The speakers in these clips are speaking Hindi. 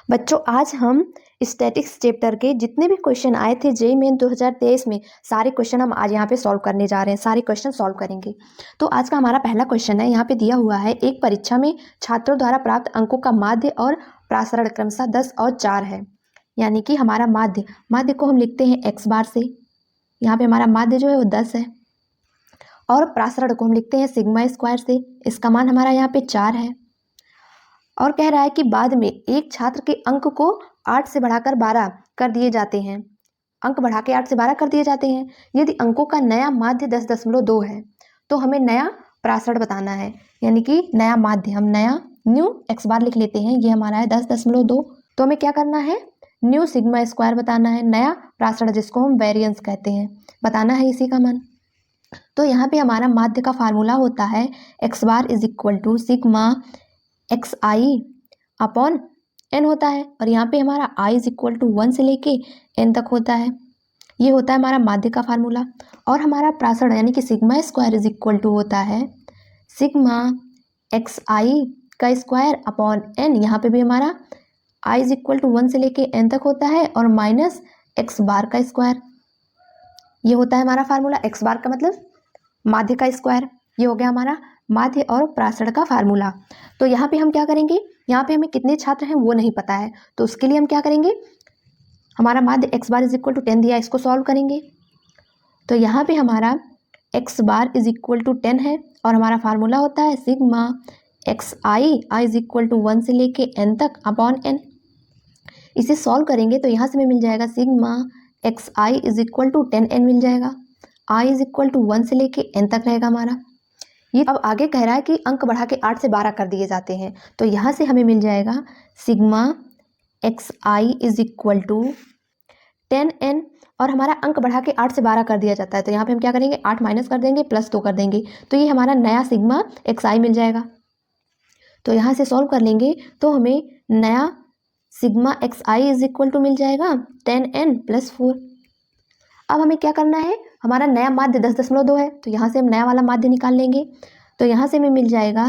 बच्चों आज हम स्टैटिक्स चैप्टर के जितने भी क्वेश्चन आए थे जेईई मेन 2023 में सारे क्वेश्चन हम आज यहाँ पे सॉल्व करने जा रहे हैं। सारे क्वेश्चन सॉल्व करेंगे। तो आज का हमारा पहला क्वेश्चन है, यहाँ पे दिया हुआ है एक परीक्षा में छात्रों द्वारा प्राप्त अंकों का माध्य और प्रासरण क्रमशः 10 और 4 है। यानी कि हमारा माध्य को हम लिखते हैं एक्स बार से। यहाँ पे हमारा माध्य जो है वो 10 है और प्रासरण को हम लिखते हैं सिग्मा स्क्वायर से। इसका मान हमारा यहाँ पे 4 है और कह रहा है कि बाद में एक छात्र के अंक को 8 से बढ़ाकर 12 कर दिए जाते हैं। अंक बढ़ा के 8 से 12 कर दिए जाते हैं। यदि अंकों का नया माध्य 10.2 है तो हमें नया प्रासरण बताना है। यानी कि नया माध्य हम नया न्यू एक्स बार लिख लेते हैं। ये हमारा है 10.2। तो हमें क्या करना है, न्यू सिग्मा स्क्वायर बताना है। नया प्रासरण जिसको हम वेरिएंस कहते हैं बताना है इसी का मान। तो यहाँ पे हमारा माध्य का फार्मूला होता है x bar is equal to sigma x I upon n होता है। और यहाँ पे हमारा आई इज इक्वल टू 1 से लेके एन तक होता है। ये होता है हमारा माध्य का फार्मूला। और हमारा प्रासरण यानी कि sigma square is equal to होता है सिग्मा एक्स आई का स्क्वायर अपॉन एन। यहाँ पे भी हमारा आई इज इक्वल टू 1 से लेके एन तक होता है और माइनस एक्स बार का स्क्वायर। ये होता है हमारा फार्मूला। एक्स बार का मतलब माध्य का स्क्वायर। ये हो गया हमारा माध्य और प्रासरण का फार्मूला। तो यहाँ पे हम क्या करेंगे, यहाँ पे हमें कितने छात्र हैं वो नहीं पता है, तो उसके लिए हम क्या करेंगे, हमारा माध्य x bar is equal to 10 दिया, इसको सॉल्व करेंगे। तो यहाँ पे हमारा x bar is equal to 10 है और हमारा फार्मूला होता है sigma x I is equal to 1 से लेके एन तक अपॉन एन। इसे सॉल्व करेंगे तो यहाँ से हमें मिल जाएगा sigma x I is equal to 10n मिल जाएगा। आई इज इक्वल टू 1 से लेके एन तक रहेगा हमारा। ये अब आगे कह रहा है कि अंक बढ़ा के 8 से 12 कर दिए जाते हैं। तो यहाँ से हमें मिल जाएगा sigma x I is equal to 10n और हमारा अंक बढ़ा के 8 से 12 कर दिया जाता है। तो यहाँ पे हम क्या करेंगे, 8 माइनस कर देंगे प्लस 2 कर देंगे। तो ये हमारा नया सिग्मा एक्स आई मिल जाएगा। तो यहाँ से सॉल्व कर लेंगे तो हमें नया sigma x I is equal to मिल जाएगा 10n प्लस 4। अब हमें क्या करना है, हमारा नया माध्य 10.2 है तो यहाँ से हम नया वाला माध्य निकाल लेंगे। तो यहाँ से हमें मिल जाएगा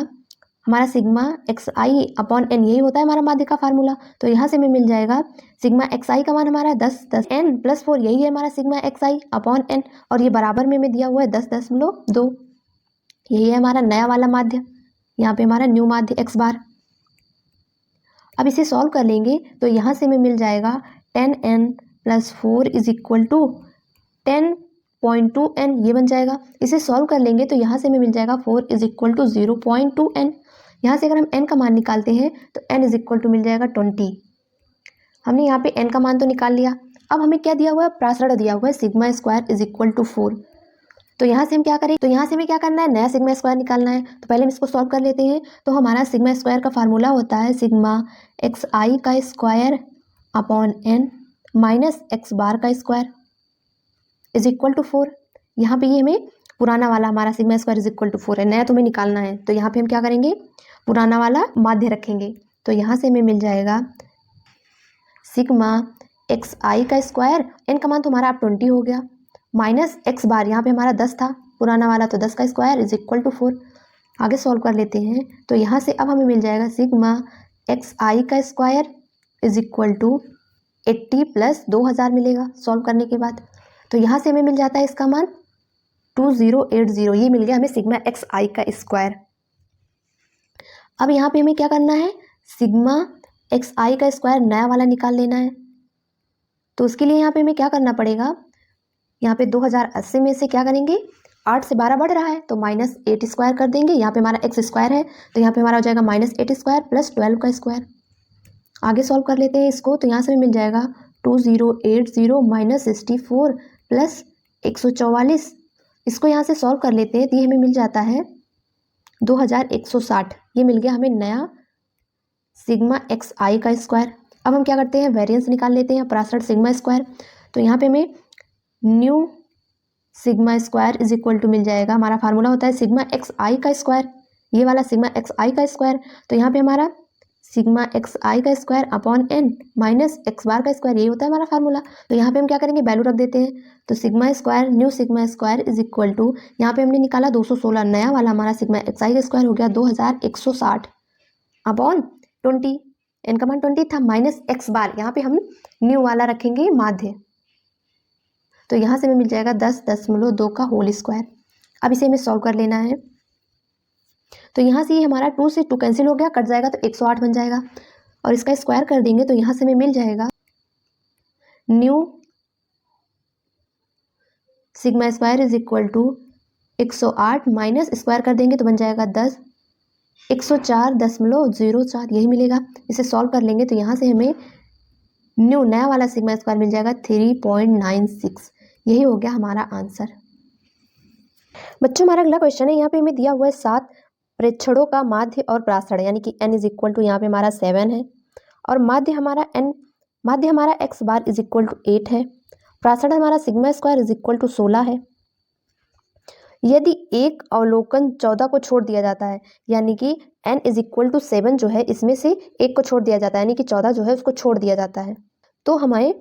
हमारा सिग्मा एक्स आई अपॉन एन, यही होता है हमारा माध्य का फार्मूला। तो यहाँ से हमें मिल जाएगा सिग्मा एक्स आई का मान हमारा 10n प्लस 4, यही है हमारा सिग्मा एक्स आई अपॉन एन। और ये बराबर में हमें दिया हुआ है 10.2। यही है हमारा नया वाला माध्य, यहाँ पे हमारा न्यू माध्य एक्स बार। अब इसे सॉल्व कर लेंगे तो यहाँ से हमें मिल जाएगा 10n plus 4 is equal to 10.2n, ये बन जाएगा। इसे सॉल्व कर लेंगे तो यहाँ से हमें मिल जाएगा 4 इज इक्वल टू 0.2n। यहाँ से अगर हम n का मान निकालते हैं तो n इज इक्वल टू मिल जाएगा 20। हमने यहाँ पे n का मान तो निकाल लिया। अब हमें क्या दिया हुआ है, प्रासरण दिया हुआ है sigma square is equal to 4। तो यहाँ से हम क्या करें, तो यहाँ से हमें क्या करना है, नया सिग्मा स्क्वायर निकालना है। तो पहले हम इसको सॉल्व कर लेते हैं। तो हमारा सिग्मा स्क्वायर का फार्मूला होता है सिग्मा एक्स आई का square upon n minus x bar का स्क्वायर इज इक्वल टू 4। यहाँ पे ये हमें पुराना वाला हमारा sigma square is equal to 4 है, नया तुम्हें निकालना है। तो यहाँ पे हम क्या करेंगे, पुराना वाला माध्य रखेंगे। तो यहाँ से हमें मिल जाएगा सिग्मा एक्स आई का स्क्वायर, एन का मान तुम्हारा अब 20 हो गया, माइनस एक्स बार, यहाँ पे हमारा 10 था पुराना वाला, तो 10 का स्क्वायर इज इक्वल टू 4। आगे सॉल्व कर लेते हैं। तो यहाँ से अब हमें मिल जाएगा सिग्मा एक्स आई का square is equal to 80 plus 2000 मिलेगा सॉल्व करने के बाद। तो यहाँ से हमें मिल जाता है इसका मान 2080, ये मिल गया हमें सिग्मा एक्स आई का स्क्वायर। अब यहाँ पे हमें क्या करना है, सिग्मा एक्स आई का स्क्वायर नया वाला निकाल लेना है। तो उसके लिए यहाँ पे हमें क्या करना पड़ेगा, यहाँ पे 2080 में से क्या करेंगे, 8 से 12 बढ़ रहा है तो माइनस 8 स्क्वायर कर देंगे। यहाँ पे हमारा एक्स स्क्वायर है तो यहाँ पे हमारा हो जाएगा माइनस 8 स्क्वायर प्लस 12 का स्क्वायर। आगे सॉल्व कर लेते हैं इसको। तो यहाँ से मिल जाएगा 2080 माइनस 64 प्लस 144। इसको यहाँ से सॉल्व कर लेते हैं तो ये हमें मिल जाता है 2160। ये मिल गया हमें नया सिग्मा एक्स आई का स्क्वायर। अब हम क्या करते हैं, वेरिएंस निकाल लेते हैं, प्रासरण सिग्मा स्क्वायर। तो यहाँ पे हमें new sigma square is equal to मिल जाएगा, हमारा फार्मूला होता है सिग्मा एक्स आई का स्क्वायर, ये वाला सिग्मा एक्स आई का स्क्वायर। तो यहाँ पे हमारा सिग्मा एक्स आई का square upon n minus x bar का स्क्वायर, यही होता है हमारा फार्मूला। तो यहाँ पे हम क्या करेंगे, वैल्यू रख देते हैं। तो sigma square new sigma square is equal to, यहाँ पे हमने निकाला 216, नया वाला हमारा सिग्मा एक्स आई का स्क्वायर हो गया 2160 अपॉन 20। n का मान 20 था, माइनस x बार, यहाँ पे हम न्यू वाला रखेंगे माध्य, तो यहाँ से हमें मिल जाएगा 10.2 का होल स्क्वायर। अब इसे हमें सॉल्व कर लेना है। तो यहाँ से ये हमारा 2 से 2 कैंसिल हो गया, कट जाएगा तो 108 बन जाएगा, और इसका स्क्वायर कर देंगे तो यहाँ से हमें मिल जाएगा new sigma square is equal to 108 minus square कर देंगे तो बन जाएगा 10, 104.04 यही मिलेगा। इसे सॉल्व कर लेंगे तो यहाँ से हमें न्यू नया वाला सिग्मा स्क्वायर मिल जाएगा 3.96। यही हो गया हमारा आंसर। बच्चों हमारा अगला क्वेश्चन है, यहाँ पे हमें दिया हुआ है 7 प्रेक्षणों का माध्य और प्रासरण, यानी कि n इज इक्वल टू यहाँ पे हमारा 7 है, और माध्य हमारा x bar is equal to 8 है, प्रासरण हमारा sigma square is equal to 16 है। यदि एक अवलोकन 14 को छोड़ दिया जाता है, यानी कि n इज इक्वल टू 7 जो है इसमें से एक को छोड़ दिया जाता है, यानी कि 14 जो है उसको छोड़ दिया जाता है, तो हमारे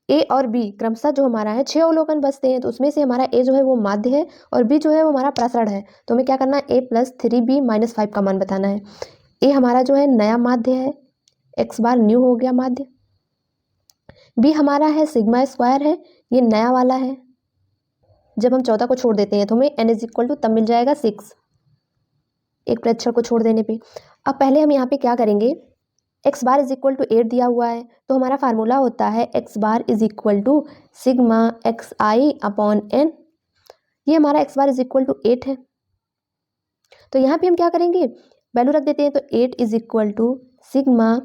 a और b क्रमशः जो हमारा है 6 अवलोकन बचते हैं, तो उसमें से हमारा a जो है वो माध्य है और b जो है वो हमारा प्रासरण है। तो हमें क्या करना है, a प्लस 3b माइनस 5 का मान बताना है। a हमारा जो है नया माध्य है, x बार न्यू हो गया माध्य, b हमारा है सिग्मा स्क्वायर है, ये नया वाला है, जब हम 14 को छोड़ देते हैं तो हमें n इज इक्वल टू तब मिल जाएगा 6, एक प्रेक्षण को छोड़ देने पे। अब पहले हम यहाँ पे क्या करेंगे, x bar is equal to 8 दिया हुआ है, तो हमारा फार्मूला होता है x bar is equal to sigma x I upon n. ये हमारा x bar is equal to 8 है, तो यहाँ पे हम क्या करेंगे, वैल्यू रख देते हैं, तो 8 is equal to sigma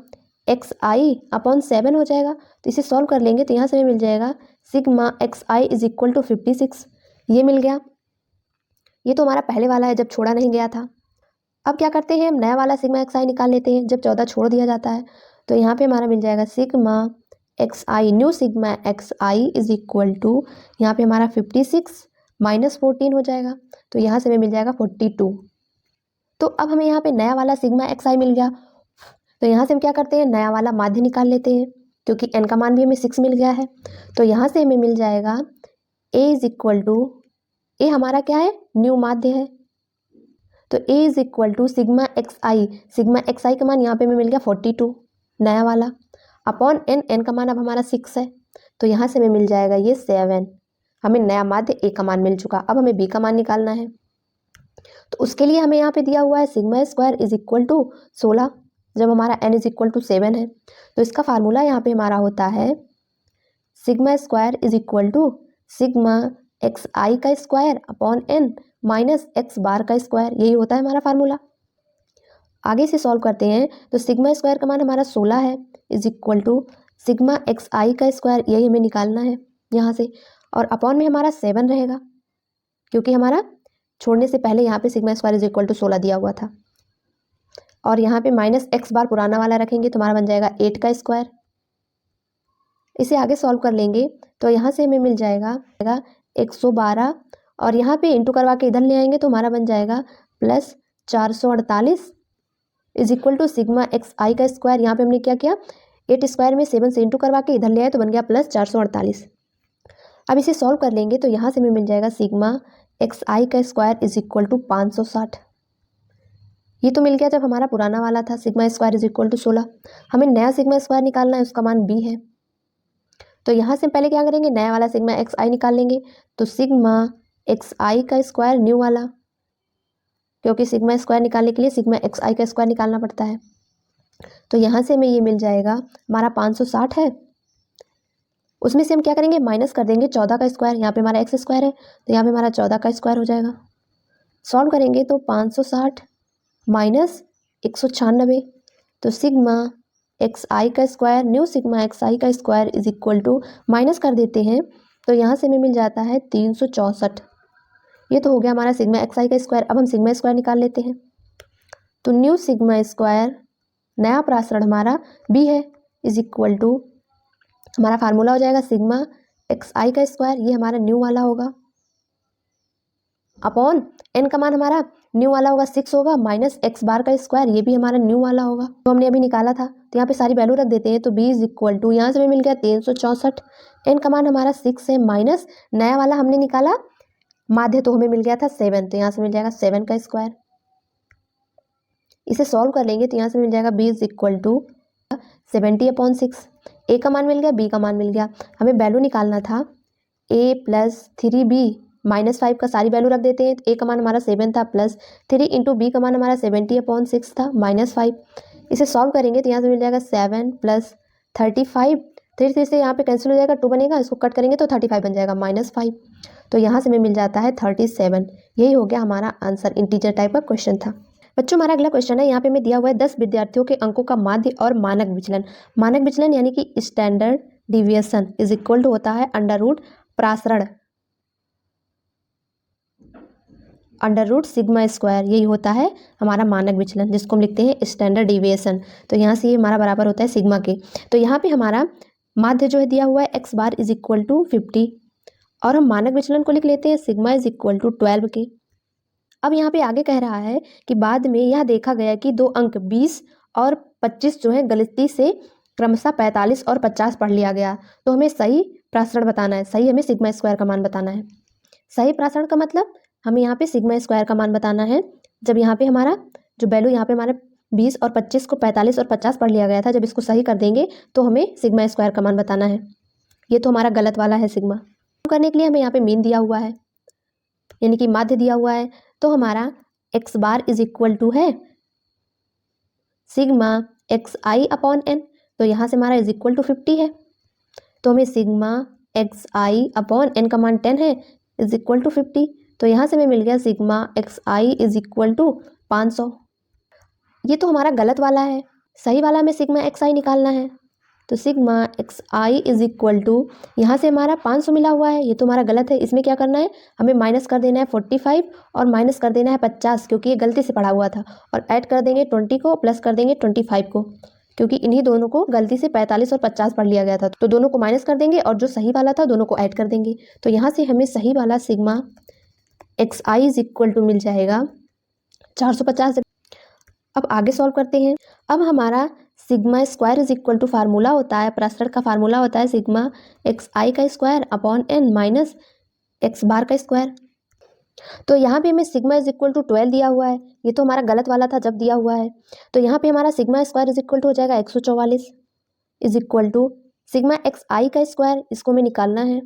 x I upon 7 हो जाएगा। तो इसे सॉल्व कर लेंगे तो यहाँ से हमें मिल जाएगा sigma x I is equal to 56, ये मिल गया। ये तो हमारा पहले वाला है जब छोड़ा नहीं गया था। अब क्या करते हैं, हम नया वाला सिग्मा एक्स आई निकाल लेते हैं जब 14 छोड़ दिया जाता है, तो यहाँ पे हमारा मिल जाएगा sigma x i, new sigma x I is equal to यहाँ पे हमारा 56 माइनस 14 हो जाएगा, तो यहाँ से हमें मिल जाएगा 42। तो अब हमें यहाँ पे नया वाला सिग्मा एक्स आई मिल गया, तो यहाँ से हम क्या करते हैं, नया वाला माध्य निकाल लेते हैं, क्योंकि n का मान भी हमें 6 मिल गया है। तो यहाँ से हमें मिल जाएगा a is equal to, a हमारा क्या है, न्यू माध्य है, तो a is equal to sigma x आई का मान यहाँ पे हमें मिल गया 42 नया वाला, अपॉन n का मान अब हमारा 6 है, तो यहाँ से हमें मिल जाएगा ये 7। हमें नया माध्य a का मान मिल चुका, अब हमें b का मान निकालना है। तो उसके लिए हमें यहाँ पे दिया हुआ है sigma square is equal to 16, जब हमारा n इज इक्वल टू 7 है, तो इसका फार्मूला यहाँ पे हमारा होता है sigma square is equal to sigma x आई का square upon n minus x bar का स्क्वायर, यही होता है हमारा फार्मूला। आगे से सॉल्व करते हैं, तो सिग्मा स्क्वायर का मान हमारा 16 है is equal to sigma x आई का स्क्वायर, यही हमें निकालना है यहाँ से, और अपॉन में हमारा 7 रहेगा, क्योंकि हमारा छोड़ने से पहले यहाँ पे sigma square is equal to 16 दिया हुआ था, और यहाँ पे माइनस एक्स बार पुराना वाला रखेंगे तो हमारा बन जाएगा 8 का स्क्वायर। इसे आगे सॉल्व कर लेंगे तो यहाँ से हमें मिल जाएगा 112, और यहाँ पे इंटू करवा के इधर ले आएंगे तो हमारा बन जाएगा plus 448 is equal to sigma x आई का स्क्वायर। यहाँ पे हमने क्या किया, 8 स्क्वायर में 7 से इंटू करवा के इधर ले आए तो बन गया प्लस 448। अब इसे सॉल्व कर लेंगे तो यहाँ से हमें मिल जाएगा सिग्मा एक्स आई का स्क्वायर इज इक्वल टू 560। ये तो मिल गया जब हमारा पुराना वाला था sigma square is equal to 16। हमें नया सिग्मा स्क्वायर निकालना है, उसका मान b है, तो यहाँ से पहले क्या करेंगे, नया वाला सिग्मा एक्स आई निकाल लेंगे, तो सिग्मा एक्स आई का स्क्वायर न्यू वाला, क्योंकि सिग्मा स्क्वायर निकालने के लिए सिग्मा एक्स आई का स्क्वायर निकालना पड़ता है, तो यहाँ से हमें ये मिल जाएगा हमारा 560 है, उसमें से हम क्या करेंगे, माइनस कर देंगे 14 का स्क्वायर, यहाँ पे हमारा एक्स स्क्वायर है तो यहाँ पे हमारा 14 का स्क्वायर हो जाएगा। सॉल्व करेंगे तो 560 माइनस 196, तो सिग्मा एक्स आई का स्क्वायर न्यू सिग्मा एक्स आई का square is equal to, minus कर देते हैं तो यहाँ से हमें मिल जाता है 364। ये तो हो गया हमारा सिग्मा एक्स आई का स्क्वायर। अब हम सिग्मा स्क्वायर निकाल लेते हैं, तो न्यू सिग्मा स्क्वायर नया प्रासरण हमारा b है इज इक्वल टू, हमारा फार्मूला हो जाएगा सिग्मा एक्स आई का स्क्वायर, ये हमारा न्यू वाला होगा, अपॉन n का मान हमारा न्यू वाला होगा 6 होगा, माइनस एक्स बार का स्क्वायर, ये भी हमारा न्यू वाला होगा, तो हमने अभी निकाला था, तो यहाँ पे सारी वैल्यू रख देते हैं, तो b इज इक्वल टू, यहाँ से हमें मिल गया 364, n का मान हमारा 6 है, माइनस नया वाला हमने निकाला माध्य, तो हमें मिल गया था 7, तो यहाँ से मिल जाएगा 7 का स्क्वायर। इसे सॉल्व कर लेंगे तो यहाँ से मिल जाएगा b इज इक्वल टू 70/6। ए का मान मिल गया, बी का मान मिल गया। हमें वैल्यू निकालना था a + 3b -5 का सारी वैल्यू रख देते हैं। ए का मान हमारा 7 था, प्लस 3 इंटू बी का मान हमारा 70/6 था, -5। इसे सॉल्व करेंगे तो यहाँ से मिल जाएगा 7 + 35। 3 से यहाँ पे कैंसिल हो जाएगा, 2 बनेगा, इसको कट करेंगे तो 35 बन जाएगा, -5। तो यहाँ से हमें मिल जाता है 37। यही हो गया हमारा आंसर। इंटीजर टाइप का क्वेश्चन था। बच्चों हमारा अगला क्वेश्चन है, यहाँ पे हमें दिया हुआ है 10 विद्यार्थियों के अंकों का माध्य और मानक विचलन। मानक विचलन यानी कि standard deviation is equal to होता है √प्रसारण √σ²। यही होता है हमारा मानक विचलन, जिसको हम लिखते हैं स्टैंडर्ड डिविएशन। तो यहाँ से ये हमारा बराबर होता है सिग्मा के। तो यहाँ पे हमारा माध्य जो है दिया हुआ है x bar is equal to 50 और हम मानक विचलन को लिख लेते हैं सिग्मा इज इक्वल टू 12 के। अब यहाँ पे आगे कह रहा है कि बाद में यह देखा गया कि दो अंक 20 और 25 जो है गलती से क्रमशः 45 और 50 पढ़ लिया गया। तो हमें सही प्रसारण बताना है, सही हमें σ² का मान बताना है। सही प्रसारण का मतलब हमें यहाँ पे σ² का मान बताना है। जब यहाँ पे हमारा जो वैल्यू यहाँ पे हमारा 20 और 25 को 45 और 50 पढ़ लिया गया था, जब इसको सही कर देंगे तो हमें σ² का मान बताना है। ये तो हमारा गलत वाला है सिग्मा। करने के लिए हमें यहाँ पे मीन दिया हुआ है, यानी कि माध्य दिया हुआ है। तो हमारा x bar is equal to है सिग्मा xi/n। तो यहाँ से हमारा इज इक्वल टू 50 है, तो हमें सिग्मा xi/n का मान 10 है, इज इक्वल टू 50। तो यहाँ से हमें मिल गया sigma xi is equal to 500। ये तो हमारा गलत वाला है, सही वाला हमें सिग्मा xi निकालना है। तो sigma xi is equal to, यहाँ से हमारा 500 मिला हुआ है, ये तो हमारा गलत है। इसमें क्या करना है, हमें माइनस कर देना है 45 और माइनस कर देना है 50, क्योंकि ये गलती से पढ़ा हुआ था, और ऐड कर देंगे 20 को, प्लस कर देंगे 25 को, क्योंकि इन्हीं दोनों को गलती से 45 और 50 पढ़ लिया गया था। तो दोनों को माइनस कर देंगे और जो सही वाला था दोनों को ऐड कर देंगे। तो यहाँ से हमें सही वाला sigma xi is equal to मिल जाएगा 450। अब आगे सॉल्व करते हैं। अब हमारा σ² इज इक्वल टू फार्मूला होता है, प्रसारण का फार्मूला होता है sigma xi² minus x bar का स्क्वायर। तो यहाँ पे हमें सिग्मा इज इक्वल टू 12 दिया हुआ है, ये तो हमारा गलत वाला था जब दिया हुआ है। तो यहाँ पे हमारा σ² इज इक्वल टू हो जाएगा 144 is equal to sigma xi², इसको हमें निकालना है,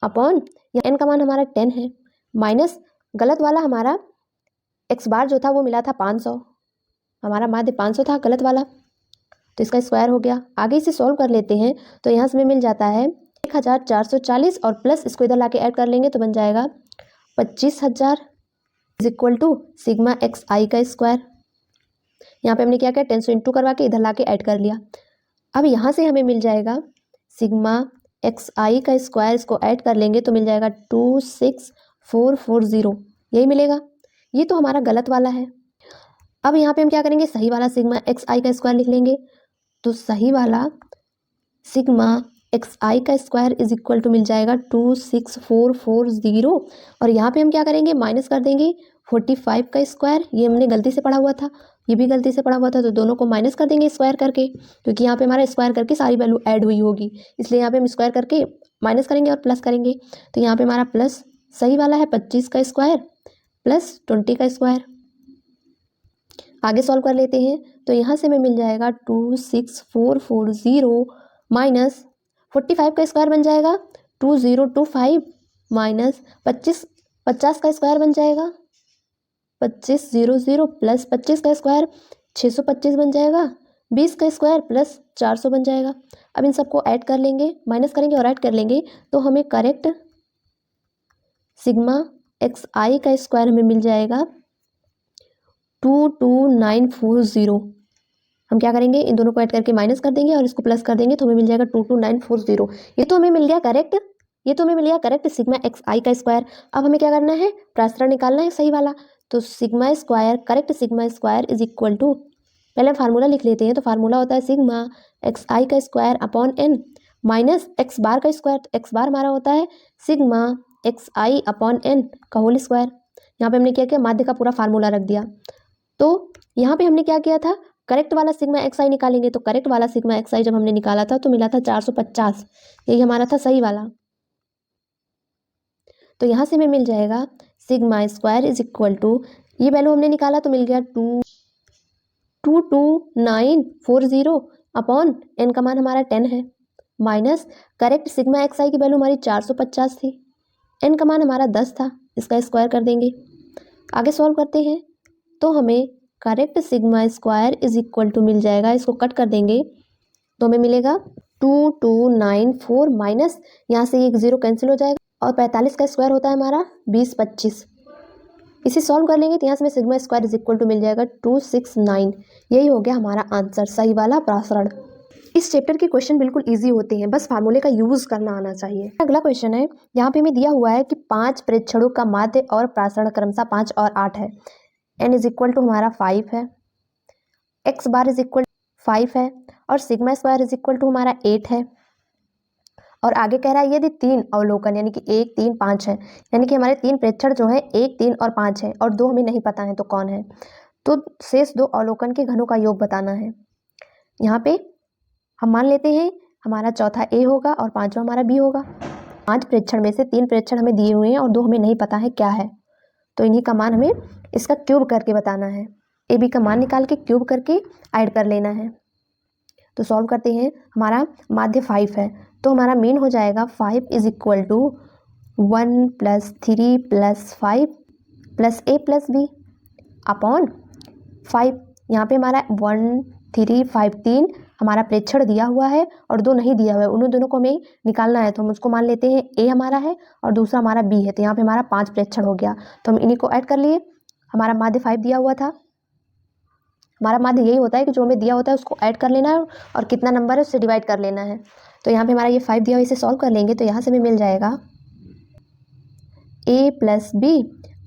अपॉन यहाँ n का मान हमारा 10 है, माइनस गलत वाला हमारा x बार जो था वो मिला था 500, हमारा माध्य 500 था गलत वाला, तो इसका स्क्वायर हो गया। आगे इसे सॉल्व कर लेते हैं। तो यहाँ से हमें मिल जाता है 1440 और प्लस इसको इधर लाके ऐड कर लेंगे तो बन जाएगा 25,000 is equal to sigma xi²। यहाँ पे हमने क्या किया, 10 से इंटू करवा के इधर लाके ऐड कर लिया। अब यहाँ से हमें मिल जाएगा सिग्मा xi², इसको ऐड कर लेंगे तो मिल जाएगा 26440, यही मिलेगा। ये तो हमारा गलत वाला है। अब यहाँ पे हम क्या करेंगे, सही वाला सिग्मा xi² लिख लेंगे। तो सही वाला sigma xi² is equal to मिल जाएगा 26440, और यहाँ पे हम क्या करेंगे, माइनस कर देंगे 45 का स्क्वायर, ये हमने गलती से पढ़ा हुआ था, ये भी गलती से पढ़ा हुआ था, तो दोनों को माइनस कर देंगे स्क्वायर करके, क्योंकि यहाँ पे हमारा स्क्वायर करके सारी वैल्यू ऐड हुई होगी, इसलिए यहाँ पे हम स्क्वायर करके माइनस करेंगे और प्लस करेंगे। तो यहाँ पे हमारा प्लस सही वाला है 25 का स्क्वायर प्लस 20 का स्क्वायर। आगे सॉल्व कर लेते हैं। तो यहाँ से हमें मिल जाएगा 26440 माइनस 45 का स्क्वायर बन जाएगा 2025 माइनस 50 का स्क्वायर बन जाएगा 2500 प्लस 25 का स्क्वायर 625 बन जाएगा, 20 का स्क्वायर प्लस 400 बन जाएगा। अब इन सबको ऐड कर लेंगे, माइनस करेंगे और ऐड कर लेंगे तो हमें करेक्ट सिग्मा xi² हमें मिल जाएगा 22940। हम क्या करेंगे, इन दोनों को ऐड करके माइनस कर देंगे और इसको प्लस कर देंगे तो हमें मिल जाएगा 22940। ये तो हमें मिल गया करेक्ट, ये तो हमें मिल गया करेक्ट सिग्मा xi²। अब हमें क्या करना है, प्रसारण निकालना है सही वाला। तो sigma square, correct sigma square is equal to, पहले फार्मूला लिख लेते हैं। तो फार्मूला होता है sigma xi² upon n minus x bar का स्क्वायर। तो x बार हमारा होता है सिग्मा xi अपॉन n का होल स्क्वायर। यहाँ पे हमने क्या किया, माध्य का पूरा फार्मूला रख दिया। तो यहाँ पे हमने क्या किया था, करेक्ट वाला सिग्मा xi निकालेंगे। तो करेक्ट वाला सिग्मा xi जब हमने निकाला था तो मिला था 450, यही हमारा था सही वाला। तो यहाँ से हमें मिल जाएगा σ² इज इक्वल टू, ये वैल्यू हमने निकाला तो मिल गया 22940 अपॉन n का मान हमारा 10 है, माइनस करेक्ट सिग्मा एक्स आई की वैल्यू हमारी 450 थी, n का मान हमारा 10 था, इसका स्क्वायर कर देंगे। आगे सॉल्व करते हैं तो हमें correct sigma square is equal to मिल जाएगा, इसको कट कर देंगे तो हमें मिलेगा 2294 माइनस यहाँ से एक जीरो कैंसिल हो जाएगा और 45 का स्क्वायर होता है हमारा 2025। इसे सॉल्व कर लेंगे तो यहाँ से हमें sigma square is equal to मिल जाएगा 269। यही हो गया हमारा आंसर, सही वाला प्रसारण। इस चैप्टर के क्वेश्चन बिल्कुल इजी होते हैं, बस फार्मूले का यूज करना आना चाहिए। अगला क्वेश्चन है, यहाँ पे हमें दिया हुआ है कि 5 प्रेक्षणों का माध्य और प्रसारण क्रमशः 5 और 8 है। n इज इक्वल टू हमारा 5 है, x बार इज इक्वल 5 है और sigma square is equal to हमारा 8 है। और आगे कह रहा है यदि 3 अवलोकन यानी कि 1 3 5 है, यानी कि हमारे 3 प्रेक्षण जो है 1 3 और 5 है और 2 हमें नहीं पता है तो कौन है, तो शेष 2 अवलोकन के घनों का योग बताना है। यहाँ पे हम मान लेते हैं हमारा चौथा ए होगा और 5वां हमारा बी होगा। 5 प्रेक्षण में से 3 प्रेक्षण हमें दिए हुए हैं और 2 हमें नहीं पता है क्या है, तो इन्हीं का मान हमें इसका क्यूब करके बताना है। ए बी का मान निकाल के क्यूब करके ऐड कर लेना है। तो सॉल्व करते हैं, हमारा माध्य 5 है तो हमारा मीन हो जाएगा 5 is equal to 1 + 3 + 5 + a + b upon 5। यहाँ पे हमारा 1 3 5 3 हमारा प्रेक्षण दिया हुआ है और 2 नहीं दिया हुआ है, उन दोनों को हमें निकालना है तो हम उसको मान लेते हैं a हमारा है और दूसरा हमारा b है, तो यहाँ पे हमारा 5 प्रेक्षण हो गया। तो हम इन्हीं को ऐड कर लिए। हमारा माध्य 5 दिया हुआ था, हमारा माध्य यही होता है कि जो हमें दिया होता है उसको ऐड कर लेना है और कितना नंबर है उससे डिवाइड कर लेना है। तो यहाँ पे हमारा ये 5 दिया हुआ, इसे सॉल्व कर लेंगे तो यहाँ से हमें मिल जाएगा a + b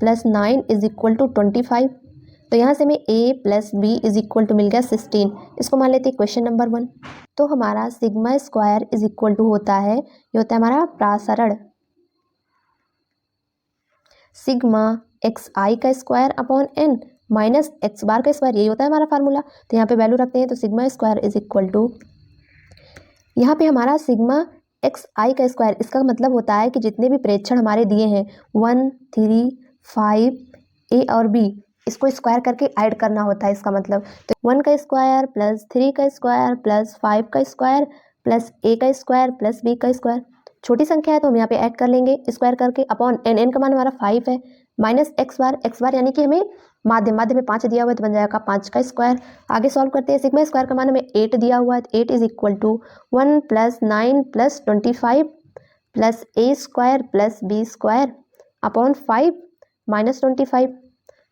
+ 9 is equal to 25। तो यहाँ से हमें a + b is equal to मिल गया 16। इसको मान लेते हैं क्वेश्चन नंबर 1। तो हमारा sigma square is equal to होता है, ये होता है हमारा प्रसारण सिग्मा एक्स आई का square upon n minus x bar का स्क्वायर, यही होता है हमारा फार्मूला। तो यहाँ पे वैल्यू रखते हैं तो sigma square is equal to, यहाँ पे हमारा सिग्मा एक्स आई का स्क्वायर, इसका मतलब होता है कि जितने भी प्रेक्षण हमारे दिए हैं 1 3 5 ए और बी, इसको स्क्वायर करके ऐड करना होता है इसका मतलब। तो 1 का स्क्वायर + 3 का स्क्वायर + 5 का स्क्वायर + a का स्क्वायर + b का स्क्वायर, छोटी संख्या है तो हम यहाँ पे ऐड कर लेंगे स्क्वायर करके अपॉन n का मान हमारा 5 है माइनस एक्स बार यानी कि हमें माध्य में 5 दिया हुआ है तो बन जाएगा 5 का स्क्वायर। आगे सॉल्व करते हैं, सिग्मा स्क्वायर का मान हमें 8 दिया हुआ है, 8 is equal to 1 + 9 + 25 + a square + b square upon 5 minus 25।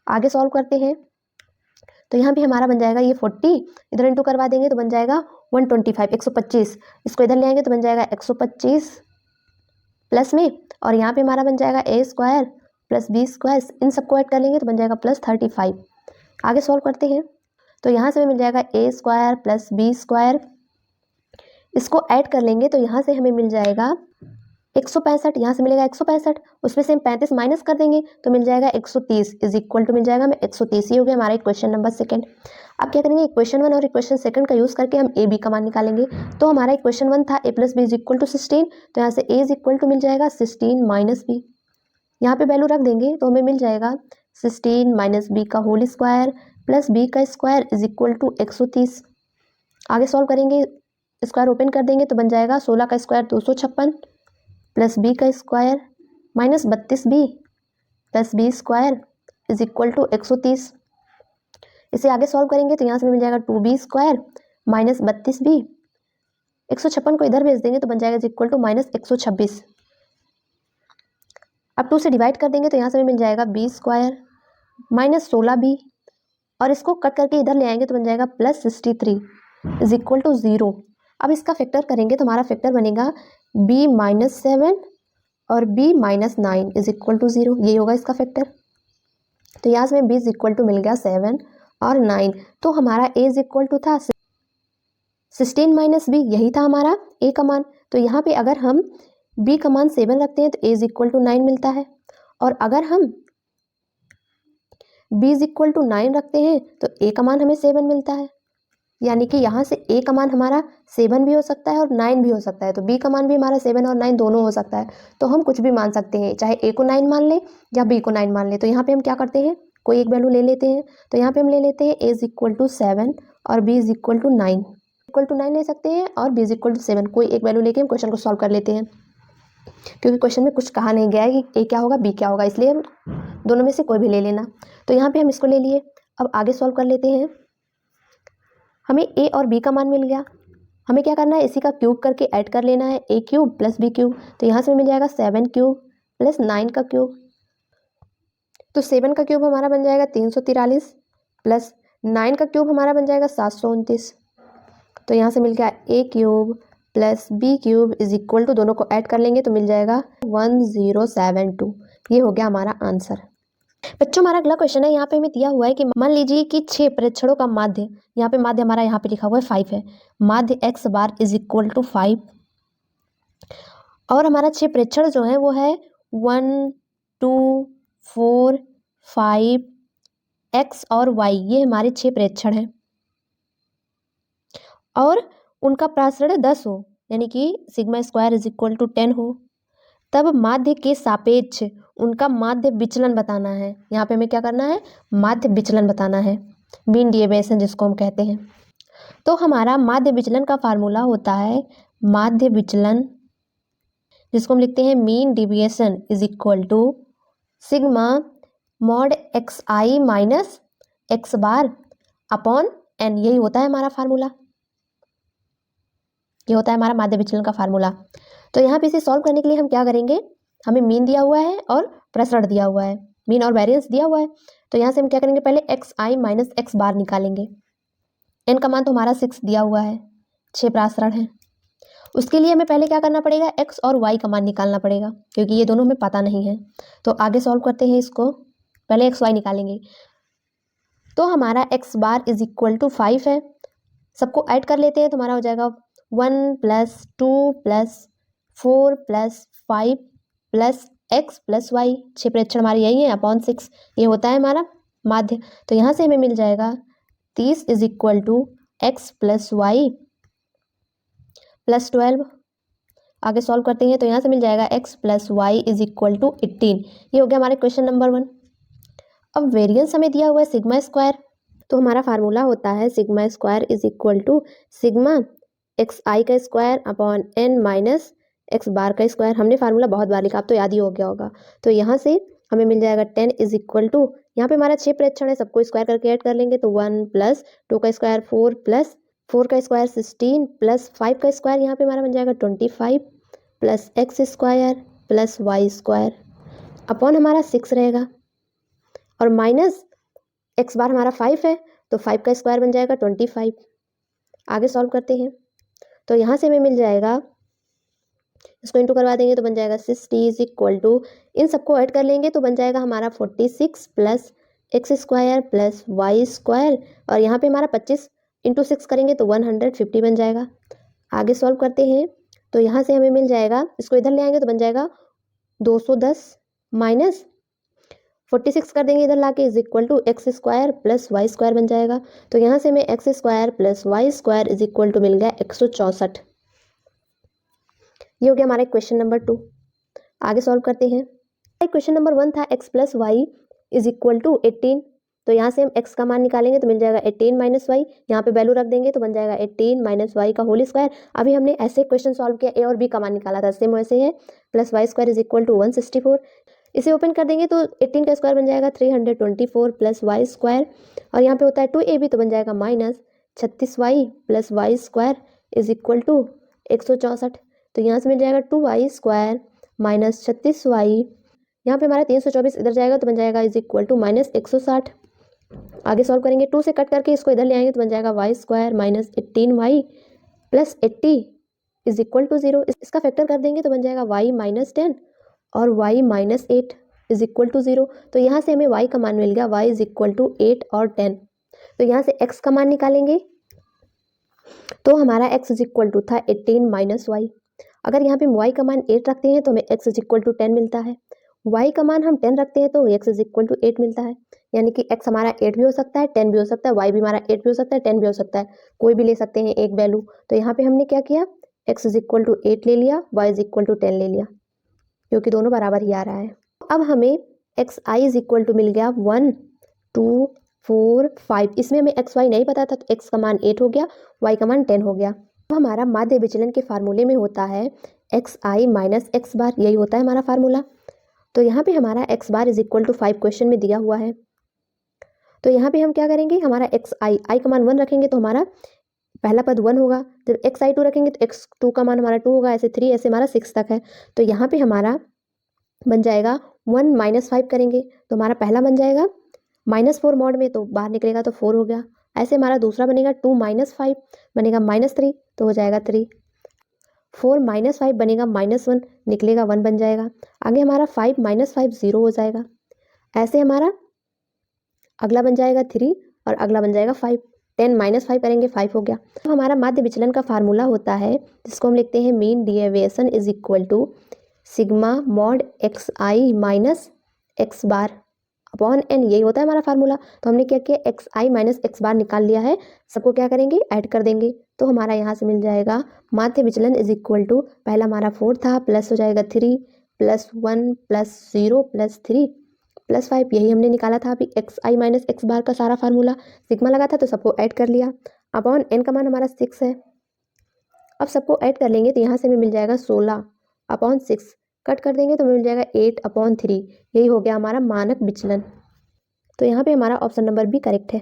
आगे सॉल्व करते हैं तो यहाँ भी हमारा बन जाएगा ये 40, इधर इंटू करवा देंगे तो बन जाएगा 125 125, इसको इधर ले आएंगे तो बन जाएगा 125 प्लस में, और यहाँ पे हमारा बन जाएगा a स्क्वायर + b स्क्वायर, इन सबको ऐड कर लेंगे तो बन जाएगा +35। आगे सॉल्व करते हैं तो यहाँ से हमें मिल जाएगा a स्क्वायर + b स्क्वायर, इसको ऐड कर लेंगे तो यहाँ से हमें मिल जाएगा 165, यहाँ से मिलेगा 165, उसमें से हम 35 माइनस कर देंगे तो मिल जाएगा 130 इज इक्वल टू मिल जाएगा हमें 130। ही हो गया हमारा इक्वेशन नंबर 2। अब क्या करेंगे, इक्वेशन 1 और इक्वेशन 2 का यूज़ करके हम ए बी का मान निकालेंगे। तो हमारा इक्वेशन 1 था a + b is equal to 16, तो यहाँ से a इज इक्वल टू मिल जाएगा 16 माइनस b, यहाँ पे वैल्यू रख देंगे तो हमें मिल जाएगा 16 माइनस b का होल स्क्वायर + b का स्क्वायर इज इक्वल टू 130। आगे सॉल्व करेंगे, स्क्वायर ओपन कर देंगे तो बन जाएगा 16 का स्क्वायर 256 + b का square minus 32b + b square is equal to 130। इसे आगे सॉल्व करेंगे तो यहाँ से मिल जाएगा 2b स्क्वायर माइनस 32b, 156 को इधर भेज देंगे तो बन जाएगा इज इक्वल टू माइनस 126। अब 2 से डिवाइड कर देंगे तो यहाँ से मिल जाएगा b स्क्वायर माइनस 16b, और इसको कट करके इधर ले आएंगे तो बन जाएगा +63 इज इक्वल टू 0। अब इसका फैक्टर करेंगे तो हमारा फैक्टर बनेगा b - 7 और b - 9 इज इक्वल टू 0, यही होगा इसका फैक्टर। तो यहाँ से b इज इक्वल टू मिल गया 7 और 9, तो हमारा a इज इक्वल टू था 16 माइनस b, यही था हमारा a का मान। तो यहाँ पे अगर हम b का मान 7 रखते हैं तो a इज इक्वल टू 9 मिलता है, और अगर हम b इज इक्वल टू 9 रखते हैं तो a का मान हमें 7 मिलता है, यानी कि यहाँ से a का मान हमारा 7 भी हो सकता है और 9 भी हो सकता है, तो b का मान भी हमारा 7 और 9 दोनों हो सकता है। तो हम कुछ भी मान सकते हैं, चाहे a को 9 मान ले या b को 9 मान ले। तो यहाँ पे हम क्या करते हैं, कोई एक वैल्यू ले लेते हैं। तो यहाँ पे हम ले लेते हैं a इज इक्वल टू 7 और b is equal to 9। Equal to 9 ले सकते हैं और b इज इक्वल टू 7, कोई एक वैल्यू लेके हम क्वेश्चन को सॉल्व कर लेते हैं, क्योंकि क्वेश्चन में कुछ कहा नहीं गया है कि a क्या होगा b क्या होगा, इसलिए हम दोनों में से कोई भी ले लेना। तो यहाँ पे हम इसको ले लिए, अब आगे सॉल्व कर लेते हैं। हमें a और b का मान मिल गया, हमें क्या करना है, इसी का क्यूब करके ऐड कर लेना है, a cube plus b cube. तो यहाँ से मिल जाएगा 7 क्यूब प्लस 9 का क्यूब। तो 7 का क्यूब हमारा बन जाएगा 343 प्लस 9 का क्यूब हमारा बन जाएगा 729। तो यहाँ से मिल गया a cube plus b cube is equal to, दोनों को ऐड कर लेंगे तो मिल जाएगा 1072। ये हो गया हमारा आंसर। बच्चों हमारा अगला क्वेश्चन है, यहाँ पे हमें दिया हुआ है कि मान लीजिए कि 6 प्रेक्षणों का माध्य, यहाँ पे माध्य हमारा यहाँ पे लिखा हुआ है 5 है, माध्य x bar is equal to 5 और हमारा 6 प्रेक्षण जो है वो है 1 2 4 5 x और y, ये हमारे 6 प्रेक्षण हैं और उनका प्रासरण 10 हो, यानी कि sigma square is equal to 10 हो, तब माध्य के सापेक्ष उनका माध्य विचलन बताना है। यहाँ पे हमें क्या करना है, माध्य विचलन बताना है, मीन डेविएशन जिसको हम कहते हैं। तो हमारा माध्य विचलन का फार्मूला होता है, माध्य विचलन जिसको हम लिखते हैं mean deviation is equal to sigma mod x I minus x bar upon n, यही होता है हमारा फार्मूला, ये होता है हमारा माध्य विचलन का फार्मूला। तो यहाँ पे इसे सॉल्व करने के लिए हम क्या करेंगे, हमें मीन दिया हुआ है और प्रसरण दिया हुआ है, मीन और वेरिएंस दिया हुआ है। तो यहाँ से हम क्या करेंगे, पहले एक्स आई माइनस एक्स बार निकालेंगे। एन का मान तो हमारा 6 दिया हुआ है, 6 प्रसरण है, उसके लिए हमें पहले क्या करना पड़ेगा, एक्स और वाई का मान निकालना पड़ेगा, क्योंकि ये दोनों हमें पता नहीं है। तो आगे सॉल्व करते हैं इसको, पहले एक्स वाई निकालेंगे। तो हमारा x bar is equal to 5 है, सबको ऐड कर लेते हैं तो हमारा हो जाएगा 1 plus 2 plus 4 plus 5 plus x plus y, 6 प्रेक्षण हमारे यही है अपॉन 6, ये होता है हमारा माध्य। तो यहाँ से हमें मिल जाएगा 30 is equal to x plus y plus 12। आगे सॉल्व करते हैं तो यहाँ से मिल जाएगा x plus y is equal to 18। ये हो गया हमारे क्वेश्चन नंबर 1। अब वेरिएंस हमें दिया हुआ है सिग्मा स्क्वायर, तो हमारा फार्मूला होता है sigma square is equal to sigma x आई का square upon n minus x bar का स्क्वायर। हमने फार्मूला बहुत बार लिखा, आप तो याद ही हो गया होगा। तो यहाँ से हमें मिल जाएगा 10 इज इक्वल टू, यहाँ पे हमारा 6 प्रेक्षण है, सबको स्क्वायर करके ऐड कर लेंगे तो 1 प्लस 2 का स्क्वायर 4 प्लस 4 का स्क्वायर 16 प्लस 5 का स्क्वायर यहाँ पे हमारा बन जाएगा 25 plus x square plus y square upon हमारा 6 रहेगा और माइनस एक्स बार हमारा 5 है तो 5 का स्क्वायर बन जाएगा 25। आगे सॉल्व करते हैं तो यहाँ से हमें मिल जाएगा, इसको इंटू करवा देंगे तो बन जाएगा 60 इज इक्वल टू, इन सबको ऐड कर लेंगे तो बन जाएगा हमारा 46 plus x square plus y square और यहाँ पे हमारा 25 इंटू 6 करेंगे तो 150 बन जाएगा। आगे सॉल्व करते हैं तो यहाँ से हमें मिल जाएगा, इसको इधर ले आएंगे तो बन जाएगा 210 माइनस 46 कर देंगे इधर लाके is equal to x square plus y square बन जाएगा। तो यहाँ से हमें x square plus y square is equal to मिल गया 164। ये हो गया हमारा क्वेश्चन नंबर 2। आगे सॉल्व करते हैं। क्वेश्चन नंबर 1 था x plus y is equal to 18, तो यहाँ से हम x का मान निकालेंगे तो मिल जाएगा 18 माइनस वाई, यहाँ पे वैल्यू रख देंगे तो बन जाएगा 18 माइनस वाई का होल स्क्वायर। अभी हमने ऐसे क्वेश्चन सॉल्व किया, a और b का मान निकाला था, सेम वैसे है, plus y square is equal to 164। इसे ओपन कर देंगे तो 18 का स्क्वायर बन जाएगा 324 प्लस वाई स्क्वायर और यहाँ पे होता है 2ab तो बन जाएगा minus 36y plus y square is equal to 164। तो यहाँ से मिल जाएगा 2y स्क्वायर माइनस 36y, यहाँ पे हमारा 324 इधर जाएगा तो बन जाएगा इज इक्वल टू माइनस 160। आगे सॉल्व करेंगे, 2 से कट करके इसको इधर ले आएंगे तो बन जाएगा y square minus 18y plus 80 is equal to 0। इसका फैक्टर कर देंगे तो बन जाएगा y माइनस 10 और y minus 8 is equal to 0। तो यहाँ से हमें y का मान मिल गया, y इज इक्वल टू 8 और 10। तो यहाँ से x का मान निकालेंगे तो हमारा x इज इक्वल टू था 18 माइनस वाई। अगर यहाँ पे y का मान 8 रखते हैं तो हमें x इज इक्वल टू 10 मिलता है, y का मान हम 10 रखते हैं तो x इज इक्वल टू 8 मिलता है। यानी कि x हमारा 8 भी हो सकता है, 10 भी हो सकता है, y भी हमारा 8 भी हो सकता है, 10 भी हो सकता है, कोई भी ले सकते हैं एक वैल्यू। तो यहाँ पे हमने क्या किया, x इज इक्वल टू 8 ले लिया, y इज इक्वल टू 10 ले लिया, क्योंकि दोनों बराबर ही आ रहा है। अब हमें x I is equal to मिल गया 1 2 4 5, इसमें हमें एक्स वाई नहीं पता था तो एक्स का मान 8 हो गया, वाई का मान 10 हो गया। अब हमारा माध्य विचलन के फार्मूले में होता है एक्स आई माइनस एक्स बार, यही होता है हमारा फार्मूला। तो यहाँ पे हमारा x bar is equal to 5 question में दिया हुआ है। तो यहाँ पे हम क्या करेंगे, हमारा एक्स आई का मान 1 रखेंगे तो हमारा पहला पद 1 होगा। जब एक्स आई 2 रखेंगे तो एक्स 2 का मान हमारा 2 होगा, ऐसे 3, ऐसे हमारा 6 तक है। तो यहाँ पे हमारा बन जाएगा 1 माइनस 5 करेंगे तो हमारा पहला बन जाएगा -4 मॉड में, तो बाहर निकलेगा तो 4 हो गया। ऐसे हमारा दूसरा बनेगा 2 माइनस 5 बनेगा -3 तो हो जाएगा 3। 4 माइनस 5 बनेगा -1 निकलेगा 1 बन जाएगा। आगे हमारा 5 माइनस 5 0 हो जाएगा। ऐसे हमारा अगला बन जाएगा 3 और अगला बन जाएगा 5। 10 माइनस 5 करेंगे 5 हो गया। तो हमारा माध्य विचलन का फार्मूला होता है जिसको हम लिखते हैं mean deviation is equal to sigma mod x I minus x bar upon n, यही होता है हमारा फार्मूला। तो हमने क्या किया, एक्स आई माइनस एक्स बार निकाल लिया है, सबको क्या करेंगे ऐड कर देंगे। तो हमारा यहाँ से मिल जाएगा माध्य विचलन इज इक्वल टू, पहला हमारा 4 था प्लस हो जाएगा 3 प्लस 1 प्लस 0 प्लस 3 प्लस 5, यही हमने निकाला था अभी एक्स आई माइनस एक्स बार का सारा फार्मूला। सिग्मा लगा था तो सबको ऐड कर लिया, अपॉन एन का मान हमारा 6 है। अब सबको ऐड कर लेंगे तो यहाँ से हमें मिल जाएगा 16 अपॉन 6, कट कर देंगे तो मिल जाएगा 8 अपॉन 3, यही हो गया हमारा मानक विचलन। तो यहाँ पे हमारा ऑप्शन नंबर बी करेक्ट है।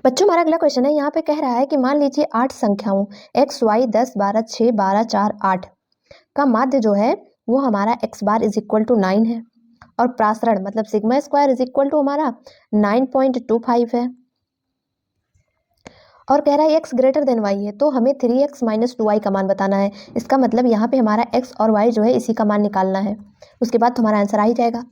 बच्चों हमारा अगला क्वेश्चन है, यहाँ पे कह रहा है कि मान लीजिए 8 संख्याओं एक्स वाई 10 12 6 12 4 8 का माध्य जो है वो हमारा x bar is equal to 9 है और प्रासरण मतलब sigma square is equal to हमारा 9.25 है और कह रहा है एक्स ग्रेटर देन वाई है। तो हमें 3x माइनस 2y का मान बताना है। इसका मतलब यहाँ पे हमारा x और y जो है इसी का मान निकालना है, उसके बाद तो हमारा आंसर आ ही जाएगा।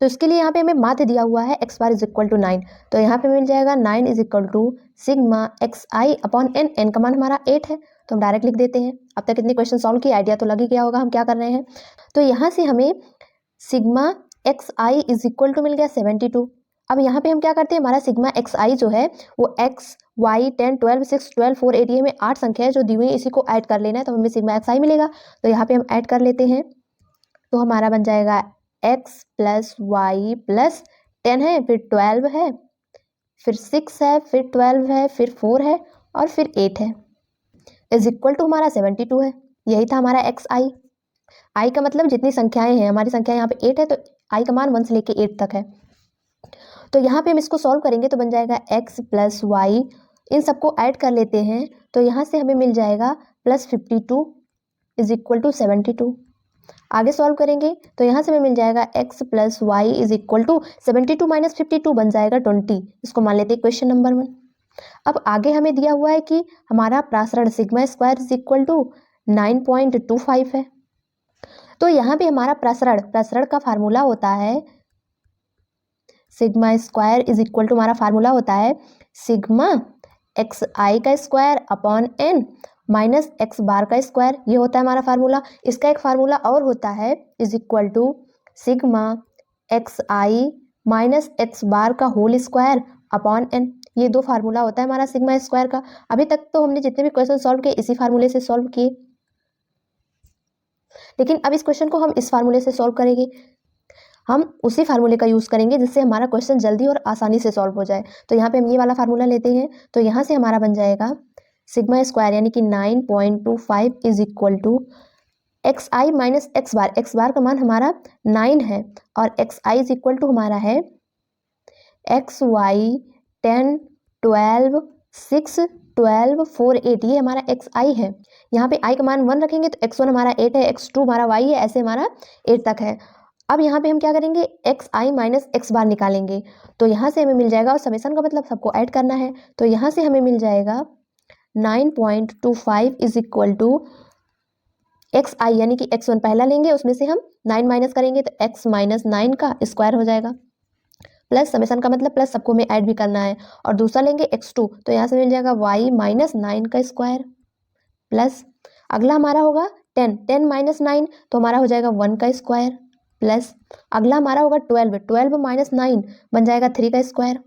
तो इसके लिए यहाँ पे हमें माध्य दिया हुआ है x bar is equal to 9, तो यहाँ पे मिल जाएगा 9 is equal to sigma x I upon n, n का मान हमारा 8 है तो हम डायरेक्ट लिख देते हैं। अब तक कितने क्वेश्चन सॉल्व किए, आइडिया तो लग ही गया होगा हम क्या कर रहे हैं। तो यहाँ से हमें sigma x I is equal to मिल गया 72। अब यहाँ पे हम क्या करते हैं, हमारा सिग्मा एक्स आई जो है वो एक्स वाई 10 12 6 12 4 8 ये में 8 संख्या है जो दी हुई है, इसी को ऐड कर लेना है तो हमें सिग्मा एक्स आई मिलेगा। तो यहाँ पे हम ऐड कर लेते हैं तो हमारा बन जाएगा x प्लस वाई प्लस 10 है, फिर 12 है, फिर 6 है, फिर 12 है, फिर 4 है और फिर 8 है इज इक्वल टू हमारा 72 है। यही था हमारा एक्स आई। आई का मतलब जितनी संख्याएं हैं, हमारी संख्या यहाँ पे 8 है तो आई का मान 1 से लेके 8 तक है। तो यहाँ पे हम इसको सॉल्व करेंगे तो बन जाएगा x प्लस वाई, इन सबको ऐड कर लेते हैं तो यहाँ से हमें मिल जाएगा प्लस 52 इज इक्वल टू 72। आगे सॉल्व करेंगे तो यहाँ से हमें मिल जाएगा x plus y is equal to 72 minus 52 बन जाएगा 20, इसको मान लेते हैं क्वेश्चन नंबर 1। अब आगे हमें दिया हुआ है कि हमारा प्रासरण sigma square is equal to 9.25 है। तो यहाँ पे हमारा प्रासरण का फार्मूला होता है sigma square is equal to, हमारा फार्मूला होता है सिग्मा एक्स आई का square upon n minus x bar का स्क्वायर, ये होता है हमारा फार्मूला। इसका एक फार्मूला और होता है is equal to sigma x I minus x bar का होल स्क्वायर अपॉन एन, ये दो फार्मूला होता है हमारा सिग्मा स्क्वायर का। अभी तक तो हमने जितने भी क्वेश्चन सॉल्व किए इसी फार्मूले से सॉल्व किए, लेकिन अब इस क्वेश्चन को हम इस फार्मूले से सॉल्व करेंगे, हम उसी फार्मूले का यूज़ करेंगे जिससे हमारा क्वेश्चन जल्दी और आसानी से सॉल्व हो जाए। तो यहाँ पे हम ये वाला फार्मूला लेते हैं तो यहाँ से हमारा बन जाएगा सिग्मा स्क्वायर यानी कि 9.25 is equal to x I minus x bar का मान हमारा 9 है और x I is equal to हमारा है एक्स वाई 10 12 6 12 4 8, ये हमारा एक्स आई है। यहाँ पे आई का मान 1 रखेंगे तो x1 हमारा 8 है, x2 हमारा y है, ऐसे हमारा 8 तक है। अब यहाँ पे हम क्या करेंगे, एक्स आई माइनस एक्स बार निकालेंगे तो यहाँ से हमें मिल जाएगा, और समेशन का मतलब सबको ऐड करना है, तो यहाँ से हमें मिल जाएगा 9.25 इज इक्वल टू एक्स आई यानी कि x1 पहला लेंगे उसमें से हम 9 माइनस करेंगे तो x माइनस 9 का स्क्वायर हो जाएगा, प्लस समेशन का मतलब प्लस सबको हमें ऐड भी करना है, और दूसरा लेंगे x2 तो यहाँ से मिल जाएगा y माइनस 9 का स्क्वायर, प्लस अगला हमारा होगा 10 माइनस 9 तो हमारा हो जाएगा 1 का स्क्वायर, प्लस अगला हमारा होगा 12 माइनस 9 बन जाएगा 3 का स्क्वायर,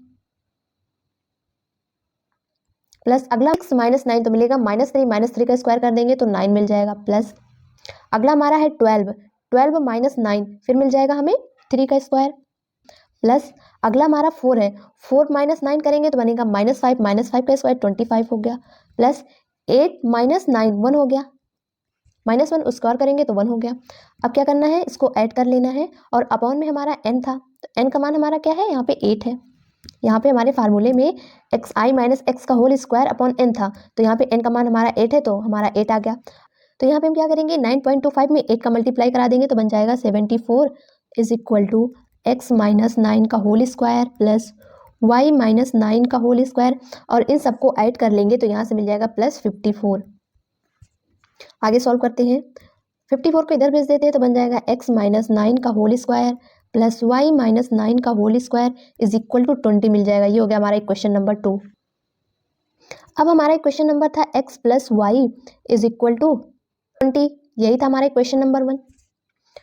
प्लस अगला x माइनस 9 तो मिलेगा -3 का स्क्वायर कर देंगे तो 9 मिल जाएगा, प्लस अगला हमारा है 12 माइनस 9 फिर मिल जाएगा हमें 3 का स्क्वायर, प्लस अगला हमारा 4 है, 4 माइनस 9 करेंगे तो बनेगा -5, -5 का स्क्वायर 25 हो गया, प्लस 8 माइनस 9 1 हो गया, -1 स्क्वायर करेंगे तो 1 हो गया। अब क्या करना है, इसको ऐड कर लेना है और अपॉन में हमारा n था, तो n का मान हमारा क्या है, यहाँ पे 8 है। यहाँ पे हमारे फार्मूले में xi माइनस एक्स का होल स्क्वायर अपॉन n था, तो यहाँ पे n का मान हमारा 8 है, तो हमारा 8 आ गया। तो यहाँ पे हम क्या करेंगे, 9.25 में 8 का मल्टीप्लाई करा देंगे तो बन जाएगा 74 is equal to x minus 9 का whole square plus y minus 9 का होल स्क्वायर, और इन सबको ऐड कर लेंगे तो यहाँ से मिल जाएगा प्लस 54। आगे सॉल्व करते हैं, 54 को इधर भेज देते हैं तो बन जाएगा x माइनस 9 का whole square plus y minus 9 का whole square is equal to 20 मिल जाएगा। ये हो गया हमारा इक्वेशन नंबर 2। अब हमारा इक्वेशन नंबर था x plus y is equal to 20, यही था हमारा इक्वेशन नंबर 1।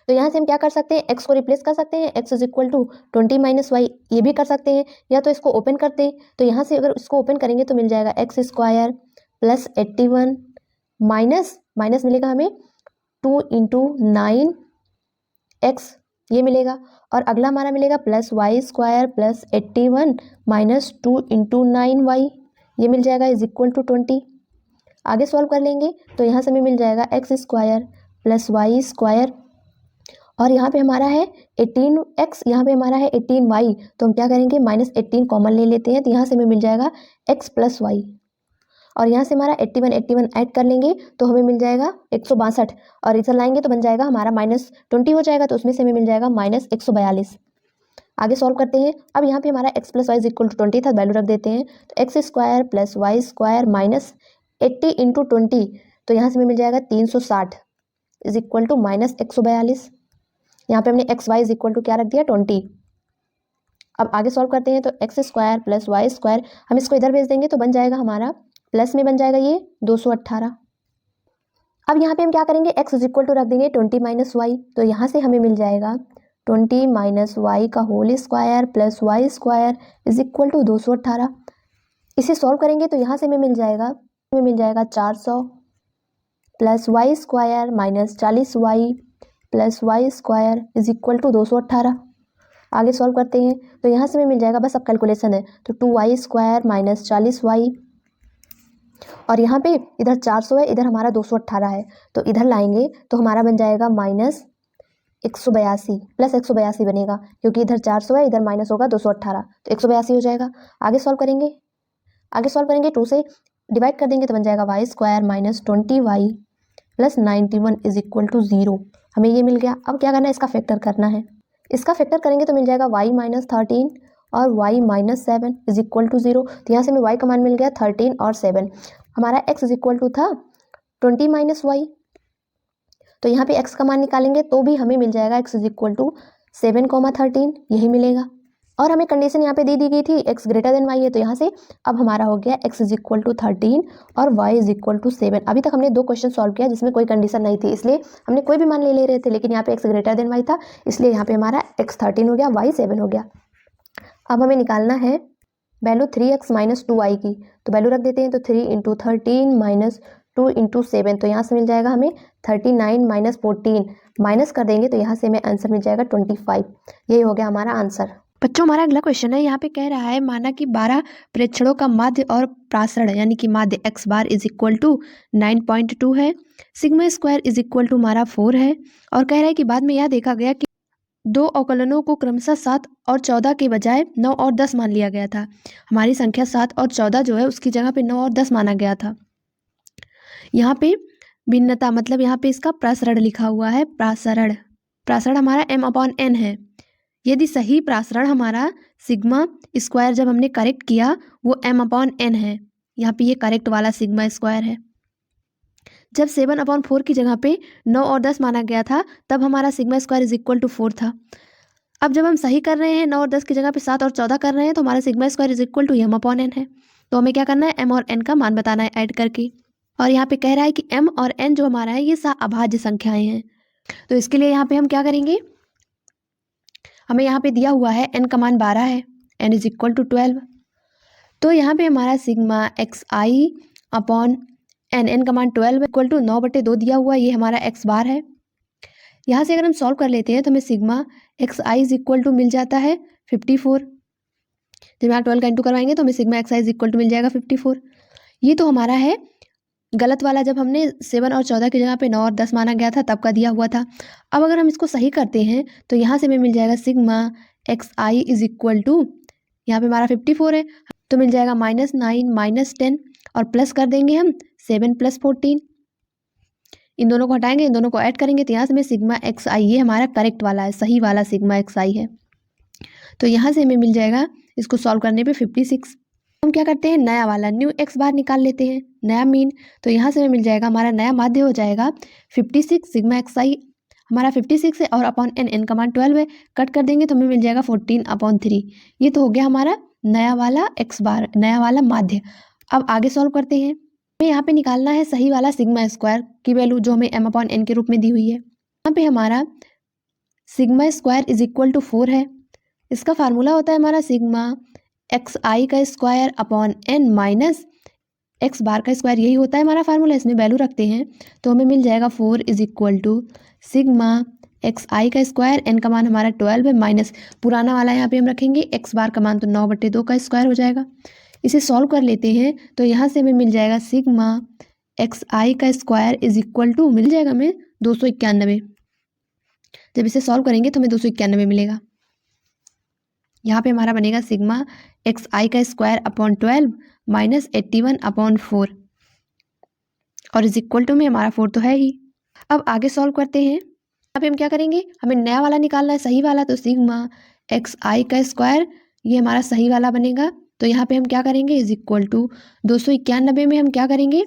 तो यहाँ से हम क्या कर सकते हैं, x को रिप्लेस कर सकते हैं, x is equal to 20 minus y, ये भी कर सकते हैं, या तो इसको ओपन करते हैं, तो यहाँ से अगर इसको ओपन करेंगे तो मिल जाएगा x square plus 81 minus minus मिलेगा हमें 2 इंटू 9 एक्स, ये मिलेगा, और अगला हमारा मिलेगा plus y square plus 81 minus 2 into 9 y, ये मिल जाएगा इज इक्वल टू 20। आगे सॉल्व कर लेंगे तो यहाँ से हमें मिल जाएगा x square plus y square, और यहाँ पे हमारा है 18x, यहाँ पे हमारा है 18y, तो हम क्या करेंगे -18 कॉमन ले लेते हैं, तो यहाँ से हमें मिल जाएगा x प्लस वाई, और यहाँ से हमारा 81 ऐड कर लेंगे तो हमें मिल जाएगा 162, और इधर लाएंगे तो बन जाएगा हमारा -20 हो जाएगा, तो उसमें से हमें मिल जाएगा -142। आगे सॉल्व करते हैं। अब यहाँ पे हमारा x plus y is equal to 20 था, वैल्यू रख देते हैं, तो x square plus y square minus 80 into 20, तो यहाँ से हमें मिल जाएगा 360 इज इक्वल टू -142। यहाँ पे हमने x y is equal to क्या रख दिया 20। अब आगे सॉल्व करते हैं, तो x square plus y square हम इसको इधर भेज देंगे तो बन जाएगा हमारा प्लस में बन जाएगा ये 218। अब यहाँ पे हम क्या करेंगे, x इज इक्वल टू रख देंगे 20 माइनस वाई, तो यहाँ से हमें मिल जाएगा 20 माइनस वाई का whole square plus y square is equal to 218। इसे सॉल्व करेंगे तो यहाँ से हमें मिल जाएगा 400 plus y square minus 40y plus y square is equal to 218। आगे सॉल्व करते हैं तो यहाँ से हमें मिल जाएगा, बस अब कैलकुलेशन है, तो 2y स्क्वायर माइनस 40y, और यहाँ पे इधर 400 है, इधर हमारा 218 है, तो इधर लाएंगे तो हमारा बन जाएगा -182 प्लस 182 बनेगा, क्योंकि इधर 400 है, इधर माइनस होगा 218, तो 182 हो जाएगा। आगे सॉल्व करेंगे 2 से डिवाइड कर देंगे तो बन जाएगा y square minus 20y plus 91 is equal to 0, हमें ये मिल गया। अब क्या करना है, इसका फैक्टर करना है, इसका फैक्टर करेंगे तो मिल जाएगा y माइनस 13 और y minus 7 is equal to 0, तो यहाँ से हमें y का मान मिल गया 13 और 7, हमारा x इज इक्वल टू था 20 माइनस वाई, तो यहाँ पे x का मान निकालेंगे तो भी हमें मिल जाएगा x इज इक्वल टू 7,13, यही मिलेगा। और हमें कंडीशन यहाँ पे दे दी गई थी x ग्रेटर देन y है, तो यहाँ से अब हमारा हो गया x इज इक्वल टू 13 और y इज इक्वल टू 7। अभी तक हमने 2 क्वेश्चन सॉल्व किया जिसमें कोई कंडीशन नहीं थी, इसलिए हमने कोई भी मान ले रहे थे, लेकिन यहाँ पे x ग्रेटर देन y था, इसलिए यहाँ पे हमारा x 13 हो गया, y 7 हो गया। अब हमें निकालना है वैल्यू 3x माइनस 2y की, तो वैल्यू रख देते हैं, तो 3 इंटू 13 माइनस 2 इंटू 7, तो यहाँ से मिल जाएगा हमें 39 माइनस 14, माइनस कर देंगे तो यहाँ से हमें आंसर मिल जाएगा 25, यही हो गया हमारा आंसर। बच्चों हमारा अगला क्वेश्चन है, यहाँ पे कह रहा है माना कि 12 प्रेक्षणों का माध्य और प्रासरण यानी कि माध्य x bar is equal to 9.2 है, sigma square is equal to हमारा 4 है, और कह रहा है कि बाद में यह देखा गया कि 2 अवकलनों को क्रमशः 7 और 14 के बजाय 9 और 10 मान लिया गया था। हमारी संख्या 7 और 14 जो है उसकी जगह पे 9 और 10 माना गया था। यहाँ पे भिन्नता मतलब यहाँ पे इसका प्रासरण लिखा हुआ है, प्रासरण हमारा m/n है। यदि सही प्रासरण हमारा सिग्मा स्क्वायर जब हमने करेक्ट किया वो m/n है, यहाँ पे ये करेक्ट वाला सिग्मा स्क्वायर है। जब 7/4 की जगह पे 9 और 10 माना गया था तब हमारा sigma square is equal to 4 था। अब जब हम सही कर रहे हैं 9 और 10 की जगह पे 7 और 14 कर रहे हैं तो हमारा sigma square is equal to m/n है। तो हमें क्या करना है, m और n का मान बताना है ऐड करके, और यहाँ पे कह रहा है कि m और n जो हमारा है ये अभाज्य संख्याएं हैं। तो इसके लिए यहाँ पे हम क्या करेंगे, हमें यहाँ पे दिया हुआ है n का मान 12 है, n इज इक्वल टू 12, तो यहाँ पे हमारा सिग्मा xi/n का मान 12 इक्वल टू 9/2 दिया हुआ, ये हमारा x बार है। यहाँ से अगर हम सॉल्व कर लेते हैं तो हमें sigma xi is equal to मिल जाता है 54, जब यहाँ 12 का इंटू करवाएंगे तो हमें sigma x I is equal to मिल जाएगा 54। ये तो हमारा है गलत वाला, जब हमने 7 और 14 की जगह पे 9 और 10 माना गया था तब का दिया हुआ था। अब अगर हम इसको सही करते हैं तो यहाँ से हमें मिल जाएगा sigma x I is equal to, यहाँ पे हमारा 54 है तो मिल जाएगा -9 -10 और प्लस कर देंगे हम 7 + 14। इन दोनों को हटाएंगे, इन दोनों को ऐड करेंगे तो यहाँ से हमें सिग्मा एक्स आई, ये हमारा करेक्ट वाला है, सही वाला सिग्मा एक्स आई है। तो यहाँ से हमें मिल जाएगा इसको सॉल्व करने पे 56। हम क्या करते हैं, नया वाला न्यू एक्स बार निकाल लेते हैं, नया मीन। तो यहाँ से हमें मिल जाएगा, हमारा नया माध्य हो जाएगा 56 सिग्मा एक्स आई, हमारा 56 है और अपॉन एन, एन का मान 12 है, कट कर देंगे तो हमें मिल जाएगा 14/3। ये तो हो गया हमारा नया वाला एक्स बार, नया वाला माध्य। अब आगे सॉल्व करते हैं। हमें यहाँ पे निकालना है सही वाला सिग्मा स्क्वायर की वैल्यू जो हमें m/n के रूप में दी हुई है। यहाँ पे हमारा sigma square is equal to 4 है। इसका फार्मूला होता है हमारा सिग्मा एक्स आई का square upon n minus x bar का स्क्वायर, यही होता है हमारा फार्मूला। इसमें वैल्यू रखते हैं तो हमें मिल जाएगा 4 is equal to sigma x आई का स्क्वायर, एन का मान हमारा 12 है, माइनस पुराना वाला यहाँ पे हम रखेंगे एक्स बार का मान तो 9/2 का स्क्वायर हो जाएगा। इसे सॉल्व कर लेते हैं तो यहाँ से हमें मिल जाएगा सिग्मा एक्स आई का स्क्वायर इज इक्वल टू, मिल जाएगा हमें 291। जब इसे सॉल्व करेंगे तो हमें 291 मिलेगा। यहाँ पे हमारा बनेगा सिग्मा एक्स आई का स्क्वायर अपॉन 12 माइनस 81/4 और इज इक्वल टू में हमारा 4 तो है ही। अब आगे सॉल्व करते हैं। यहाँ पे हम क्या करेंगे, हमें नया वाला निकालना है, सही वाला। तो सिग्मा एक्स आई का स्क्वायर, ये हमारा सही वाला बनेगा। तो यहाँ पे हम क्या करेंगे, इज इक्वल टू 291 में हम क्या करेंगे,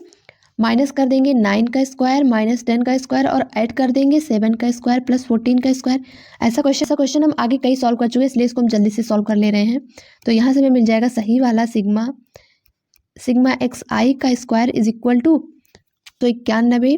माइनस कर देंगे 9 का स्क्वायर माइनस 10 का स्क्वायर और ऐड कर देंगे 7 का स्क्वायर प्लस 14 का स्क्वायर। ऐसा क्वेश्चन हम आगे कई सॉल्व कर चुके हैं, इसलिए इसको हम जल्दी से सॉल्व कर ले रहे हैं। तो यहाँ से हमें मिल जाएगा सही वाला सिग्मा एक्स आई का स्क्वायर इज इक्वल टू 91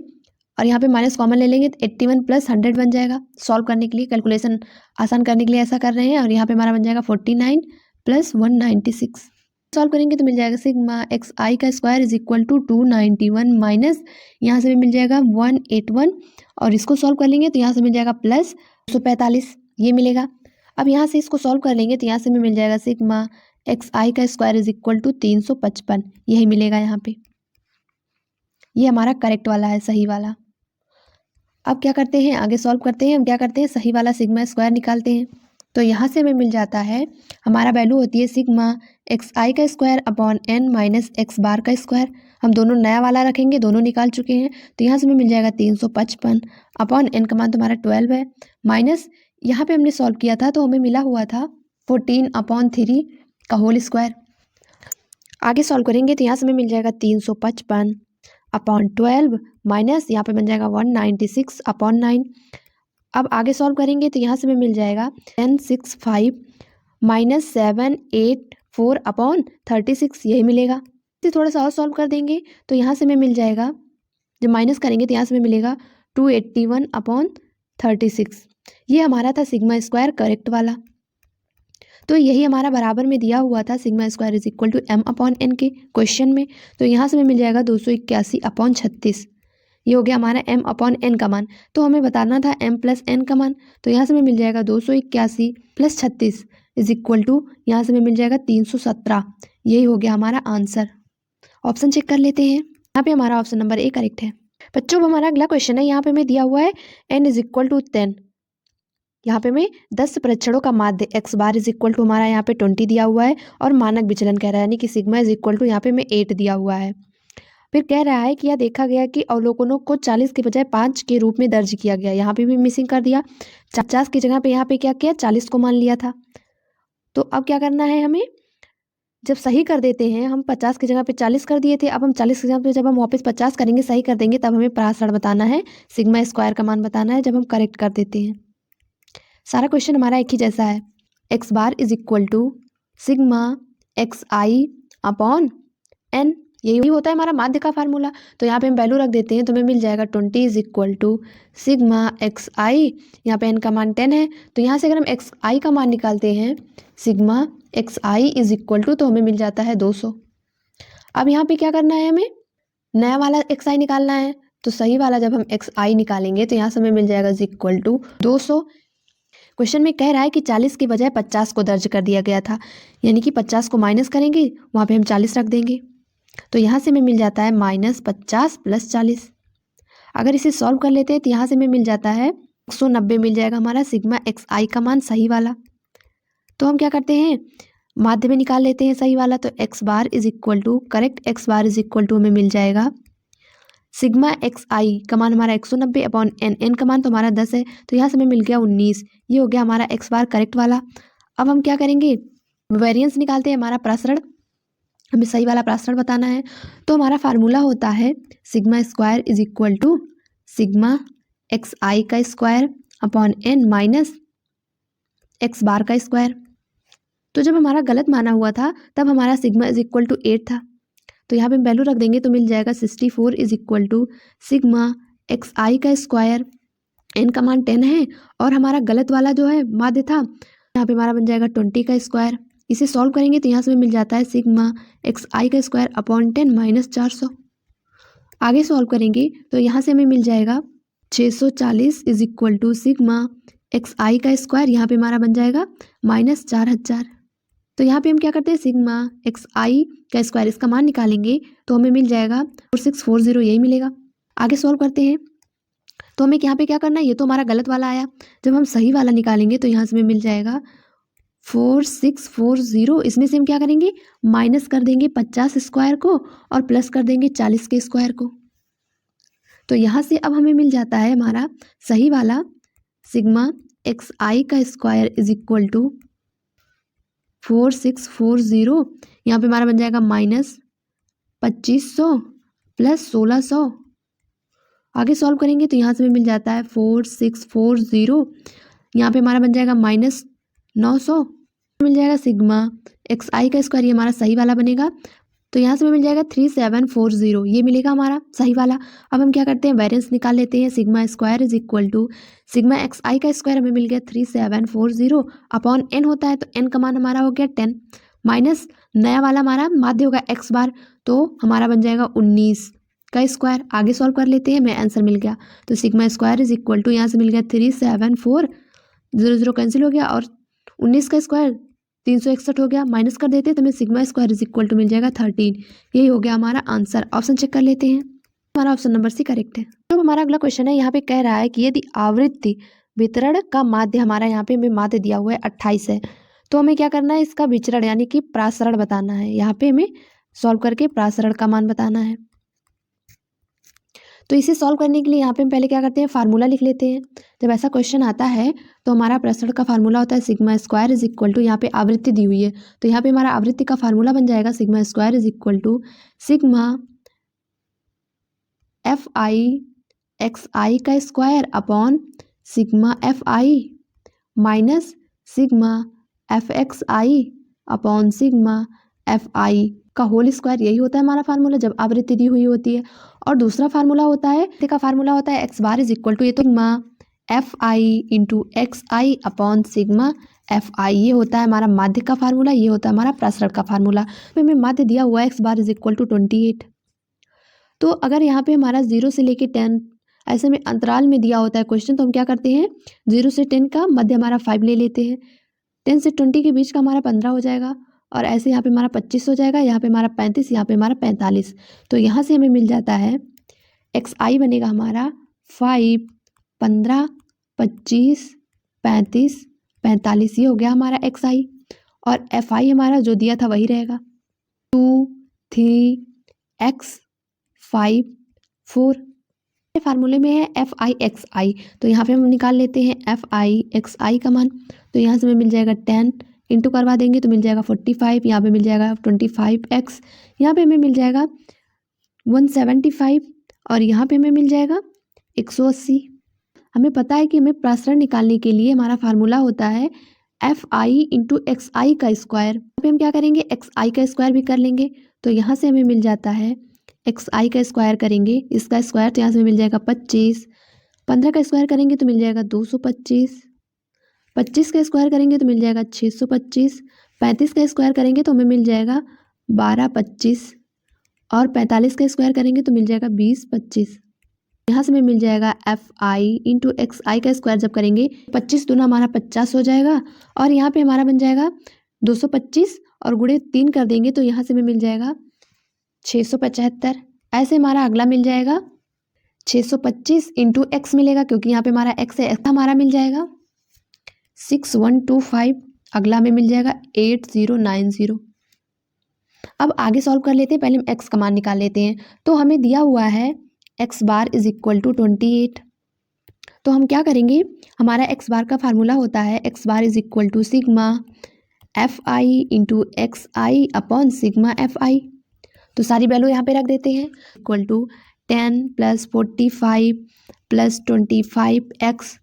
और यहाँ पे माइनस कॉमन ले लेंगे तो 81 + 100 बन जाएगा। सॉल्व करने के लिए, कैलकुलेशन आसान करने के लिए ऐसा कर रहे हैं। और यहाँ पे हमारा बन जाएगा 49 + 196। सॉल्व करेंगे तो मिल जाएगा सिग्मा एक्स आई का स्क्वायर इज इक्वल टू 291 माइनस यहाँ से भी मिल जाएगा 181 और इसको सॉल्व कर लेंगे तो यहाँ से मिल जाएगा प्लस 245, ये मिलेगा। अब यहाँ से इसको सॉल्व कर लेंगे तो यहाँ से हमें मिल जाएगा सिग्मा एक्स आई का स्क्वायर इज इक्वल टू 355, यही मिलेगा यहाँ पे। ये हमारा करेक्ट वाला है, सही वाला। अब क्या करते हैं, आगे सॉल्व करते हैं। हम क्या करते हैं, सही वाला सिग्मा स्क्वायर निकालते हैं। तो यहाँ से हमें मिल जाता है, हमारा वैल्यू होती है सिग्मा एक्स आई का square upon n minus x bar का स्क्वायर। हम दोनों नया वाला रखेंगे, दोनों निकाल चुके हैं। तो यहाँ से हमें मिल जाएगा 355 अपॉन एन का मान तुम्हारा 12 है, माइनस यहाँ पे हमने सॉल्व किया था तो हमें मिला हुआ था 14/3 का होल स्क्वायर। आगे सॉल्व करेंगे तो यहाँ से हमें मिल जाएगा 355 अपॉन 12 माइनस यहाँ पे बन जाएगा 196/9। अब आगे सॉल्व करेंगे तो यहाँ से हमें मिल जाएगा 1065 माइनस 784/36, यही मिलेगा। इसे थोड़ा सा और सॉल्व कर देंगे तो यहाँ से हमें मिल जाएगा, जब माइनस करेंगे तो यहाँ से हमें मिलेगा 281/36। ये हमारा था सिग्मा स्क्वायर करेक्ट वाला। तो यही हमारा बराबर में दिया हुआ था sigma square is equal to m/n के क्वेश्चन में। तो यहाँ से हमें मिल जाएगा 281/36, ये हो गया हमारा m/n का मान। तो हमें बताना था m + n का मान। तो यहाँ से हमें मिल जाएगा 281 + 36 इज इक्वल टू, यहाँ से हमें मिल जाएगा 317, यही हो गया हमारा आंसर। ऑप्शन चेक कर लेते हैं। यहाँ पे हमारा ऑप्शन नंबर A करेक्ट है। बच्चों अब हमारा अगला क्वेश्चन है, यहाँ पे हमें दिया हुआ है n इज इक्वल टू 10। यहाँ पे हमें 10 परीक्षणों का माध्य x bar is equal to हमारा यहाँ पे 20 दिया हुआ है और मानक विचलन कह रहा है, यानी कि सिग्मा इज इक्वल टू यहाँ पे हमें 8 दिया हुआ है। फिर कह रहा है कि यह देखा गया कि अवलोकनों को 40 के बजाय 5 के रूप में दर्ज किया गया। यहाँ पे भी मिसिंग कर दिया, 50 की जगह पे यहाँ पे क्या किया, 40 को मान लिया था। तो अब क्या करना है हमें, जब सही कर देते हैं, हम 50 की जगह पे 40 कर दिए थे, अब हम 40 की जगह पे जब हम वापस 50 करेंगे, सही कर देंगे, तब हमें परासरण बताना है, सिग्मा स्क्वायर का मान बताना है जब हम करेक्ट कर देते हैं। सारा क्वेश्चन हमारा एक ही जैसा है, x bar is equal to sigma x I upon n, यही होता है हमारा माध्य का फार्मूला। तो यहाँ पे हम वैल्यू रख देते हैं तो हमें मिल जाएगा 20 is equal to sigma x i, यहाँ पे एन का मान 10 है। तो यहाँ से अगर हम एक्स आई का मान निकालते हैं sigma x I is equal to, तो हमें मिल जाता है 200। अब यहाँ पे क्या करना है, हमें नया वाला एक्स आई निकालना है। तो सही वाला जब हम एक्स आई निकालेंगे तो यहाँ से हमें मिल जाएगा इज इक्वल टू 200। क्वेश्चन में कह रहा है कि 40 की बजाय 50 को दर्ज कर दिया गया था, यानी कि 50 को माइनस करेंगे, वहाँ पे हम 40 रख देंगे। तो यहाँ से हमें मिल जाता है -50 + 40। अगर इसे सॉल्व कर लेते हैं तो यहाँ से हमें मिल जाता है 190 मिल जाएगा हमारा सिग्मा xi का मान सही वाला। तो हम क्या करते हैं, माध्य में निकाल लेते हैं सही वाला। तो x bar is equal to correct x bar is equal to हमें मिल जाएगा सिग्मा xi का मान हमारा 190 अपॉन n का मान तो हमारा 10 है, तो यहाँ से हमें मिल गया 19। ये हो गया हमारा x बार करेक्ट वाला। अब हम क्या करेंगे, वेरिएंस निकालते हैं, हमारा प्रसरण, हमें सही वाला प्रसरण बताना है। तो हमारा फार्मूला होता है sigma square is equal to sigma xi का square upon n minus x bar का स्क्वायर। तो जब हमारा गलत माना हुआ था तब हमारा सिग्मा इज इक्वल टू 8 था, तो यहाँ पे हम वैल्यू रख देंगे तो मिल जाएगा 64 is equal to sigma xi का स्क्वायर, n का मान 10 है और हमारा गलत वाला जो है माध्य था, यहाँ पे हमारा बन जाएगा 20 का स्क्वायर। इसे सॉल्व करेंगे तो यहाँ से मिल जाता है सिग्मा xi का स्क्वायर अपॉन 10 माइनस 400। आगे सॉल्व करेंगे तो यहाँ से हमें मिल जाएगा 640 is equal to sigma xi का स्क्वायर, यहाँ पे हमारा बन जाएगा -4000। तो यहाँ पे हम क्या करते हैं, सिग्मा xi का स्क्वायर इसका मान निकालेंगे तो हमें मिल जाएगा 4640, यही मिलेगा। आगे सॉल्व करते हैं तो हमें यहाँ पे क्या करना है, ये तो हमारा गलत वाला आया, जब हम सही वाला निकालेंगे तो यहाँ से हमें मिल जाएगा 4640। इसमें से हम क्या करेंगे, माइनस कर देंगे 50 स्क्वायर को और प्लस कर देंगे 40 के स्क्वायर को। तो यहाँ से अब हमें मिल जाता है हमारा सही वाला सिग्मा xi का स्क्वायर इज इक्वल टू 4640, यहाँ पे हमारा बन जाएगा -2500 प्लस 1600। आगे सॉल्व करेंगे तो यहाँ से हमें मिल जाता है 4640, यहाँ पे हमारा बन जाएगा -900, मिल जाएगा सिग्मा xi का स्क्वायर, ये हमारा सही वाला बनेगा। तो यहाँ से हमें मिल जाएगा 3740, ये मिलेगा हमारा सही वाला। अब हम क्या करते हैं, वेरिएंस निकाल लेते हैं। Sigma square is equal to sigma xi का स्क्वायर हमें मिल गया 3740 अपॉन n होता है, तो n का मान हमारा हो गया 10 माइनस नया वाला हमारा माध्य होगा x बार, तो हमारा बन जाएगा 19 का स्क्वायर। आगे सॉल्व कर लेते हैं, हमें आंसर मिल गया। तो sigma square is equal to यहाँ से मिल गया 374, 0 कैंसिल हो गया और 19 का स्क्वायर 361 हो गया, माइनस कर देते हैं तो हमें sigma square is equal to मिल जाएगा 13। यही हो गया हमारा आंसर। ऑप्शन चेक कर लेते हैं, हमारा ऑप्शन नंबर सी करेक्ट है। तो हमारा अगला क्वेश्चन है, यहाँ पे कह रहा है कि यदि आवृत्ति वितरण का माध्य, हमारा यहाँ पे हमें माध्य दिया हुआ है 28 है, तो हमें क्या करना है, इसका विचरण यानी कि प्रासरण बताना है। यहाँ पे हमें सॉल्व करके प्रासरण का मान बताना है। तो इसे सॉल्व करने के लिए यहाँ पे हम पहले क्या करते हैं, फार्मूला लिख लेते हैं। जब ऐसा क्वेश्चन आता है तो हमारा प्रसरण का फार्मूला होता है sigma square is equal to, यहाँ पे आवृत्ति दी हुई है तो यहाँ पे हमारा आवृत्ति का फार्मूला बन जाएगा sigma square is equal to sigma xi का square upon sigma fi minus sigma fxi upon sigma fi का होल स्क्वायर। यही होता है हमारा फार्मूला जब आवृत्ति दी हुई होती है। और दूसरा फार्मूला होता है, का फार्मूला होता है x bar is equal to, ये तो sigma fi into xi upon sigma fi, ये होता है हमारा माध्य का फार्मूला, ये होता है हमारा प्रसरण का फार्मूला। हमें माध्य दिया हुआ है x bar is equal to 28। तो अगर यहाँ पे हमारा 0 से लेके 10 ऐसे में अंतराल में दिया होता है क्वेश्चन, तो हम क्या करते हैं, 0 से 10 का मध्य हमारा 5 ले लेते हैं, 10 से 20 के बीच का हमारा 15 हो जाएगा और ऐसे यहाँ पे हमारा 25 हो जाएगा, यहाँ पे हमारा 35, यहाँ पे हमारा 45। तो यहाँ से हमें मिल जाता है xi बनेगा हमारा 5, 15, 25, 35, 45, ये हो गया हमारा xi। और fi हमारा जो दिया था वही रहेगा 2, 3, x, 5, 4। फार्मूले में है fi तो यहाँ पे हम निकाल लेते हैं fi का मान। तो यहाँ से हमें मिल जाएगा 10 इंटू करवा देंगे तो मिल जाएगा 45, यहाँ पे मिल जाएगा 25x, यहाँ पे हमें मिल जाएगा 175 और यहाँ पे हमें मिल जाएगा 180। हमें पता है कि हमें प्रसरण निकालने के लिए हमारा फार्मूला होता है fi इंटू xi का स्क्वायर। यहाँ पे हम क्या करेंगे, xi का स्क्वायर भी कर लेंगे। तो यहाँ से हमें मिल जाता है xi का स्क्वायर करेंगे, इसका स्क्वायर तो यहाँ से मिल जाएगा 25, 15 का स्क्वायर करेंगे तो मिल जाएगा 225, 25 का स्क्वायर करेंगे तो मिल जाएगा 625, 35 का स्क्वायर करेंगे तो हमें मिल जाएगा 1225 और 45 का स्क्वायर करेंगे तो मिल जाएगा 2025। यहाँ से हमें मिल जाएगा एफ आई इंटू एक्स आई का स्क्वायर जब करेंगे 25 दूना हमारा 50 हो जाएगा और यहाँ पे हमारा बन जाएगा 225 और गुणे 3 कर देंगे तो यहाँ से हमें मिल जाएगा 675। ऐसे हमारा अगला मिल जाएगा 625 इंटू एक्स मिलेगा क्योंकि यहाँ पे हमारा एक्स है, एक्स हमारा मिल जाएगा 6125। अगला में मिल जाएगा 8090। अब आगे सॉल्व कर लेते हैं, पहले हम एक्स का मान निकाल लेते हैं। तो हमें दिया हुआ है x bar is equal to 28। तो हम क्या करेंगे, हमारा एक्स बार का फार्मूला होता है x bar is equal to sigma F I into x I upon sigma F I. तो सारी वैल्यू यहाँ पे रख देते हैं, equal to 10 plus 45 plus 25x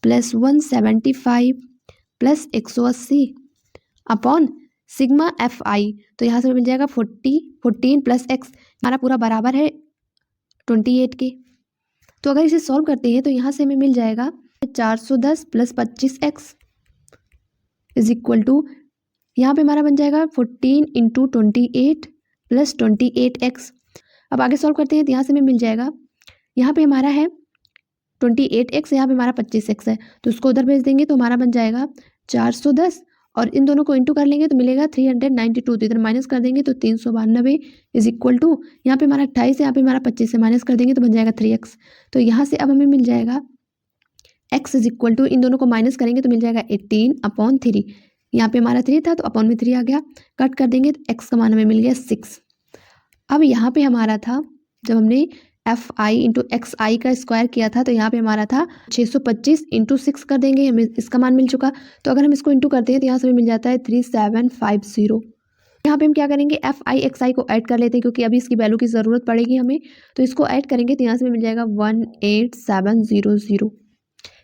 plus 175 plus 180 upon sigma F I. तो यहाँ से मिल जाएगा 14 प्लस x, हमारा पूरा बराबर है 28 के। तो अगर इसे सॉल्व करते हैं तो यहाँ से हमें मिल जाएगा 410 plus 25x is equal to, यहाँ पे हमारा बन जाएगा 14 इंटू 28 प्लस 28x। अब आगे सॉल्व करते हैं तो यहाँ से हमें मिल जाएगा, यहाँ पे हमारा है 28x, यहाँ पे हमारा 25x है, तो उसको उधर भेज देंगे तो हमारा बन जाएगा 410 और इन दोनों को इंटू कर लेंगे तो मिलेगा 392। तो इधर माइनस कर देंगे तो 392 इज इक्वल टू, यहाँ पे हमारा 28 है, यहाँ पे हमारा 25 से माइनस कर देंगे तो बन जाएगा 3x। तो यहाँ से अब हमें मिल जाएगा x इज इक्वल टू, इन दोनों को माइनस करेंगे तो मिल जाएगा 18/3। यहाँ पे हमारा 3 था तो अपॉन में 3 आ गया, कट कर देंगे तो x का मान हमें मिल गया 6। अब यहाँ पे हमारा था जब हमने एफ आई इंटू एक्स आई का स्क्वायर किया था तो यहाँ पे हमारा था 625 इंटू 6 कर देंगे, हमें इसका मान मिल चुका। तो अगर हम इसको इंटू करते हैं तो यहाँ से हमें मिल जाता है 3750। यहाँ पे हम क्या करेंगे, एफ आई एक्स आई को ऐड कर लेते हैं क्योंकि अभी इसकी वैल्यू की ज़रूरत पड़ेगी हमें। तो इसको ऐड करेंगे तो यहाँ से मिल जाएगा 18700।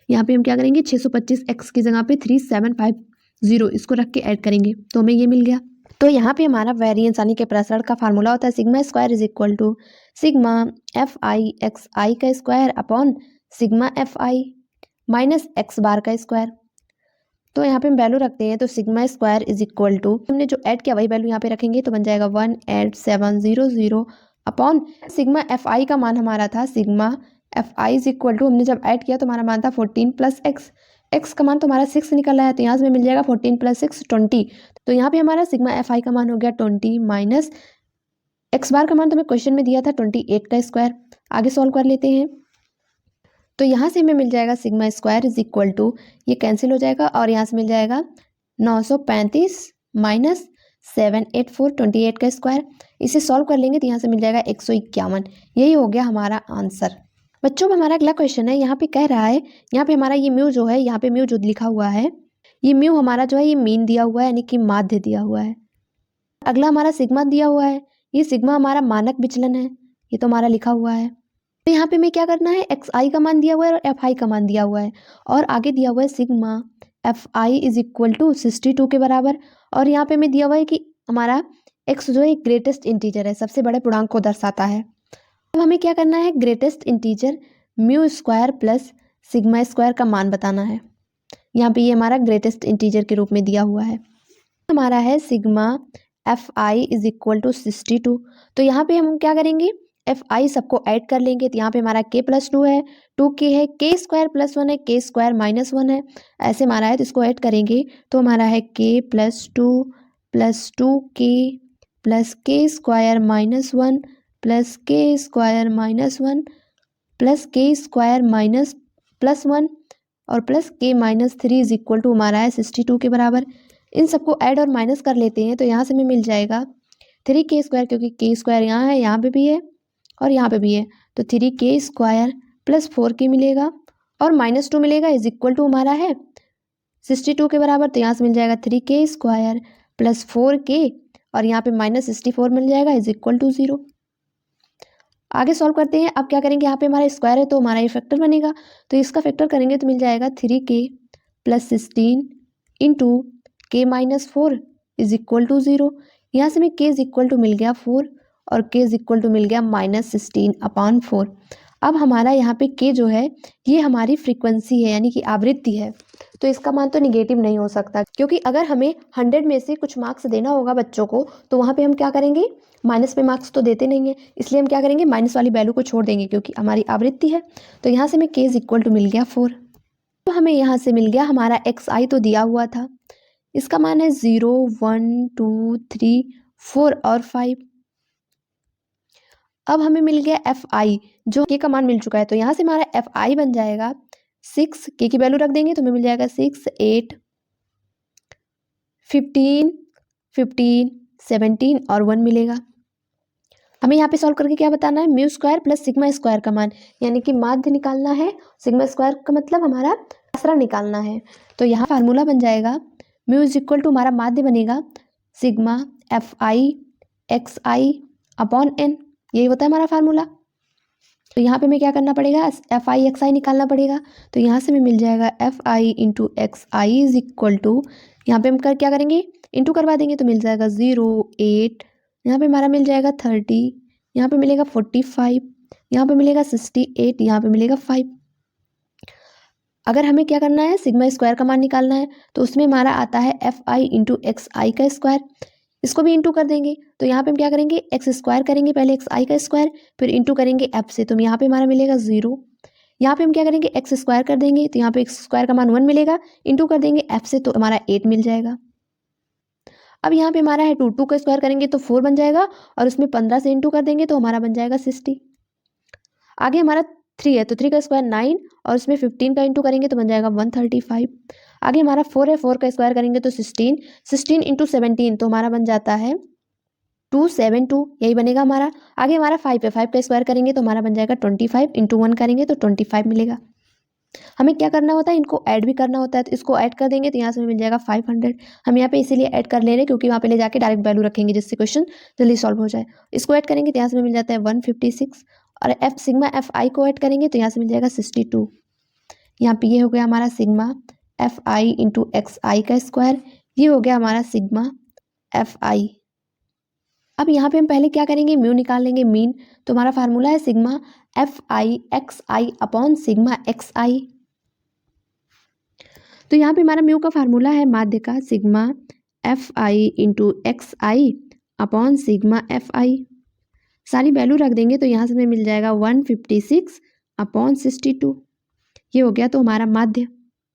यहाँ पे हम क्या करेंगे, 625x की जगह पे 3750 इसको रख के ऐड करेंगे तो हमें ये मिल गया। तो यहाँ पे हमारा वेरिएंस यानी कि प्रसरण का फार्मूला होता है sigma square is equal to sigma F I x आई का square upon sigma F I minus x bar का स्क्वायर। तो यहाँ पे हम वैल्यू रखते हैं तो sigma square is equal to, हमने जो ऐड किया वही वैल्यू यहाँ पे रखेंगे तो बन जाएगा 18700 अपॉन सिग्मा एफ आई का मान हमारा था sigma F i is equal to, हमने जब ऐड किया तो हमारा मान था 14 प्लस एक्स, एक्स का मान तो हमारा 6 निकल रहा है तो यहाँ से मिल जाएगा 14 प्लस 6 20। तो यहाँ पे हमारा सिग्मा एफ आई का मान हो गया 20 माइनस एक्स बार का मान तो हमें क्वेश्चन में दिया था 28 का स्क्वायर। आगे सॉल्व कर लेते हैं तो यहाँ से हमें मिल जाएगा sigma square is equal to, ये कैंसिल हो जाएगा और यहाँ से मिल जाएगा 935 माइनस 784 28 का स्क्वायर। इसे सॉल्व कर लेंगे तो यहाँ से मिल जाएगा 151। यही हो गया हमारा आंसर। बच्चों में हमारा अगला क्वेश्चन है, यहाँ पे कह रहा है, यहाँ पे हमारा ये म्यू जो है, यहाँ पे म्यू जो लिखा हुआ है ये म्यू हमारा जो है ये मीन दिया हुआ है यानी कि माध्य दिया हुआ है। अगला हमारा सिग्मा दिया हुआ है, ये सिग्मा हमारा मानक विचलन है, ये तो हमारा लिखा हुआ है। तो यहाँ पे हमें क्या करना है, एक्स आई का मान दिया हुआ है और एफ आई का मान दिया हुआ है और आगे दिया हुआ है sigma F i is equal to 62 के बराबर। और यहाँ पे हमें दिया हुआ है कि हमारा एक्स जो है ग्रेटेस्ट इंटीजर है, सबसे बड़े पूर्णांक को दर्शाता है। अब हमें क्या करना है, greatest integer mu square plus sigma square का मान बताना है। यहाँ पे ये हमारा ग्रेटेस्ट इंटीजर के रूप में दिया हुआ है, हमारा है sigma F i is equal to 62। तो यहाँ पे हम क्या करेंगे, एफ आई सबको ऐड कर लेंगे तो यहाँ पे हमारा के प्लस 2 है, 2k है, के स्क्वायर प्लस 1 है, के स्क्वायर माइनस 1 है, ऐसे हमारा है। तो इसको ऐड करेंगे तो हमारा है के प्लस 2 प्लस 2k प्लस के स्क्वायर माइनस 1 प्लस के स्क्वायर माइनस 1 प्लस के स्क्वायर माइनस प्लस 1 और प्लस के माइनस 3 इज इक्वल टू हमारा है 62 के बराबर। इन सबको ऐड और माइनस कर लेते हैं तो यहाँ से हमें मिल जाएगा 3k स्क्वायर, क्योंकि के स्क्वायर यहाँ है, यहाँ पे भी है और यहाँ पे भी है, तो 3k स्क्वायर प्लस 4k मिलेगा और माइनस 2 मिलेगा इज इक्वल टू हमारा है 62 के बराबर। तो यहाँ से मिल जाएगा 3k स्क्वायर प्लस 4k और यहाँ पे माइनस 64 मिल जाएगा इज इक्वल टू 0। आगे सॉल्व करते हैं। अब क्या करेंगे, यहाँ पे हमारा स्क्वायर है तो हमारा ये फैक्टर बनेगा, तो इसका फैक्टर करेंगे तो मिल जाएगा 3k प्लस 16 इंटू के माइनस 4 इज इक्वल टू 0। यहाँ से हमें k इज इक्वल टू मिल गया 4 और k इज इक्वल टू मिल गया माइनस 16/4। अब हमारा यहाँ पे k जो है ये हमारी फ्रीक्वेंसी है यानी कि आवृत्ति है। तो इसका मान तो निगेटिव नहीं हो सकता, क्योंकि अगर हमें 100 में से कुछ मार्क्स देना होगा बच्चों को तो वहाँ पे हम क्या करेंगे, माइनस पे मार्क्स तो देते नहीं है, इसलिए हम क्या करेंगे, माइनस वाली वैल्यू को छोड़ देंगे क्योंकि हमारी आवृत्ति है। तो यहाँ से हमें k इक्वल टू मिल गया 4। तो हमें यहाँ से मिल गया हमारा xi तो दिया हुआ था, इसका मान है 0 1 2 3 4 और 5। अब हमें मिल गया fi जो k का मान मिल चुका है, तो यहाँ से हमारा fi बन जाएगा 6, k की वैल्यू रख देंगे तो हमें मिल जाएगा 6 8 15 15 17 और 1 मिलेगा। हमें यहाँ पे सॉल्व करके क्या बताना है, mu square plus sigma square का मान, यानी कि माध्य निकालना है। सिग्मा स्क्वायर का मतलब हमारा आसरण निकालना है। तो यहाँ फार्मूला बन जाएगा म्यू इज इक्वल टू, हमारा माध्य बनेगा sigma F I x I upon n, यही होता है हमारा फार्मूला। तो यहाँ पे हमें क्या करना पड़ेगा, एफ आई एक्स आई निकालना पड़ेगा। तो यहाँ से हमें मिल जाएगा f I into x I is equal to, यहाँ पे हम क्या करेंगे, इंटू करवा देंगे तो मिल जाएगा 0 8, यहाँ पे हमारा मिल जाएगा 30, यहाँ पे मिलेगा 45, यहाँ पे मिलेगा 68, यहाँ पे मिलेगा 5। अगर हमें क्या करना है, सिग्मा स्क्वायर का मान निकालना है, तो उसमें हमारा आता है एफ आई इंटू एक्स आई का स्क्वायर, इसको भी इंटू कर देंगे। तो यहाँ पे हम क्या करेंगे, एक्स स्क्वायर करेंगे पहले एक्स आई का स्क्वायर, फिर इंटू करेंगे एफ से, तो यहाँ पे हमारा मिलेगा 0। यहाँ पे हम क्या करेंगे, एक्स स्क्वायर कर देंगे तो यहाँ पे एक्स स्क्वायर का मान 1 मिलेगा, इंटू कर देंगे एफ से तो हमारा 8 मिल जाएगा। अब यहाँ पे हमारा है 2 का स्क्वायर करेंगे तो 4 बन जाएगा, और उसमें 15 से इंटू कर देंगे तो हमारा बन जाएगा 60। आगे हमारा 3 है तो 3 का स्क्वायर 9, और उसमें 15 का इंटू करेंगे तो बन जाएगा 135। आगे हमारा 4 है, 4 का स्क्वायर करेंगे तो 16, 16 इंटू 17 तो हमारा बन जाता है 272, यही बनेगा हमारा। आगे हमारा 5 है, 5 का स्क्वायर करेंगे तो हमारा बन जाएगा 25, इंटू 1 करेंगे तो 25 मिलेगा। हमें क्या करना होता है, इनको ऐड भी करना होता है, तो इसको ऐड कर देंगे तो यहाँ से मिल जाएगा 500। हम यहाँ पे इसीलिए ऐड कर ले रहे हैं क्योंकि वहाँ पे ले जाके डायरेक्ट वैल्यू रखेंगे जिससे क्वेश्चन जल्दी सॉल्व हो जाए। इसको ऐड करेंगे तो यहाँ से मिल जाता है 156, और एफ सिग्मा एफ आई को ऐड करेंगे तो यहाँ से मिल जाएगा 62। यहाँ पे ये हो गया हमारा sigma F I into x आई का स्क्वायर, ये हो गया हमारा सिग्मा एफ आई। अब यहाँ पे हम पहले क्या करेंगे, म्यू निकाल लेंगे मीन, तो हमारा फार्मूला है sigma F I x I upon sigma x I. तो यहाँ पे हमारा म्यू का फार्मूला है माध्य का sigma F I into x I upon sigma F I. सारी वैल्यू रख देंगे तो यहाँ से हमें मिल जाएगा 156 अपॉन 62, ये हो गया तो हमारा माध्य।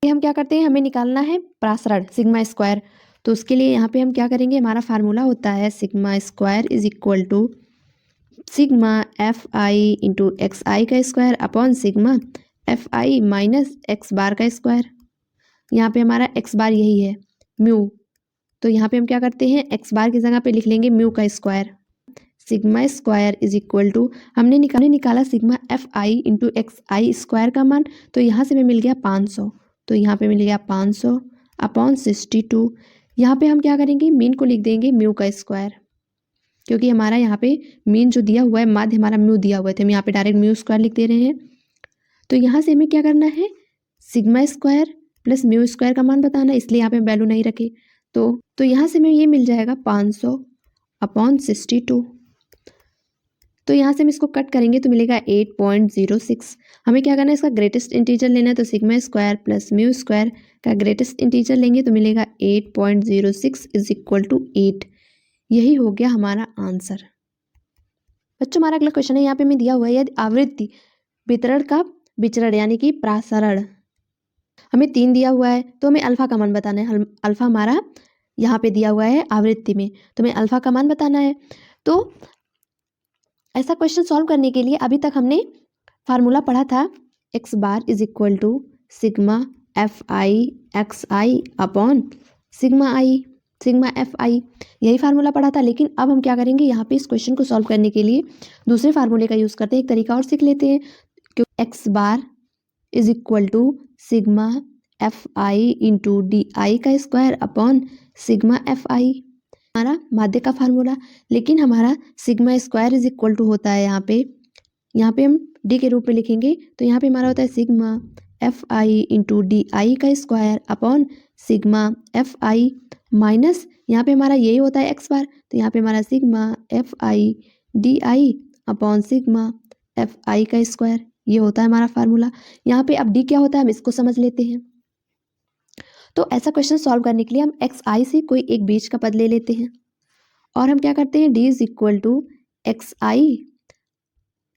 ये हम क्या करते हैं, हमें निकालना है प्रासरण सिग्मा स्क्वायर, तो उसके लिए यहाँ पे हम क्या करेंगे, हमारा फार्मूला होता है sigma square is equal to sigma F I into x आई का square upon sigma F I minus x bar का स्क्वायर। यहाँ पे हमारा एक्स बार यही है म्यू, तो यहाँ पे हम क्या करते हैं, एक्स बार की जगह पे लिख लेंगे म्यू का square. Sigma square is equal to, हमने निकाला sigma F I into x i square का मान, तो यहाँ से हमें मिल गया 500, तो यहाँ पे मिल गया 500 अपॉन 62। यहाँ पे हम क्या करेंगे, मीन को लिख देंगे म्यू का स्क्वायर, क्योंकि हमारा यहाँ पे मीन जो दिया हुआ है, माध्य हमारा म्यू दिया हुआ है, तो हम यहाँ पे डायरेक्ट म्यू स्क्वायर लिख दे रहे हैं। तो यहाँ से हमें क्या करना है, sigma square plus mu square का मान बताना है, इसलिए यहाँ पे वैल्यू नहीं रखे। तो यहाँ से हमें ये मिल जाएगा 500 अपॉन 62। तो यहाँ से हम इसको कट करेंगे तो मिलेगा 8.06। हमें क्या करना है, इसका ग्रेटेस्ट इंटीजर लेना है, तो sigma square plus mu square का ग्रेटेस्ट इंटीजर लेंगे तो मिलेगा 8.06 इज इक्वल टू 8। यही हो गया हमारा आंसर। बच्चों हमारा अगला क्वेश्चन है, यहाँ पे हमें दिया हुआ है यदि आवृत्ति वितरण का विचरण यानी कि प्रासरण हमें 3 दिया हुआ है, तो हमें अल्फा का मान बताना है। अल्फा हमारा यहाँ पे दिया हुआ है आवृत्ति में, तो हमें अल्फा का मान बताना है। तो ऐसा क्वेश्चन सॉल्व करने के लिए अभी तक हमने फार्मूला पढ़ा था x bar is equal to sigma F I x I upon sigma i sigma F i, यही फार्मूला पढ़ा था। लेकिन अब हम क्या करेंगे, यहाँ पे इस क्वेश्चन को सॉल्व करने के लिए दूसरे फार्मूले का यूज़ करते हैं, एक तरीका और सीख लेते हैं। क्योंकि X bar is equal to sigma F I into D I का square upon sigma F I, हमारा माध्य का फार्मूला। लेकिन हमारा sigma square is equal to होता है यहाँ पे हम डी के रूप में लिखेंगे, तो यहाँ पे हमारा होता है sigma F I into D I का square upon sigma F I minus यहाँ पे हमारा यही होता है एक्स बार, तो यहाँ पे हमारा sigma F I D I upon sigma F I का स्क्वायर, ये होता है हमारा फार्मूला। यहाँ पे अब डी क्या होता है हम इसको समझ लेते हैं। तो ऐसा क्वेश्चन सॉल्व करने के लिए हम एक्स आई से कोई एक बीच का पद ले लेते हैं और हम क्या करते हैं, d is equal to x I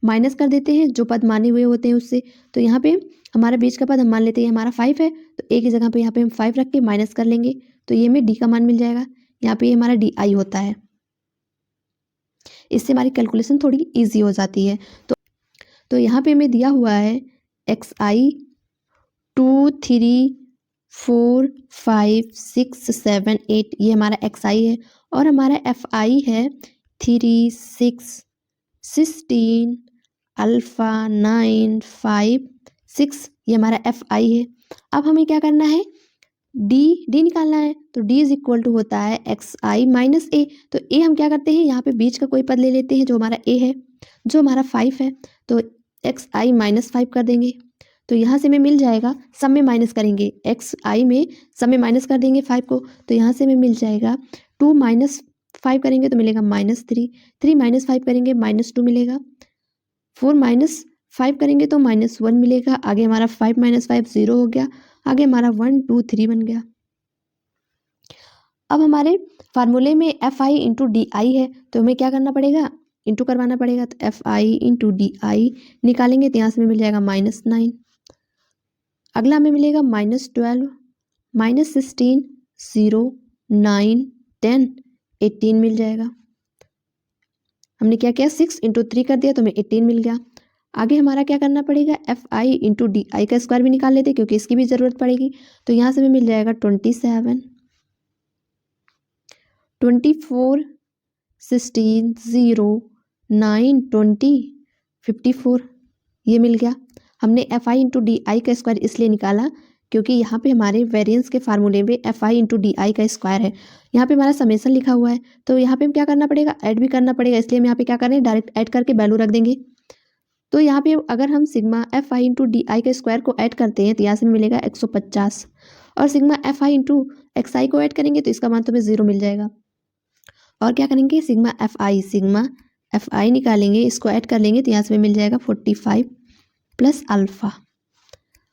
minus कर देते हैं जो पद माने हुए होते हैं उससे। तो यहाँ पे हमारा बीच का पद हम मान लेते हैं हमारा 5 है, तो एक ही जगह पे यहाँ पे हम 5 रख के माइनस कर लेंगे, तो ये हमें डी का मान मिल जाएगा। यहाँ पे ये हमारा डी आई होता है। इससे हमारी कैलकुलेशन थोड़ी ईजी हो जाती है। तो यहाँ पे हमें दिया हुआ है एक्स आई 2 3 4 5 6 7 8, ये हमारा एक्स आई है, और हमारा एफ आई है 3 6 16 अल्फ़ा 9 5 6, ये हमारा एफ आई है। अब हमें क्या करना है, डी निकालना है। तो डी इज इक्वल टू होता है एक्स आई माइनस ए। तो ए हम क्या करते हैं, यहाँ पे बीच का कोई पद ले लेते हैं जो हमारा ए है, जो हमारा 5 है, तो एक्स आई माइनस 5 कर देंगे। तो यहाँ से हमें मिल जाएगा, सब में माइनस करेंगे, एक्स आई में सब में माइनस कर देंगे 5 को, तो यहाँ से हमें मिल जाएगा 2 माइनस 5 करेंगे तो मिलेगा -3, 3 माइनस 5 करेंगे -2 मिलेगा, 4 माइनस 5 करेंगे तो -1 मिलेगा। आगे हमारा 5 माइनस 5 0 हो गया, आगे हमारा 1 2 3 बन गया। अब हमारे फार्मूले में एफ आई इंटू डी आई है, तो हमें क्या करना पड़ेगा, इंटू करवाना पड़ेगा। तो एफ आई इंटू डी आई निकालेंगे तो यहाँ से मिल जाएगा -9, अगला हमें मिलेगा -12 -16 0 9 10 18 मिल जाएगा। हमने क्या किया, 6 इंटू 3 कर दिया तो हमें 18 मिल गया। आगे हमारा क्या करना पड़ेगा, F I into D I का स्क्वायर भी निकाल लेते क्योंकि इसकी भी ज़रूरत पड़ेगी। तो यहाँ से हमें मिल जाएगा 27 24 16 0 9 20 54, ये मिल गया। हमने F I into D I का स्क्वायर इसलिए निकाला क्योंकि यहाँ पे हमारे वेरिएंस के फार्मूले में F I into D I का स्क्वायर है, यहाँ पे हमारा समेसन लिखा हुआ है, तो यहाँ पे हम क्या करना पड़ेगा, ऐड भी करना पड़ेगा, इसलिए हम यहाँ पे क्या करें, डायरेक्ट ऐड करके वैल्यू रख देंगे। तो यहाँ पे अगर हम sigma F I into D आई के स्क्वायर को ऐड करते हैं तो यहाँ से मिलेगा 150, और sigma F I into x I को ऐड करेंगे तो इसका मान तो हमें 0 मिल जाएगा। और क्या करेंगे, सिग्मा एफ आई निकालेंगे, इसको ऐड कर लेंगे तो यहाँ से मिल जाएगा 45 प्लस अल्फ़ा।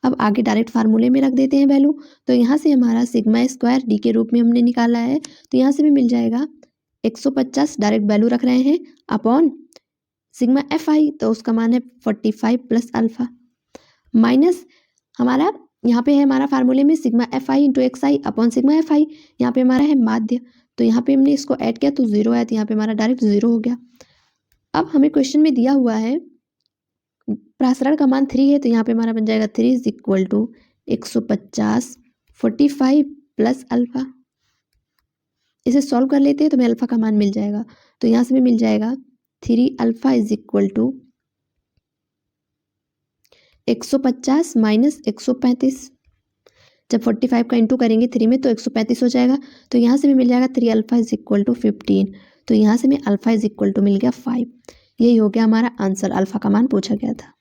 अब आगे डायरेक्ट फार्मूले में रख देते हैं वैल्यू, तो यहाँ से हमारा सिग्मा स्क्वायर डी के रूप में हमने निकाला है, तो यहाँ से भी मिल जाएगा 150, डायरेक्ट वैल्यू रख रहे हैं, अपॉन सिग्मा एफ आई, तो उसका मान है 45 प्लस अल्फ़ा, माइनस हमारा यहाँ पे है हमारा फार्मूले में sigma F I into x I upon sigma F I, यहाँ पे हमारा है माध्य, तो यहाँ पे हमने इसको ऐड किया तो 0 आया, तो यहाँ पे हमारा डायरेक्ट 0 हो गया। अब हमें क्वेश्चन में दिया हुआ है प्रसारण का मान 3 है, तो यहाँ पे हमारा बन जाएगा 3 is equal to 150 45 plus alpha. इसे सॉल्व कर लेते हैं तो हमें अल्फ़ा का मान मिल जाएगा, तो यहाँ से भी मिल जाएगा 3 alpha is equal to 150 minus 135, जब 45 का इंटू करेंगे 3 में तो 135 हो जाएगा, तो यहाँ से भी मिल जाएगा 3 अल्फ़ा इज इक्वल टू 15, तो यहाँ से हमें अल्फ़ा इज इक्वल टू मिल गया 5। यही हो गया हमारा आंसर, अल्फ़ा का मान पूछा गया था।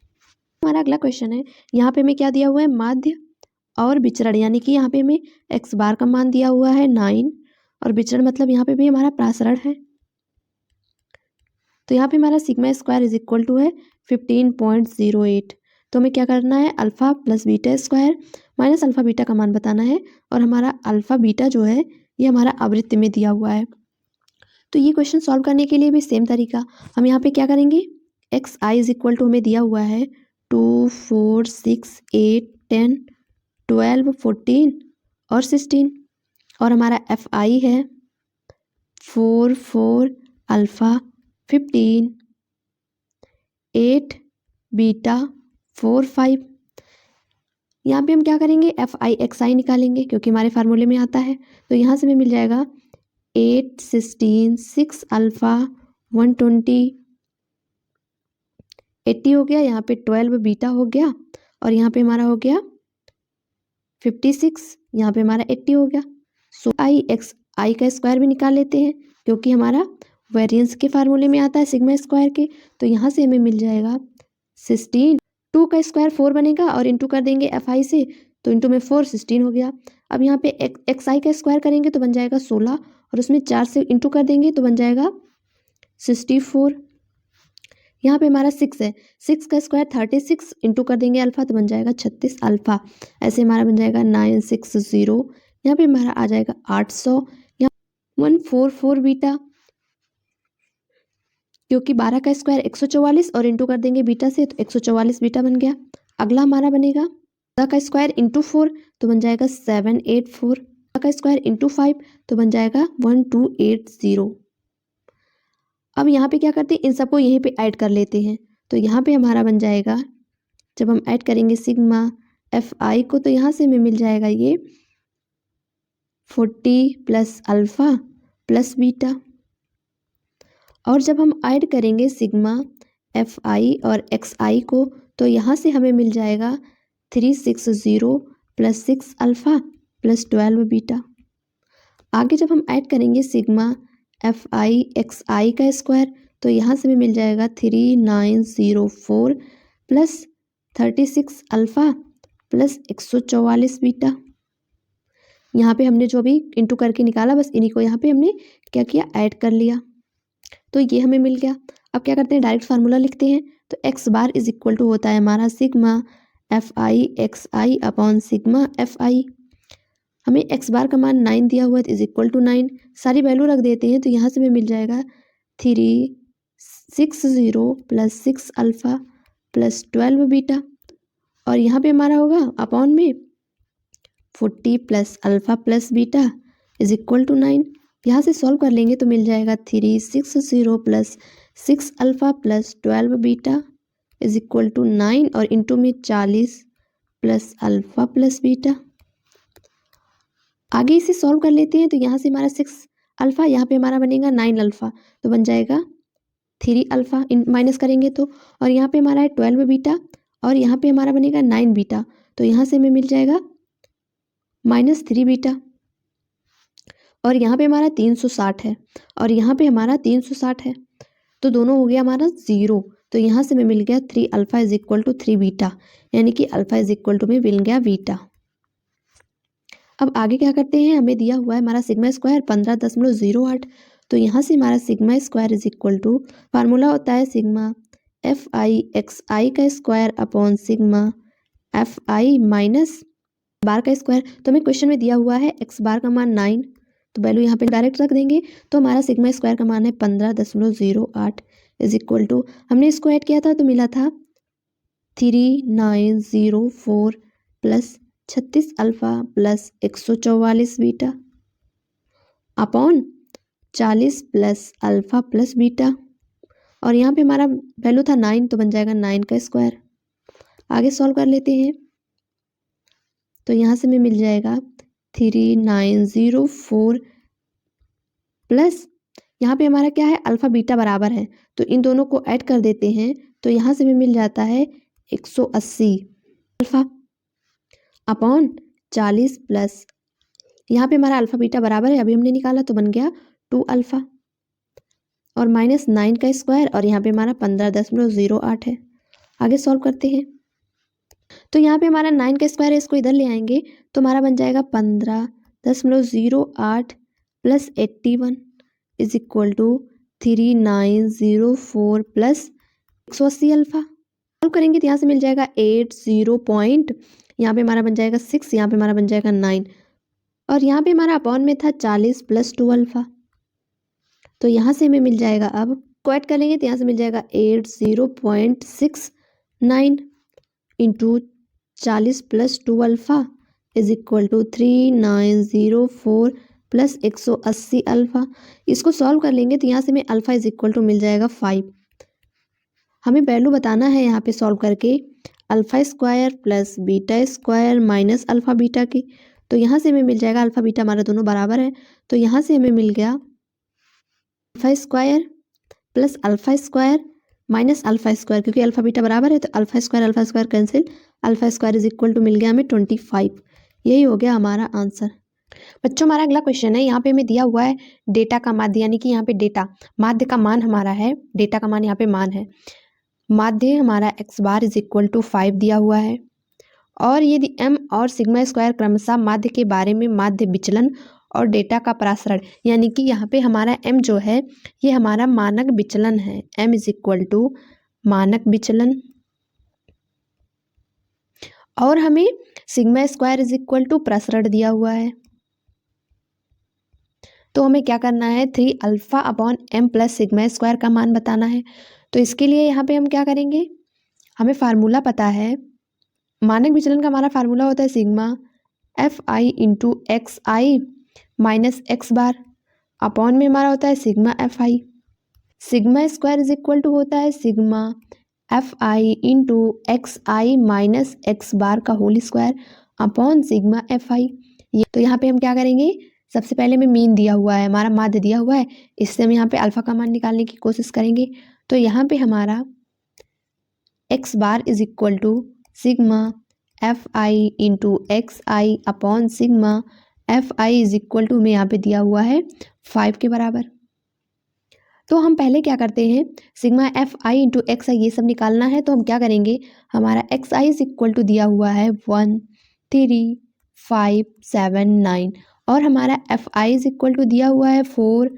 हमारा अगला क्वेश्चन है, यहाँ पे हमें क्या दिया हुआ है, माध्य और विचरण, यानी कि यहाँ पे हमें एक्स बार का मान दिया हुआ है 9, और विचरण मतलब यहाँ पे भी हमारा प्रसारण है, तो यहाँ पे हमारा sigma square is equal to है 15.08। तो हमें क्या करना है, alpha plus beta square minus alpha beta का मान बताना है, और हमारा अल्फ़ा बीटा जो है ये हमारा आवृत्ति में दिया हुआ है। तो ये क्वेश्चन सॉल्व करने के लिए भी सेम तरीका, हम यहाँ पे क्या करेंगे, x I is equal to हमें दिया हुआ है 2 4 6 8 10 12 14 और 16, और हमारा एफ आई है 4 4 अल्फ़ा 15 8 बीटा 4 5। यहाँ पे हम क्या करेंगे, एफ आई एक्स आई निकालेंगे क्योंकि हमारे फार्मूले में आता है, तो यहाँ से हमें मिल जाएगा 8 16 6 अल्फ़ा 120 80 हो गया, यहाँ पे 12 बीटा हो गया, और यहाँ पे हमारा हो गया 56, यहाँ पे हमारा 80 हो गया। सो आई एक्स आई का स्क्वायर भी निकाल लेते हैं क्योंकि हमारा वेरिएंस के फार्मूले में आता है सिग्मा स्क्वायर के, तो यहाँ से हमें मिल जाएगा 16, 2 का स्क्वायर 4 बनेगा और इंटू कर देंगे एफ आई से, तो इंटू में 4 16 हो गया। अब यहाँ पे एक्स आई का स्क्वायर करेंगे तो बन जाएगा 16, और उसमें 4 से इंटू कर देंगे तो बन जाएगा 64। यहाँ पे हमारा 6 है, 6 का स्क्वायर 36 इंटू कर देंगे अल्फ़ा तो बन जाएगा 36 अल्फ़ा। ऐसे हमारा बन जाएगा 960, यहाँ पे हमारा आ जाएगा 800, यहाँ 144 बीटा, क्योंकि 12 का स्क्वायर 144 और इंटू कर देंगे बीटा से तो 144 बीटा बन गया। अगला हमारा बनेगा 14 का स्क्वायर इंटू 4 तो बन जाएगा 784, 14 का स्क्वायर इंटू 5 तो बन जाएगा 1280। अब यहाँ पे क्या करते हैं, इन सबको यहीं पे ऐड कर लेते हैं। तो यहाँ पे हमारा बन जाएगा, जब हम ऐड करेंगे सिग्मा एफ आई को तो यहाँ से हमें मिल जाएगा ये 40 प्लस अल्फ़ा प्लस बीटा, और जब हम ऐड करेंगे सिग्मा एफ आई और एक्स आई को तो यहाँ से हमें मिल जाएगा 360 प्लस 6 अल्फ़ा प्लस 12 बीटा। आगे जब हम ऐड करेंगे सिग्मा एफ आई एक्स आई का स्क्वायर तो यहाँ से हमें मिल जाएगा 3904 प्लस 36 अल्फ़ा प्लस 144 बीटा। यहाँ पे हमने जो भी इंटू करके निकाला बस इन्हीं को यहाँ पे हमने क्या किया, ऐड कर लिया, तो ये हमें मिल गया। अब क्या करते हैं, डायरेक्ट फार्मूला लिखते हैं। तो x bar is equal to होता है हमारा sigma F I x I upon sigma F i. हमें एक्स बार का मान 9 दिया हुआ है तो इज इक्वल टू 9, सारी वैल्यू रख देते हैं तो यहाँ से हमें मिल जाएगा 360 प्लस 6 अल्फ़ा प्लस 12 बीटा, और यहाँ पे हमारा होगा अपॉन में 40 plus alpha plus beta is equal to 9। यहाँ से सॉल्व कर लेंगे तो मिल जाएगा 360 plus 6 alpha plus 12 beta is equal to 9 और इंटू में 40 प्लस अल्फ़ा प्लस बीटा। आगे इसे सॉल्व कर लेते हैं तो यहाँ से हमारा 6 अल्फ़ा, यहाँ पे हमारा बनेगा 9 अल्फ़ा तो बन जाएगा 3 अल्फ़ा, माइनस करेंगे तो, और यहाँ पे हमारा है 12 बीटा और यहाँ पे हमारा बनेगा 9 बीटा, तो यहाँ से हमें मिल जाएगा -3 बीटा, और यहाँ पे हमारा 360 है और यहाँ पे हमारा 360 है, तो दोनों हो गया हमारा 0। तो यहाँ से हमें मिल गया 3 alpha is equal to 3 beta, यानी कि अल्फ़ा इज इक्वल टू में मिल गया बीटा। अब आगे क्या करते हैं, हमें दिया हुआ है हमारा सिग्मा स्क्वायर 15.08, तो यहाँ से हमारा sigma square is equal to, formula होता है सिग्मा एफ आई एक्स आई का square upon sigma F I minus bar का स्क्वायर। तो हमें क्वेश्चन में दिया हुआ है एक्स बार का मान 9, तो वैल्यू यहाँ पे डायरेक्ट रख देंगे, तो हमारा सिग्मा स्क्वायर का मान है 15.08 इज इक्वल टू, हमने इसको ऐड किया था तो मिला था 3904 plus 36 alpha plus 144 beta upon 40 plus alpha plus beta, और यहाँ पे हमारा वैल्यू था 9 तो बन जाएगा 9 का स्क्वायर। आगे सॉल्व कर लेते हैं तो यहाँ से हमें मिल जाएगा 3904 प्लस यहाँ पे हमारा क्या है, अल्फ़ा बीटा बराबर है तो इन दोनों को ऐड कर देते हैं तो यहाँ से हमें मिल जाता है 180 अल्फ़ा अपॉन 40 प्लस, यहाँ पे हमारा अल्फ़ा बीटा बराबर है, अभी हमने निकाला तो बन गया 2 अल्फ़ा और -9 का स्क्वायर, और यहाँ पे हमारा 15.08 है। आगे सॉल्व करते हैं तो यहाँ पे हमारा 9 का स्क्वायर है, इसको इधर ले आएंगे तो हमारा बन जाएगा 15.08 plus 81 is equal to 3904 plus 180 alpha. Solve करेंगे तो यहाँ से मिल जाएगा 80 पॉइंट, यहाँ पे हमारा बन जाएगा 6, यहाँ पे हमारा बन जाएगा 9, और यहाँ पे हमारा अपॉन में था 40 प्लस 2 अल्फ़ा, तो यहाँ से हमें मिल जाएगा, अब को ऐड कर लेंगे तो यहाँ से मिल जाएगा 80.69 into 40 plus 2 alpha is equal to 3904 plus 180 alpha. इसको सॉल्व कर लेंगे तो यहाँ से हमें अल्फ़ा इज इक्वल टू मिल जाएगा 5। हमें वैल्यू बताना है यहाँ पे सॉल्व करके alpha square plus beta square minus alpha beta की, तो यहाँ से हमें मिल जाएगा, अल्फ़ा बीटा हमारा दोनों बराबर है तो यहाँ से हमें मिल गया alpha square plus alpha square minus alpha square, क्योंकि अल्फ़ा बीटा बराबर है तो alpha square cancel, alpha square is equal to मिल गया हमें 25। यही हो गया हमारा आंसर। बच्चों हमारा अगला क्वेश्चन है, यहाँ पे हमें दिया हुआ है डेटा का माध्य, यानी कि यहाँ पे डेटा माध्य का मान हमारा है, डेटा का मान यहाँ पे मान है, माध्य हमारा x bar is equal to 5 दिया हुआ है, और यदि एम और सिग्मा स्क्वायर क्रमशः माध्य के बारे में माध्य विचलन और डेटा का प्रसारण, यानी कि यहाँ पे हमारा एम जो है ये हमारा मानक विचलन है, एम इज इक्वल टू मानक विचलन, और हमें sigma square is equal to प्रसारण दिया हुआ है। तो हमें क्या करना है, 3 alpha upon m plus sigma square का मान बताना है। तो इसके लिए यहाँ पे हम क्या करेंगे, हमें फार्मूला पता है, मानक विचलन का हमारा फार्मूला होता है sigma F I into x I minus x bar, upon में हमारा होता है sigma F I. Sigma square is equal to होता है sigma F I into x I minus x bar का whole square upon sigma F I. तो यहाँ पे हम क्या करेंगे, सबसे पहले हमें मीन दिया हुआ है, हमारा माध्य दिया हुआ है, इससे हम यहाँ पे अल्फा का मान निकालने की कोशिश करेंगे। तो यहाँ पे हमारा x bar is equal to sigma F I into x I upon sigma F i is equal to, हमें यहाँ पे दिया हुआ है 5 के बराबर। तो हम पहले क्या करते हैं, sigma F I into x I ये सब निकालना है। तो हम क्या करेंगे, हमारा x I is equal to दिया हुआ है 1 3 5 7 9 और हमारा f i is equal to दिया हुआ है 4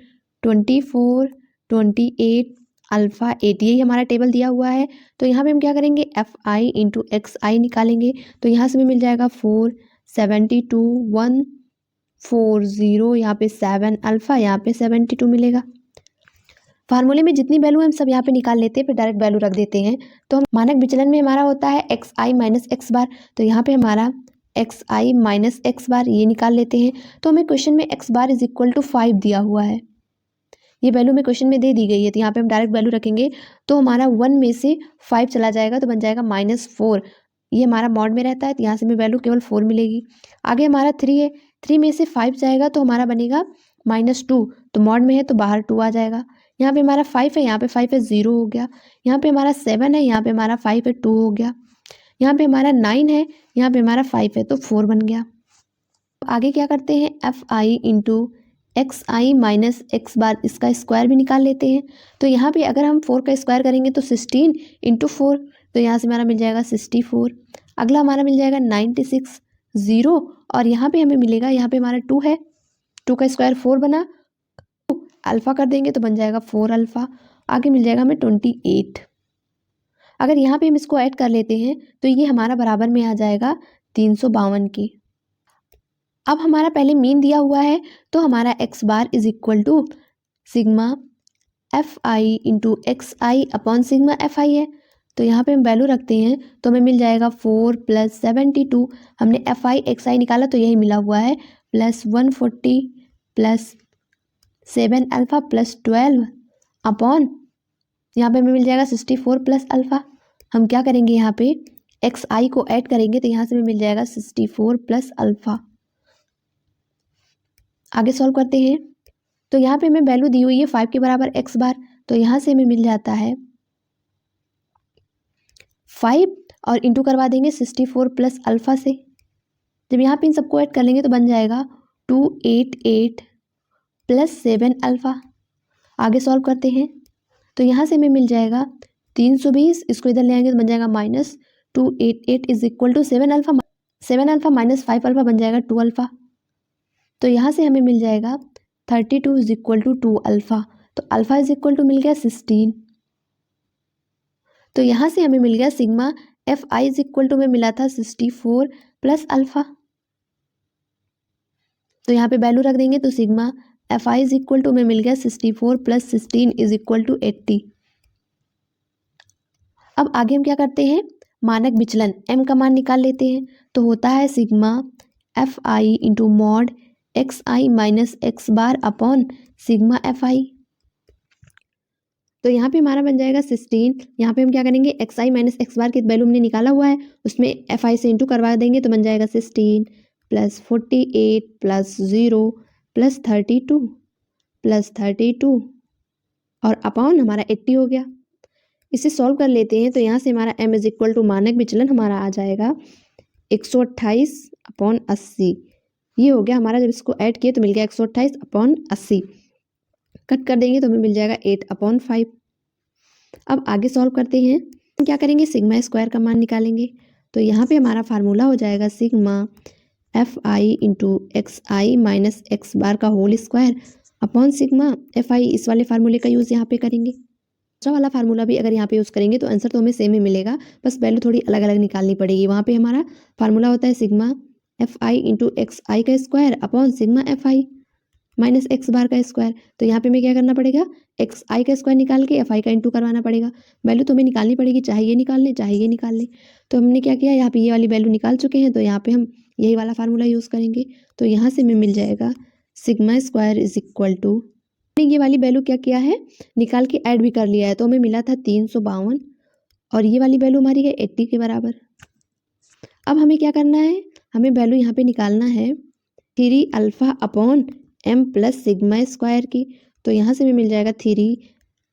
24 28 अल्फ़ा 8, यही हमारा टेबल दिया हुआ है। तो यहाँ पे हम क्या करेंगे, एफ आई इंटू एक्स आई निकालेंगे। तो यहाँ से हमें मिल जाएगा 4 72 1 4 0, यहाँ पे 7 अल्फ़ा, यहाँ पे 72 मिलेगा। फार्मूले में जितनी वैल्यू हम सब यहाँ पे निकाल लेते हैं, फिर डायरेक्ट वैल्यू रख देते हैं। तो हम मानक विचलन में हमारा होता है एक्स आई माइनस एक्स बार, तो यहाँ पे हमारा एक्स आई माइनस एक्स बार ये निकाल लेते हैं। तो हमें क्वेश्चन में x bar is equal to 5 दिया हुआ है, ये वैल्यू में क्वेश्चन में दे दी गई है। तो यहाँ पे हम डायरेक्ट वैल्यू रखेंगे, तो हमारा 1 में से 5 चला जाएगा तो बन जाएगा -4, ये हमारा मॉड में रहता है, तो यहाँ से हमें वैल्यू केवल 4 मिलेगी। आगे हमारा 3 है, 3 में से 5 जाएगा तो हमारा बनेगा -2, तो मॉड में है तो बाहर 2 आ जाएगा। यहाँ पे हमारा 5 है, यहाँ पे 5 है 0 हो गया। यहाँ पे हमारा 7 है, यहाँ पे हमारा 5 है 2 हो गया। यहाँ पे हमारा 9 है, यहाँ पे हमारा 5 है तो 4 बन गया। आगे क्या करते हैं, एफ आई इंटू एक्स आई माइनस एक्स बार, इसका स्क्वायर भी निकाल लेते हैं। तो यहाँ पे अगर हम 4 का स्क्वायर करेंगे तो 16 इंटू 4, तो यहाँ से हमारा मिल जाएगा 64। अगला हमारा मिल जाएगा 96 0, और यहाँ पे हमें मिलेगा, यहाँ पे हमारा 2 है, 2 का स्क्वायर 4 बना, अल्फ़ा कर देंगे तो बन जाएगा 4 अल्फ़ा। आगे मिल जाएगा हमें 28। अगर यहाँ पे हम इसको ऐड कर लेते हैं तो ये हमारा बराबर में आ जाएगा 352 की। अब हमारा पहले मीन दिया हुआ है, तो हमारा x bar is equal to sigma F I into x I upon sigma F i है। तो यहाँ पे हम वैल्यू रखते हैं तो हमें मिल जाएगा 4 + 72, हमने एफ आई एक्स आई निकाला तो यही मिला हुआ है, plus 140 plus 7 alpha plus 12 upon, यहाँ पे हमें मिल जाएगा 64 प्लस अल्फ़ा। हम क्या करेंगे, यहाँ पे एक्स आई को ऐड करेंगे तो यहाँ से हमें मिल जाएगा 64 प्लस अल्फ़ा। आगे सॉल्व करते हैं, तो यहाँ पे हमें वैल्यू दी हुई है 5 के बराबर एक्स बार, तो यहाँ से हमें मिल जाता है 5 और इंटू करवा देंगे 64 प्लस अल्फ़ा से। जब यहाँ पे इन सबको ऐड कर लेंगे तो बन जाएगा 288 प्लस 7 अल्फ़ा। आगे सॉल्व करते हैं, तो यहाँ से हमें मिल जाएगा 320, इसको इधर ले आएंगे तो बन जाएगा -288 is equal to 7 alpha, 7 alpha minus 5 alpha बन जाएगा 2 अल्फ़ा। तो यहाँ से हमें मिल जाएगा 32 इज इक्वल टू 2 अल्फ़ा, तो अल्फ़ा इज इक्वल टू मिल गया 16। तो यहाँ से हमें मिल गया sigma F i is equal to में मिला था 64 प्लस अल्फ़ा, तो यहाँ पे वैल्यू रख देंगे तो sigma F i is equal to में मिल गया 64 प्लस 16 इज इक्वल टू 80। अब आगे हम क्या करते हैं, मानक विचलन m का मान निकाल लेते हैं। तो होता है sigma F I into mod x I minus x bar upon sigma F I. तो यहाँ पे हमारा बन जाएगा 16, यहाँ पे हम क्या करेंगे, एक्स आई माइनस एक्स बार की वैल्यू हमने निकाला हुआ है, उसमें एफ आई से इंटू करवा देंगे तो बन जाएगा 16 प्लस 48 प्लस 0 प्लस 32 प्लस 32 और अपॉन हमारा 80 हो गया। इसे सॉल्व कर लेते हैं, तो यहाँ से हमारा m इज इक्वल टू मानक विचलन हमारा आ जाएगा 128 अपॉन 80, ये हो गया हमारा। जब इसको ऐड किए तो मिल गया 128 अपॉन 80, कट कर देंगे तो हमें मिल जाएगा 8 अपॉन 5। अब आगे सॉल्व करते हैं, हम क्या करेंगे, सिग्मा स्क्वायर का मान निकालेंगे। तो यहाँ पे हमारा फार्मूला हो जाएगा sigma F I into x I minus x bar का whole square upon sigma F I. इस वाले फार्मूले का यूज़ यहाँ पे करेंगे, दूसरा वाला फार्मूला भी अगर यहाँ पे यूज़ करेंगे तो आंसर तो हमें सेम ही मिलेगा, बस वैल्यू थोड़ी अलग अलग निकालनी पड़ेगी। वहाँ पे हमारा फार्मूला होता है sigma F I into x आई का square upon sigma F I. Minus x bar का स्क्वायर। तो यहाँ पे हमें क्या करना पड़ेगा, एक्स आई का स्क्वायर निकाल के एफ आई का इंटू करवाना पड़ेगा। वैल्यू तो हमें निकालनी पड़ेगी, चाहे ये निकाल लें चाहे ये निकाल लें। तो हमने क्या किया, यहाँ पे ये वाली वैल्यू निकाल चुके हैं, तो यहाँ पे हम यही वाला फार्मूला यूज़ करेंगे। तो यहाँ से हमें मिल जाएगा sigma square is equal to, ये वाली वैल्यू क्या किया है, निकाल के ऐड भी कर लिया है। तो हमें मिला था 352 और ये वाली वैल्यू हमारी है 80 के बराबर। अब हमें क्या करना है, हमें वैल्यू यहाँ पे निकालना है 3 alpha upon m plus sigma square की। तो यहाँ से हमें मिल जाएगा 3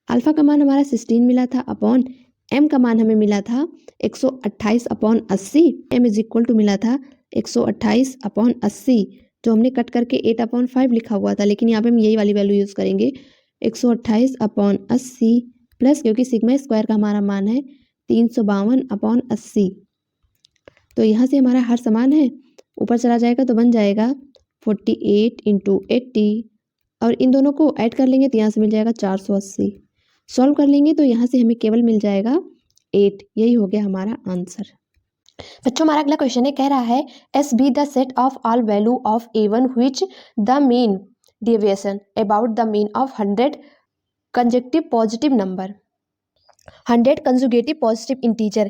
अल्फ़ा का मान हमारा 16 मिला था, अपॉन m का मान हमें मिला था 128 upon 80, m is equal to मिला था 128 अपॉन 80, जो हमने कट करके 8/5 लिखा हुआ था, लेकिन यहाँ पे हम यही वाली वैल्यू यूज़ करेंगे 128 अपॉन 80 प्लस, क्योंकि सिग्मा स्क्वायर का हमारा मान है 352 अपॉन 80। तो यहाँ से हमारा हर समान है, ऊपर चला जाएगा तो बन जाएगा 48 इंटू 80, और इन दोनों को ऐड कर लेंगे तो यहाँ से मिल जाएगा 480। सॉल्व कर लेंगे तो यहाँ से हमें केवल मिल जाएगा 8। यही हो गया हमारा आंसर। बच्चों हमारा अगला क्वेश्चन है, कह रहा है S be the set of all value of A1 which the mean deviation about the mean of 100 conjunctive positive number, 100 conjugative positive integer.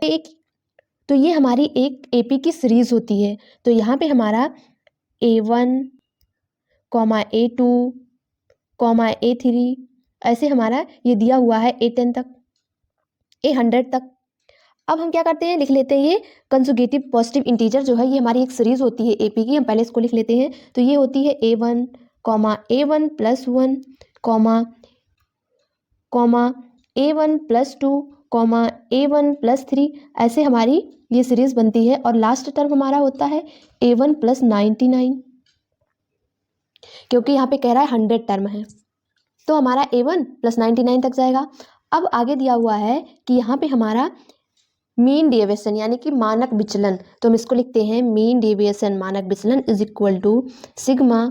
तो ये हमारी एक एपी की सीरीज होती है। तो यहाँ पे हमारा A1, A2, A3 ऐसे हमारा ये दिया हुआ है A10 तक, A100 तक। अब हम क्या करते हैं, लिख लेते हैं ये कंजुगेटिव पॉजिटिव इंटीजर जो है, ये हमारी एक सीरीज होती है एपी की। हम पहले इसको लिख लेते हैं। तो ये होती है A1, A1 plus 1, A1 plus 2, A1 plus 3, ऐसे हमारी ये सीरीज बनती है। और लास्ट टर्म हमारा होता है A1 प्लस 99, क्योंकि यहाँ पे कह रहा है 100 टर्म है, तो हमारा A1 प्लस 99 तक जाएगा। अब आगे दिया हुआ है कि यहाँ पे हमारा मीन डेविएशन यानी कि मानक विचलन, तो हम इसको लिखते हैं मीन डेविएशन मानक विचलन is equal to sigma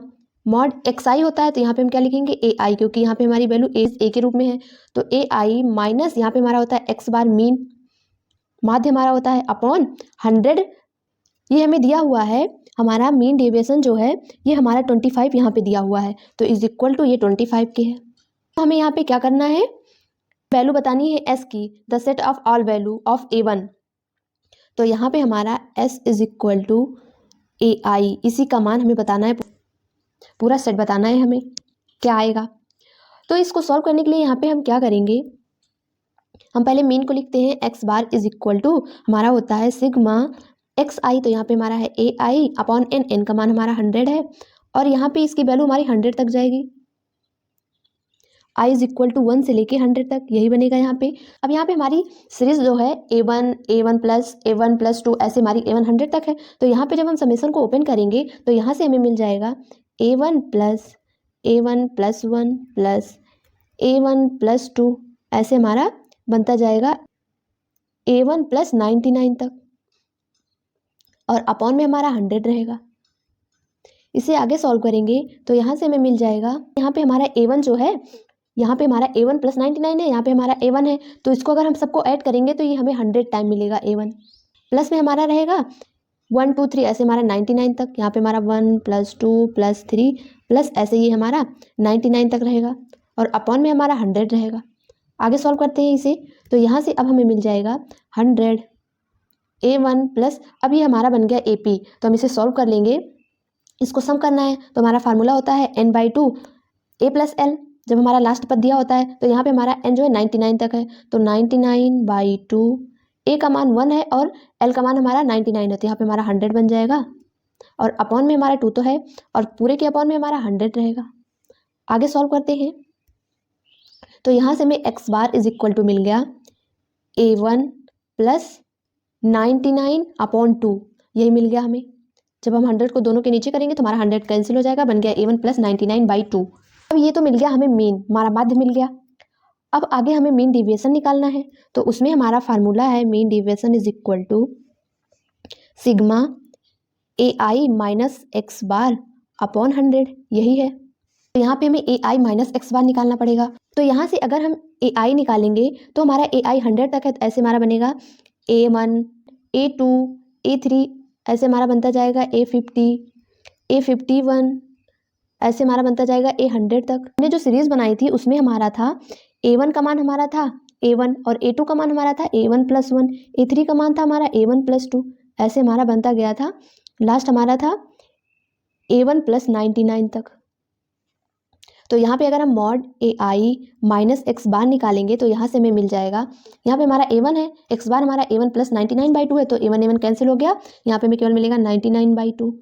mod xi होता है। तो यहाँ पे हम क्या लिखेंगे ai, क्योंकि यहाँ पे हमारी वैल्यू a के रूप में है। तो ai माइनस यहाँ पे हमारा होता है x बार मीन, माध्य हमारा होता है, अपॉन 100। ये हमें दिया हुआ है, हमारा मीन डेविएशन जो है ये हमारा 25 यहाँ पे दिया हुआ है, तो इज इक्वल टू ये 25 के है। तो हमें यहाँ पे क्या करना है, वैल्यू बतानी है s की, the set of all value of A1। तो यहाँ पे हमारा s is equal to ai, इसी का मान हमें बताना है, पूरा सेट बताना है हमें क्या आएगा। तो इसको सॉल्व करने के लिए यहाँ पे हम क्या करेंगे, हम पहले मीन को लिखते हैं x bar is equal to हमारा होता है सिग्मा xi। तो यहाँ पे हमारा है ai अपॉन n, n का मान हमारा 100 है, और यहाँ पे इसकी वैल्यू हमारी 100 तक जाएगी। i इज इक्वल टू 1 से लेके 100 तक, यही बनेगा यहाँ पे। अब यहाँ पे हमारी सीरीज जो है A1 प्लस 2 ऐसे हमारी A1 100 तक है। तो यहाँ पे जब हम समेशन को ओपन करेंगे तो यहाँ से हमें मिल जाएगा A1 plus 1 plus A1 plus 2, ऐसे हमारा बनता जाएगा A1 प्लस 99 तक, और अपॉन में हमारा 100 रहेगा। इसे आगे सॉल्व करेंगे तो यहाँ से हमें मिल जाएगा, यहाँ पे हमारा A1 जो है, यहाँ पे हमारा A1 प्लस 99 है, यहाँ पे हमारा A1 है, तो इसको अगर हम सबको ऐड करेंगे तो ये हमें 100 टाइम मिलेगा A1। प्लस में हमारा रहेगा 1 2 3 ऐसे हमारा 99 तक, यहाँ पे हमारा 1 प्लस 2 प्लस 3 प्लस ऐसे ये हमारा 99 तक रहेगा, और अपॉन में हमारा 100 रहेगा। आगे सॉल्व करते हैं इसे। तो यहाँ से अब हमें मिल जाएगा 100 A1 प्लस, अब ये हमारा बन गया AP। तो हम इसे सॉल्व कर लेंगे, इसको सम करना है। तो हमारा फार्मूला होता है n/2 a प्लस l, जब हमारा लास्ट पद दिया होता है। तो यहाँ पे हमारा n जो है 99 तक है, तो 99/2, a का मान 1 है और l का मान हमारा 99 है, तो यहाँ पे हमारा 100 बन जाएगा, और अपॉन में हमारा 2 तो है, और पूरे के अपॉन में हमारा 100 रहेगा। आगे सॉल्व करते हैं। तो यहाँ से हमें x bar is equal to मिल गया A1 प्लस 99/2, यही मिल गया हमें। जब हम 100 को दोनों के नीचे करेंगे तो हमारा 100 कैंसिल हो जाएगा, बन गया A1 प्लस 99/2। अब ये तो मिल गया हमें मीन, हमारा माध्य मिल गया। अब आगे हमें मीन डेविएशन निकालना है। तो उसमें हमारा फार्मूला है mean deviation is equal to sigma AI minus x bar upon 100, यही है। तो यहाँ पे हमें AI माइनस एक्स बार निकालना पड़ेगा। तो यहाँ से अगर हम AI निकालेंगे तो हमारा AI 100 तक है, तो ऐसे हमारा बनेगा A1 A2 A3, ऐसे हमारा बनता जाएगा A50 A51, ऐसे हमारा बनता जाएगा A100 तक। हमने जो सीरीज बनाई थी उसमें हमारा था A1 का मान हमारा था A1 और A2 का मान हमारा था A1+1, A3 का मान था हमारा A1+2, ऐसे हमारा बनता गया था। लास्ट हमारा था A1+99 तक। तो यहाँ पे अगर हम मॉड AI माइनस एक्स बार निकालेंगे तो यहाँ से हमें मिल जाएगा, यहाँ पे हमारा A1 है, एक्स बार हमारा A1+99/2 है, तो A1 कैंसिल हो गया, यहाँ पे हमें केवल मिलेगा 99/2।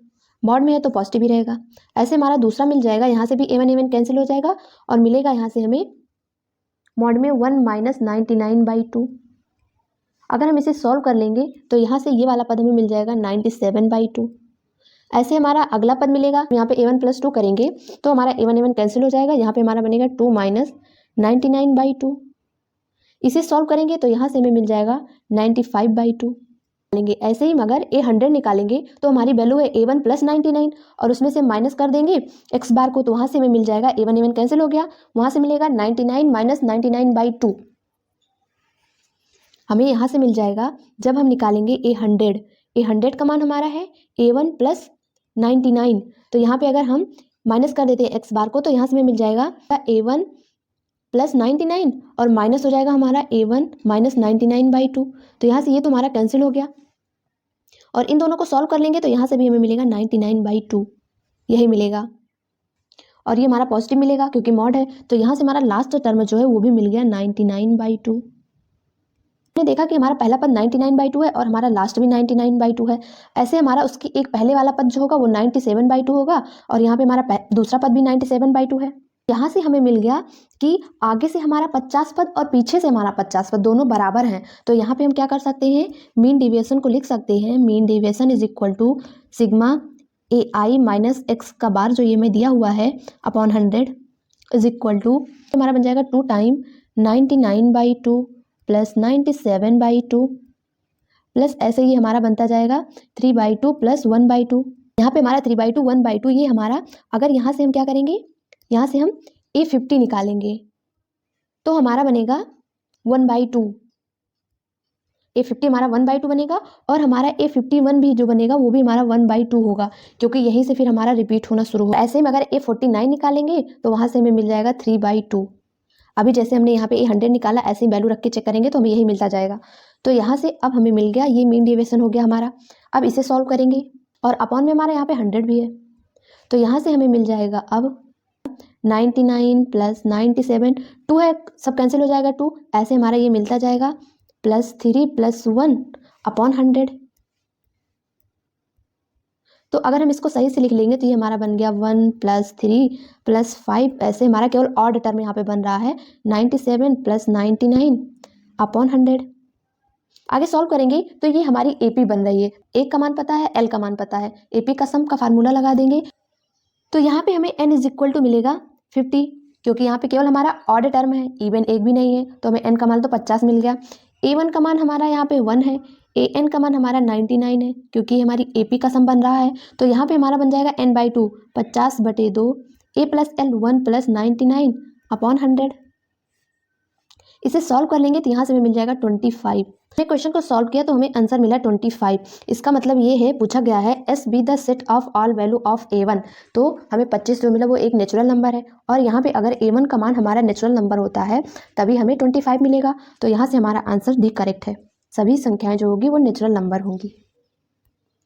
मॉड में है तो पॉजिटिव ही रहेगा। ऐसे हमारा दूसरा मिल जाएगा, यहाँ से भी A1 कैंसिल हो जाएगा और मिलेगा यहाँ से हमें मॉड में 1 - 99/2। अगर हम इसे सॉल्व कर लेंगे तो यहाँ से ये वाला पद हमें मिल जाएगा 97/2। ऐसे हमारा अगला पद मिलेगा, यहाँ पे A1+2 करेंगे तो हमारा A1 कैंसिल हो जाएगा, यहाँ पे हमारा बनेगा 2 - 99/2। इसे सॉल्व करेंगे तो यहाँ से हमें मिल जाएगा 95/2 लेंगे। ऐसे ही मगर A100 निकालेंगे तो हमारी वैल्यू है A1+99 और उसमें से माइनस कर देंगे एक्स बार को, तो वहाँ से हमें मिल जाएगा A1 कैंसिल हो गया, वहाँ से मिलेगा 99 - 99/2। हमें यहाँ से मिल जाएगा जब हम निकालेंगे A100 का मान हमारा है A1+99, तो यहाँ पे अगर हम माइनस कर देते हैं एक्स बार को तो यहाँ से हमें मिल जाएगा A1+99 और माइनस हो जाएगा हमारा A1 - 99/2। तो यहाँ से ये तो हमारा कैंसिल हो गया और इन दोनों को सॉल्व कर लेंगे तो यहाँ से भी हमें मिलेगा 99/2, यही मिलेगा और ये हमारा पॉजिटिव मिलेगा क्योंकि मॉड है। तो यहाँ से हमारा लास्ट टर्म जो है वो भी मिल गया 99/2। हमने देखा कि हमारा पहला पद 99/2 है और हमारा लास्ट भी 99/2 है। ऐसे हमारा उसकी एक पहले वाला पद जो होगा वो 97/2 होगा और यहाँ पे हमारा दूसरा पद भी 97/2 है। यहाँ से हमें मिल गया कि आगे से हमारा 50 पद और पीछे से हमारा 50 पद दोनों बराबर हैं। तो यहाँ पे हम क्या कर सकते हैं, मीन डेविएशन को लिख सकते हैं। Mean deviation is equal to sigma AI minus x का बार जो ये हमें दिया हुआ है अपॉन 100 इज इक्वल टू हमारा बन जाएगा 2 टाइम 99/2 प्लस 97/2 प्लस ऐसे ही हमारा बनता जाएगा 3/2 प्लस 1/2। यहाँ पे हमारा 3/2 1/2 ये हमारा, अगर यहाँ से हम क्या करेंगे, यहाँ से हम A50 निकालेंगे तो हमारा बनेगा 1/2। A50 हमारा 1/2 बनेगा और हमारा A51 भी जो बनेगा वो भी हमारा 1/2 होगा क्योंकि यहीं से फिर हमारा रिपीट होना शुरू होगा। ऐसे ही अगर A49 निकालेंगे तो वहाँ से हमें मिल जाएगा 3/2। अभी जैसे हमने यहाँ पे A100 निकाला ऐसे ही वैल्यू रख के चेक करेंगे तो हमें यही मिलता जाएगा। तो यहाँ से अब हमें मिल गया, ये मीन डेविएशन हो गया हमारा। अब इसे सॉल्व करेंगे और अपॉन में हमारे यहाँ पे 100 भी है, तो यहाँ से हमें मिल जाएगा अब 99 प्लस 97, 2 है सब कैंसिल हो जाएगा 2, ऐसे हमारा ये मिलता जाएगा प्लस 3 प्लस 1 अपॉन 100। तो अगर हम इसको सही से लिख लेंगे तो ये हमारा बन गया 1 प्लस 3 प्लस 5, ऐसे हमारा केवल ऑड टर्म यहाँ पे बन रहा है 97 प्लस 99 अपॉन 100। आगे सॉल्व करेंगे तो ये हमारी AP बन रही है, एक का मान पता है, L का मान पता है, AP का सम का फार्मूला लगा देंगे तो यहाँ पे हमें n इज इक्वल टू मिलेगा 50 क्योंकि यहाँ पे केवल हमारा ऑड टर्म है, इवन एक भी नहीं है, तो हमें n का मान तो 50 मिल गया। A1 का मान हमारा यहाँ पे 1 है, AN का मान हमारा 99 है क्योंकि हमारी AP का सम बन रहा है, तो यहाँ पे हमारा बन जाएगा n/2 50/2 A plus L 1 plus 99 upon 100। इसे सॉल्व कर लेंगे तो यहाँ से हमें मिल जाएगा 25। हमने क्वेश्चन को सॉल्व किया तो हमें आंसर मिला 25। इसका मतलब ये है, पूछा गया है S be the set of all value of A1, तो हमें 25 जो मिला वो एक नेचुरल नंबर है और यहाँ पे अगर A1 का मान हमारा नेचुरल नंबर होता है तभी हमें 25 मिलेगा, तो यहाँ से हमारा आंसर दी करेक्ट है। सभी संख्याएं जो होगी वो नेचुरल नंबर होंगी।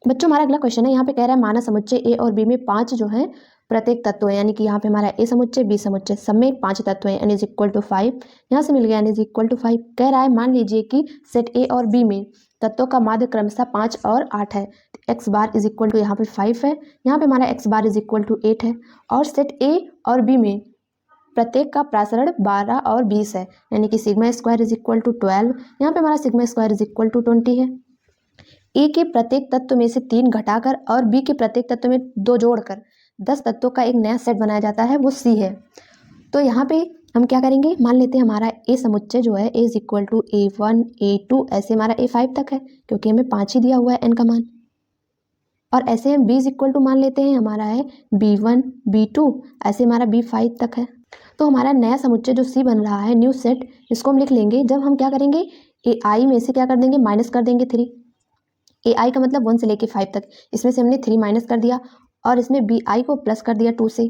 बच्चों हमारा अगला क्वेश्चन है, यहाँ पे कह रहा है माना समुच्चय A और B में 5 जो है प्रत्येक तत्व है, यानी कि यहाँ पे हमारा A समुच्चय B समुच्चय सब में 5 तत्व हैं, n इज इक्वल टू 5, यहाँ से मिल गया n इज इक्वल टू 5। कह रहा है मान लीजिए कि सेट A और B में तत्वों का माध्य क्रमशः 5 और 8 है, x bar is equal to यहाँ पे 5 है, यहाँ पे हमारा x bar is equal to 8 है और सेट A और B में प्रत्येक का प्रसारण 12 और 20 है, यानी कि sigma square is equal to 12, यहाँ पे हमारा sigma square is equal to 20 है। ए के प्रत्येक तत्व में से 3 घटाकर और बी के प्रत्येक तत्व में 2 जोड़कर 10 तत्वों का एक नया सेट बनाया जाता है, वो सी है। तो यहाँ पे हम क्या करेंगे, मान लेते हैं हमारा ए समुच्चय जो है ए is equal to A1 A2 ऐसे हमारा A5 तक है क्योंकि हमें 5 ही दिया हुआ है एन का मान, और ऐसे हम बी इज इक्वल टू मान लेते हैं हमारा है B1 B2 ऐसे हमारा B5 तक है। तो हमारा नया समुच्चय जो सी बन रहा है न्यू सेट, इसको हम लिख लेंगे। जब हम क्या करेंगे, AI में से क्या कर देंगे, माइनस कर देंगे 3। AI का मतलब 1 से लेके 5 तक, इसमें से हमने 3 माइनस कर दिया और इसमें BI को प्लस कर दिया 2 से।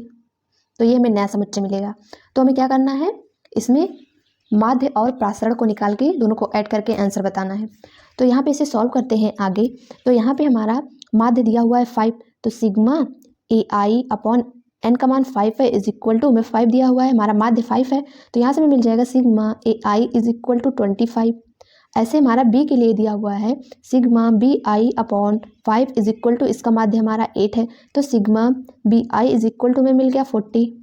तो ये हमें नया समुच्चय मिलेगा। तो हमें क्या करना है, इसमें माध्य और प्रासरण को निकाल के दोनों को ऐड करके आंसर बताना है। तो यहाँ पे इसे सॉल्व करते हैं आगे। तो यहाँ पे हमारा माध्य दिया हुआ है 5, तो सिग्मा ए आई अपॉन एन का मान 5 है इज इक्वल टू, हमें 5 दिया हुआ है, हमारा माध्य 5 है, तो यहाँ से हमें मिल जाएगा sigma A i is equal to 25। ऐसे हमारा बी के लिए दिया हुआ है sigma b i upon 5 is equal to, इसका माध्य हमारा 8 है, तो sigma b i is equal to में मिल गया 40।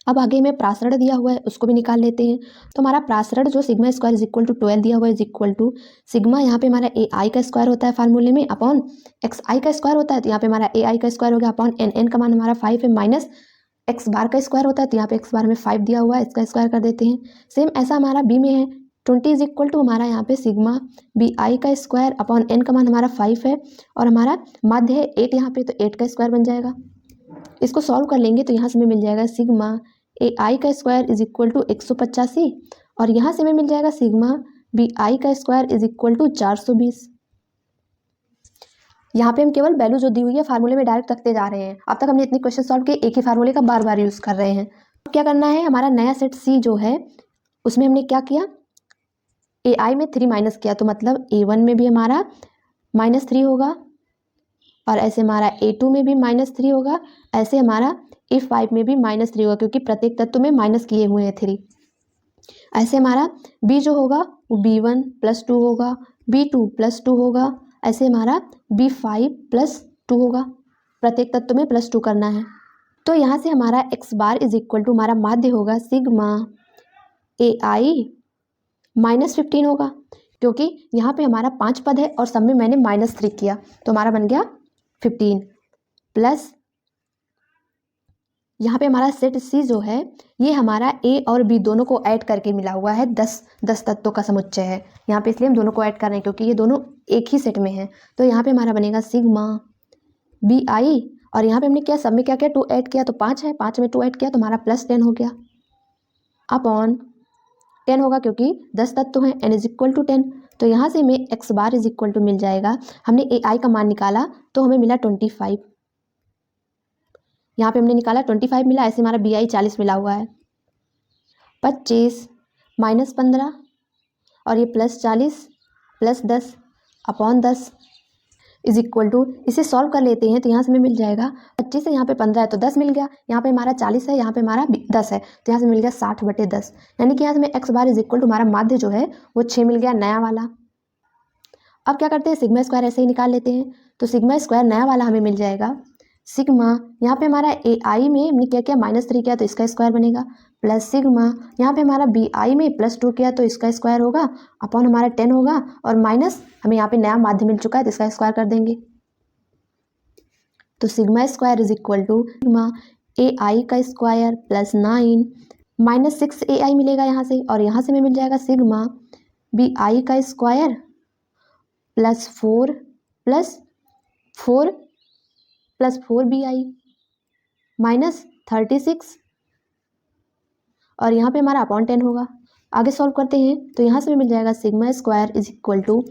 अब आगे में प्रासरण दिया हुआ है उसको भी निकाल लेते हैं। तो हमारा प्रासरण जो sigma square is equal to 12 दिया हुआ है इज इक्वल टू सिग्मा, यहाँ पे हमारा ए आई का स्क्वायर होता है फार्मूले में, अपॉन एक्स आई का स्क्वायर होता है, तो यहाँ पे हमारा ए आई का स्क्वायर हो गया, अपॉन एन, एन का मान हमारा 5 है, माइनस एक्स बार का स्क्वायर होता है, तो यहाँ पे एक्स बार में 5 दिया हुआ है, इसका स्क्वायर कर देते हैं। सेम ऐसा हमारा बी में है, 20 इज इक्वल टू हमारा यहाँ पे सिग्मा बी आई का स्क्वायर अपॉन एन का मान हमारा 5 है, और हमारा माध्य है 8 यहाँ पे, तो 8 का स्क्वायर बन जाएगा। इसको सॉल्व कर लेंगे तो यहाँ से हमें मिल जाएगा सिग्मा ए आई का स्क्वायर इज इक्वल टू 185, और यहाँ से हमें मिल जाएगा सिग्मा बी आई का स्क्वायर इज इक्वल टू 420। यहाँ पे हम केवल वैल्यू जो दी हुई है फार्मूले में डायरेक्ट रखते जा रहे हैं। अब तक हमने इतने क्वेश्चन सॉल्व किए, एक ही फार्मूले का बार बार यूज़ कर रहे हैं। अब क्या करना है, हमारा नया सेट सी जो है उसमें हमने क्या किया, ए आई में 3 माइनस किया, तो मतलब A1 में भी हमारा -3 होगा, और ऐसे हमारा A2 में भी -3 होगा, ऐसे हमारा A5 में भी -3 होगा, क्योंकि प्रत्येक तत्व में माइनस किए हुए हैं 3। ऐसे हमारा B जो होगा वो B1 + 2 होगा, B2 + 2 होगा, ऐसे हमारा B5 + 2 होगा, प्रत्येक तत्व में +2 करना है। तो यहाँ से हमारा x bar is equal to हमारा माध्य होगा सिग्मा ए आई -15 होगा, क्योंकि यहाँ पे हमारा 5 पद है और सब में मैंने -3 किया, तो हमारा बन गया 15, प्लस यहाँ पे हमारा सेट सी जो है ये हमारा ए और बी दोनों को ऐड करके मिला हुआ है, 10 तत्वों का समुच्चय है यहाँ पे, इसलिए हम दोनों को ऐड कर रहे हैं क्योंकि ये दोनों एक ही सेट में है। तो यहाँ पे हमारा बनेगा सिग्मा बी आई, और यहाँ पे हमने क्या सब में क्या किया, 2 ऐड किया, तो 5 है, 5 में 2 ऐड किया तो हमारा +10 हो गया, अपॉन 10 होगा क्योंकि 10 तत्व हैं, n इज इक्वल टू 10। तो यहाँ से हमें x bar is equal to मिल जाएगा, हमने ए आई का मान निकाला तो हमें मिला 25, यहाँ पे हमने निकाला 25 मिला, ऐसे हमारा बी आई 40 मिला हुआ है, 25 - 15 और ये +40 +10 अपॉन 10 इज इक्वल टू, इसे सॉल्व कर लेते हैं तो यहाँ से हमें मिल जाएगा 25 है, यहाँ पे 15 है तो 10 मिल गया, यहाँ पे हमारा 40 है, यहाँ पे हमारा 10 है, तो यहाँ से मिल गया 60/10, यानी कि यहाँ से हमें x bar is equal to हमारा माध्य जो है वो 6 मिल गया, नया वाला। अब क्या करते हैं, सिग्मा स्क्वायर ऐसे ही निकाल लेते हैं, तो सिग्मा स्क्वायर नया वाला हमें मिल जाएगा सिग्मा, यहाँ पे हमारा ए आई में हमने क्या किया -3 किया तो इसका स्क्वायर बनेगा, प्लस सिग्मा यहाँ पे हमारा बी आई में +2 किया तो इसका स्क्वायर होगा, अपॉन हमारा 10 होगा, और माइनस हमें यहाँ पे नया माध्य मिल चुका है तो इसका स्क्वायर कर देंगे। तो sigma square is equal to sigma ए आई का स्क्वायर +9 -6 ए आई मिलेगा यहाँ से, और यहाँ से हमें मिल जाएगा सिग्मा बी आई का स्क्वायर +4 बी आई -36, और यहाँ पे हमारा अपॉन 10 होगा। आगे सॉल्व करते हैं तो यहाँ से भी मिल जाएगा sigma square is equal to,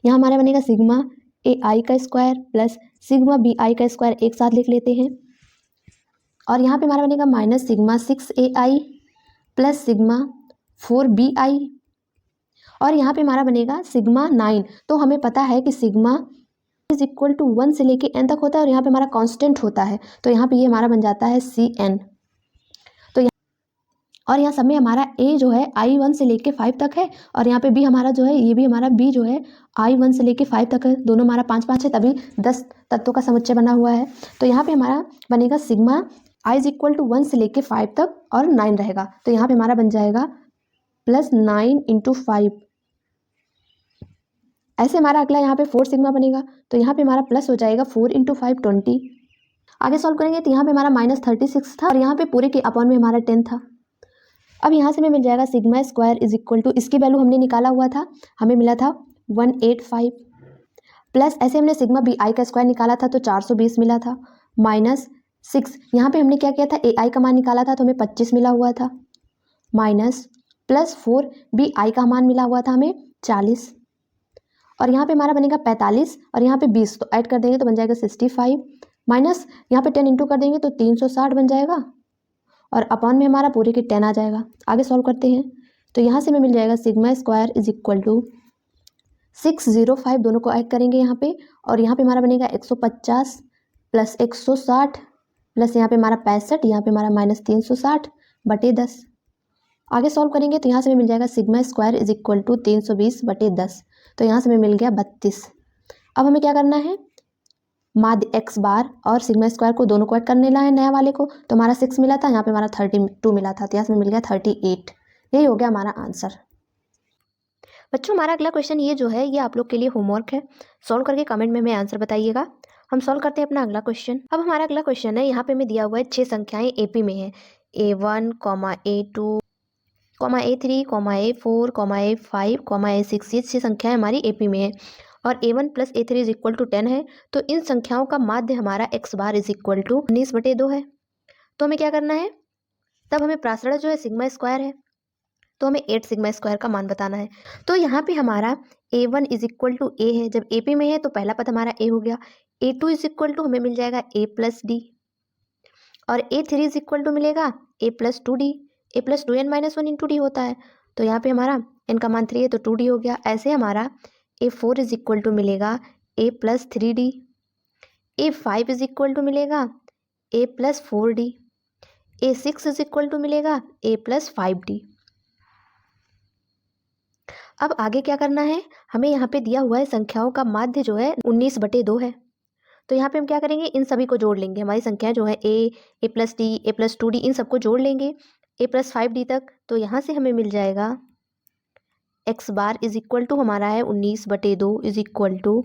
यहाँ हमारा बनेगा सिग्मा ए आई का square plus sigma b i का स्क्वायर, एक साथ लिख लेते हैं, और यहाँ पे हमारा बनेगा -6 ए आई प्लस सिग्मा 4 बी आई, और यहाँ पे हमारा बनेगा सिग्मा 9। तो हमें पता है कि सिग्मा इज इक्वल टू 1 से लेके n तक होता है, और यहाँ पे हमारा कांस्टेंट होता है, तो यहाँ पे ये हमारा बन जाता है CN। तो और यहाँ सब में हमारा a जो है I1 से लेके 5 तक है, और यहाँ पे b हमारा जो है ये भी हमारा b जो है I1 से लेके 5 तक है, दोनों हमारा 5-5 है, तभी 10 तत्वों का समुच्चय बना हुआ है। तो यहाँ पे हमारा बनेगा sigma I is equal to 1 से लेके 5 तक और 9 रहेगा, तो यहाँ पे हमारा बन जाएगा +9 × 5। ऐसे हमारा अगला यहाँ पे 4 सिग्मा बनेगा, तो यहाँ पे हमारा प्लस हो जाएगा 4 × 5 20। आगे सॉल्व करेंगे तो यहाँ पे हमारा -36 था, और यहाँ पे पूरे के अपॉन में हमारा 10 था। अब यहाँ से हमें मिल जाएगा sigma square is equal to, इसकी वैल्यू हमने निकाला हुआ था, हमें मिला था 185, प्लस ऐसे हमने सिग्मा बी आई का स्क्वायर निकाला था तो 420 मिला था, -6 यहाँ पे हमने क्या किया था, ए आई का मान निकाला था तो हमें 25 मिला हुआ था, +4 बी आई का मान मिला हुआ था हमें 40, और यहाँ पे हमारा बनेगा 45, और यहाँ पे 20 तो ऐड कर देंगे तो बन जाएगा 65, माइनस यहाँ पे 10 इंटू कर देंगे तो 360 बन जाएगा, और अपॉन में हमारा पूरे के 10 आ जाएगा। आगे सॉल्व करते हैं तो यहाँ से हमें मिल जाएगा sigma square is equal to 605, दोनों को ऐड करेंगे यहाँ पे, और यहाँ पे हमारा बनेगा 150 प्लस 160 प्लस यहाँ पे हमारा 65, यहाँ पे हमारा माइनस 360 बटे 10। आगे सॉल्व करेंगे तो यहाँ से हमें मिल जाएगा sigma square is equal to 320 बटे 10, तो यहाँ से हमें मिल गया 32। अब हमें क्या करना है, माध्य एक्स बार और सिग्मा स्क्वायर को दोनों को ऐड करने ला है नया वाले को, तो हमारा 6 मिला था, यहाँ पे हमारा 32 मिला था, तो यहाँ से मिल गया 38। यही हो गया हमारा आंसर। बच्चों हमारा अगला क्वेश्चन ये जो है ये आप लोग के लिए होमवर्क है, सॉल्व करके कमेंट में हमें आंसर बताइएगा। हम सॉल्व करते हैं अपना अगला क्वेश्चन। अब हमारा अगला क्वेश्चन है, यहाँ पे हमें दिया हुआ है 6 संख्याएं एपी में है, A1, A2, A3, A4, A5, A6, ये 6 संख्याएं हमारी एपी में है और A1 plus A3 is equal to 10 है। तो इन संख्याओं का माध्य हमारा x bar is equal to 19/2 है। तो हमें क्या करना है, तब हमें प्रासरण जो है सिग्मा स्क्वायर है, तो हमें 8 सिग्मा स्क्वायर का मान बताना है। तो यहाँ पे हमारा A1 इज इक्वल टू ए है, जब एपी में है तो पहला पद हमारा ए हो गया। A2 इज इक्वल टू हमें मिल जाएगा a प्लस डी, और A3 इज इक्वल टू मिलेगा a plus 2d, a plus 2n minus 1 into D होता है, तो यहाँ पे हमारा n का मान 3 है तो 2d हो गया। ऐसे हमारा A4 इज इक्वल टू मिलेगा a plus 3d, A5 is equal to मिलेगा a plus 4d, A6 is equal to मिलेगा a प्लस 5d। अब आगे क्या करना है, हमें यहाँ पे दिया हुआ है संख्याओं का माध्य जो है 19/2 है, तो यहाँ पे हम क्या करेंगे, इन सभी को जोड़ लेंगे। हमारी संख्याएं जो है a plus d, a plus 2d, इन सबको जोड़ लेंगे a प्लस 5d तक। तो यहाँ से हमें मिल जाएगा x bar is equal to हमारा है 19/2 is equal to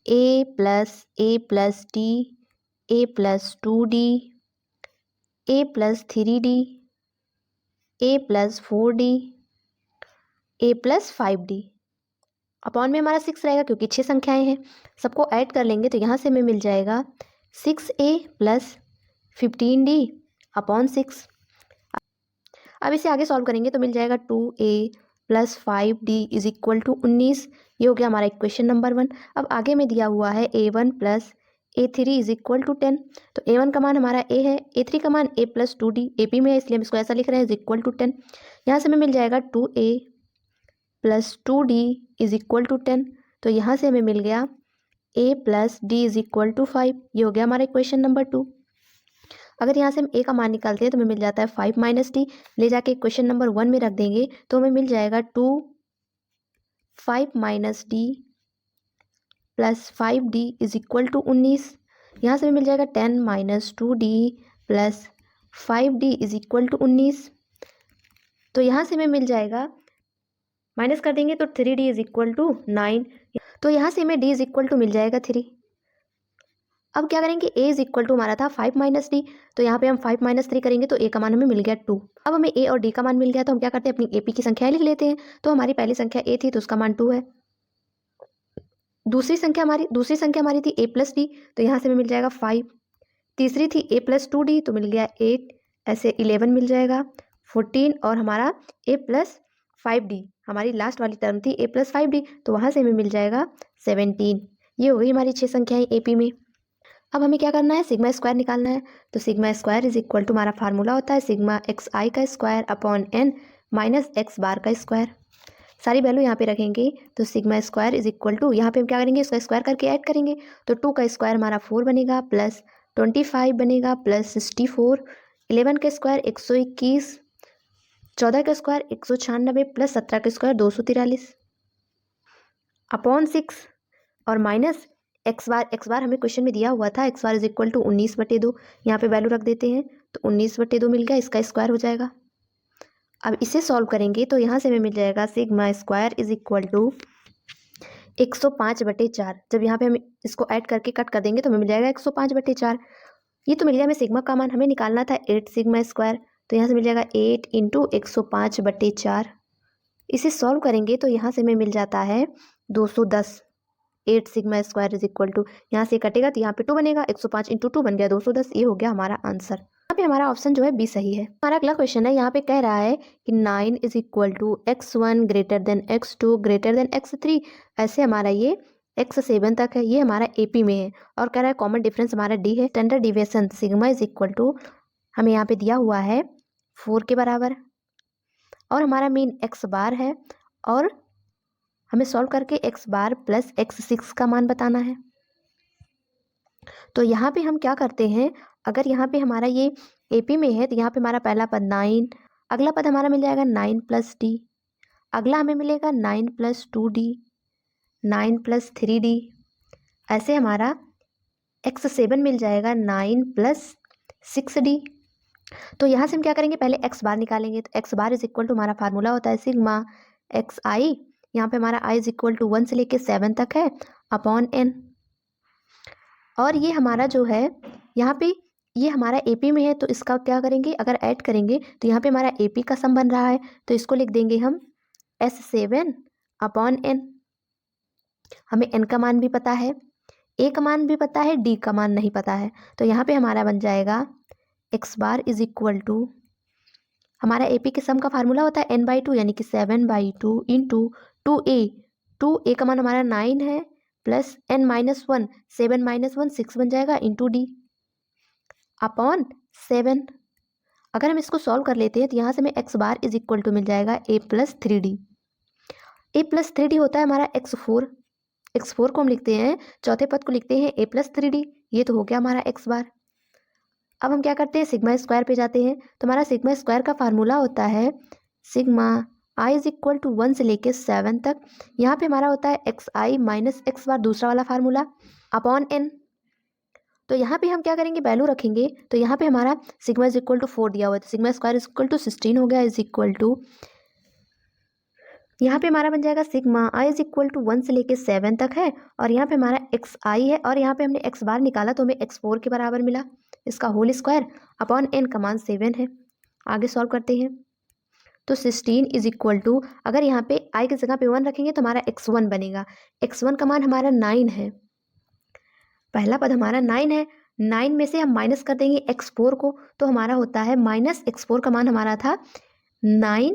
a plus d, a plus 2d, a plus 3d, a plus 4d, a plus 5d। Upon में हमारा 6 रहेगा क्योंकि 6 संख्याएं हैं, सबको ऐड कर लेंगे तो यहाँ से हमें मिल जाएगा 6a प्लस 15d अपॉन 6। अब इसे आगे सॉल्व करेंगे तो मिल जाएगा 2a plus 5d is equal to 19। ये हो गया हमारा इक्वेशन नंबर 1। अब आगे में दिया हुआ है a1 plus a3 is equal to 10, तो a1 का मान हमारा a है, a3 का मान a प्लस 2d, AP में है इसलिए हम इसको ऐसा लिख रहे हैं इज इक्वल टू 10। यहाँ से हमें मिल जाएगा 2a plus 2d is equal to 10, तो यहाँ से हमें मिल गया a plus d is equal to 5। ये हो गया हमारा इक्वेशन नंबर 2। अगर यहाँ से हम a का मान निकालते हैं तो हमें मिल जाता है 5 माइनस डी, ले जाके इक्वेशन नंबर 1 में रख देंगे तो हमें मिल जाएगा 5 minus d plus 5d is equal to 19। यहाँ से हमें मिल जाएगा 10 minus 2d plus 5d is equal to 19। तो यहाँ से हमें मिल जाएगा, माइनस कर देंगे तो 3d इज इक्वल टू 9, तो यहाँ से हमें d इज इक्वल टू मिल जाएगा 3। अब क्या करेंगे, a इज इक्वल टू हमारा था 5 माइनस डी, तो यहाँ पे हम 5 माइनस 3 करेंगे तो a का मान हमें मिल गया 2। अब हमें a और d का मान मिल गया तो हम क्या करते हैं, अपनी AP की संख्याएं लिख लेते हैं। तो हमारी पहली संख्या a थी तो उसका मान 2 है, दूसरी संख्या हमारी थी a प्लस डी, तो यहाँ से हमें मिल जाएगा 5। तीसरी थी a प्लस 2d तो मिल गया 8, ऐसे 11 मिल जाएगा 14, और हमारा a प्लस 5d हमारी लास्ट वाली टर्म थी a प्लस 5d, तो वहाँ से हमें मिल जाएगा 17। ये हो गई हमारी 6 संख्याएं AP में। अब हमें क्या करना है, सिग्मा स्क्वायर निकालना है। तो sigma square is equal to हमारा फार्मूला होता है सिग्मा xi का square upon n minus x bar का स्क्वायर। सारी वैल्यू यहाँ पे रखेंगे तो sigma square is equal to, यहाँ पे हम क्या करेंगे, इसका स्क्वायर करके ऐड करेंगे तो 2 का स्क्वायर हमारा 4 बनेगा प्लस 25 बनेगा प्लस 64, 11 का स्क्वायर 121, 14 का स्क्वायर 196 प्लस 17 का स्क्वायर 243 अपॉन 6 और माइनस एक्स बार हमें क्वेश्चन में दिया हुआ था x bar is equal to 19/2, यहाँ पे वैल्यू रख देते हैं तो 19/2 मिल गया, इसका स्क्वायर हो जाएगा। अब इसे सॉल्व करेंगे तो यहाँ से हमें मिल जाएगा sigma square is equal to 105/4। जब यहाँ पे हम इसको ऐड करके कट कर देंगे तो हमें मिल जाएगा 105/4। ये तो मिल गया हमें सिग्मा का मान, हमें निकालना था 8 सिग्मा स्क्वायर, तो यहाँ से मिल जाएगा 8 इंटू 105/4। इसे सॉल्व करेंगे तो यहाँ से हमें मिल जाता है 210। 8 sigma square is equal to, यहाँ से कटेगा तो यहाँ पे 2 बनेगा, 105 इंटू 2 बन गया 210। ये हो गया हमारा आंसर। यहाँ पे हमारा ऑप्शन जो है बी सही है। हमारा अगला क्वेश्चन है, यहाँ पे कह रहा है कि 9 is equal to x1 greater than x2 greater than x3। ऐसे हमारा ये x7 तक है, ये हमारा AP में है और कह रहा है कॉमन डिफरेंस हमारा d है। Standard deviation sigma is equal to हमें यहाँ पे दिया हुआ है 4 के बराबर और हमारा मीन x बार है और हमें सॉल्व करके x बार प्लस x6 का मान बताना है। तो यहाँ पे हम क्या करते हैं, अगर यहाँ पे हमारा ये AP में है तो यहाँ पे हमारा पहला पद 9, अगला पद हमारा मिल जाएगा 9 + d, अगला हमें मिलेगा 9 + 2d, 9 + 3d, ऐसे हमारा x7 मिल जाएगा 9 + 6d। तो यहाँ से हम क्या करेंगे, पहले x बार निकालेंगे। तो x bar is equal to हमारा फार्मूला होता है सिग्मा xi, यहाँ पे हमारा i इज इक्वल टू 1 से लेके 7 तक है अपॉन n। और ये हमारा जो है यहाँ पे ये हमारा AP में है तो इसका क्या करेंगे, अगर ऐड करेंगे तो यहाँ पे हमारा AP का सम बन रहा है तो इसको लिख देंगे हम S7 अपॉन n। हमें n का मान भी पता है, a का मान भी पता है, d का मान नहीं पता है। तो यहाँ पे हमारा बन जाएगा x bar is equal to, हमारा AP के सम का फार्मूला होता है n/2 यानी कि 7/2 इंटू 2a। 2a का मान हमारा 9 है प्लस n-1, 7 - 1 6 बन जाएगा इंटू d अपॉन 7। अगर हम इसको सॉल्व कर लेते हैं तो यहाँ से हमें x bar is equal to मिल जाएगा a + 3d। a + 3d होता है हमारा x4। x4 को हम लिखते हैं, चौथे पद को लिखते हैं a + 3d। ये तो हो गया हमारा x बार। अब हम क्या करते हैं, सिग्मा स्क्वायर पे जाते हैं। तो हमारा सिग्मा स्क्वायर का फार्मूला होता है sigma i is equal to 1 से लेके 7 तक। यहाँ पे हमारा होता है xi माइनस x बार, दूसरा वाला फार्मूला अपॉन n। तो यहाँ पे हम क्या करेंगे, वैल्यू रखेंगे। तो यहाँ पे हमारा सिग्मा इज इक्वल टू 4 दिया हुआ है तो sigma square is equal to 16 हो गया इज इक्वल टू, यहाँ पे हमारा बन जाएगा sigma i is equal to 1 से लेके 7 तक है और यहाँ पे हमारा xi है और यहाँ पे हमने x बार निकाला तो हमें x4 के बराबर मिला, इसका होल स्क्वायर अपॉन n का मान 7 है। आगे सॉल्व करते हैं। तो 16 इज इक्वल टू, अगर यहाँ पे i की जगह पे 1 रखेंगे तो हमारा x1 बनेगा। x1 का मान हमारा 9 है, पहला पद हमारा 9 है। 9 में से हम माइनस कर देंगे x4 को तो हमारा होता है माइनस x4 का मान हमारा था 9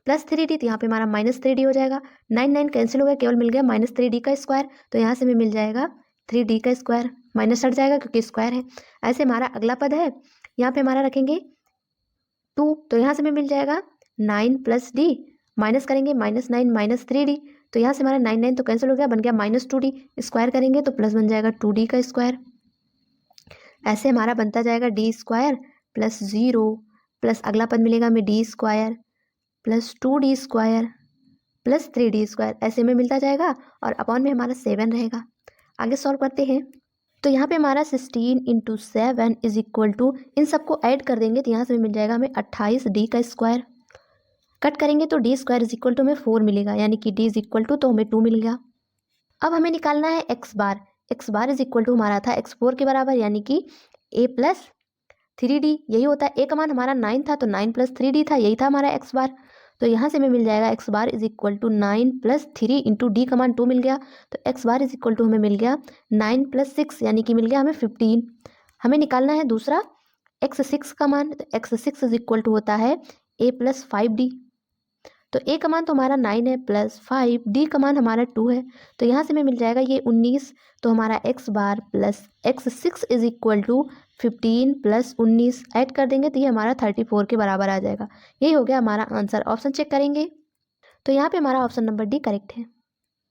+ 3d, तो यहाँ पे हमारा -3d हो जाएगा। 9 कैंसिल हो गया, केवल मिल गया -3d का स्क्वायर। तो यहाँ से हमें मिल जाएगा 3d का स्क्वायर, माइनस हट जाएगा क्योंकि स्क्वायर है। ऐसे हमारा अगला पद है, यहाँ पे हमारा रखेंगे 2 तो यहाँ से हमें मिल जाएगा 9 + d, माइनस करेंगे -9 - 3d तो यहाँ से हमारा 9 तो कैंसिल हो गया, बन गया -2d। स्क्वायर करेंगे तो प्लस बन जाएगा 2d का स्क्वायर। ऐसे हमारा बनता जाएगा d स्क्वायर प्लस 0 प्लस अगला पद मिलेगा हमें d square plus 2d square plus 3d square, ऐसे में मिलता जाएगा और अपॉन में हमारा 7 रहेगा। आगे सॉल्व करते हैं। तो यहाँ पे हमारा 16 × 7 इज इक्वल टू, इन सबको ऐड कर देंगे तो यहाँ से मिल जाएगा हमें 28d का स्क्वायर। कट करेंगे तो d square is equal to हमें 4 मिलेगा यानी कि d इज इक्वल टू, तो हमें 2 मिल गया। अब हमें निकालना है x bar. x bar is equal to हमारा था x4 के बराबर यानी कि a + 3d, यही होता है। a का मान हमारा 9 था तो 9 + 3d था, यही था हमारा x बार। तो यहाँ से हमें मिल जाएगा x bar is equal to 9 + 3 into d का मान 2 मिल गया। तो x bar is equal to हमें मिल गया 9 + 6 यानी कि मिल गया हमें 15। हमें निकालना है दूसरा x6 का मान। तो x6 इज इक्वल टू होता है a + 5d। तो a का मान तो हमारा 9 है प्लस 5, d का मान हमारा 2 है। तो यहाँ से हमें मिल जाएगा ये 19। तो हमारा x bar plus x6 is equal to 15 + 19 add कर देंगे तो ये हमारा 34 के बराबर आ जाएगा। यही हो गया हमारा आंसर। ऑप्शन चेक करेंगे तो यहाँ पे हमारा ऑप्शन नंबर डी करेक्ट है।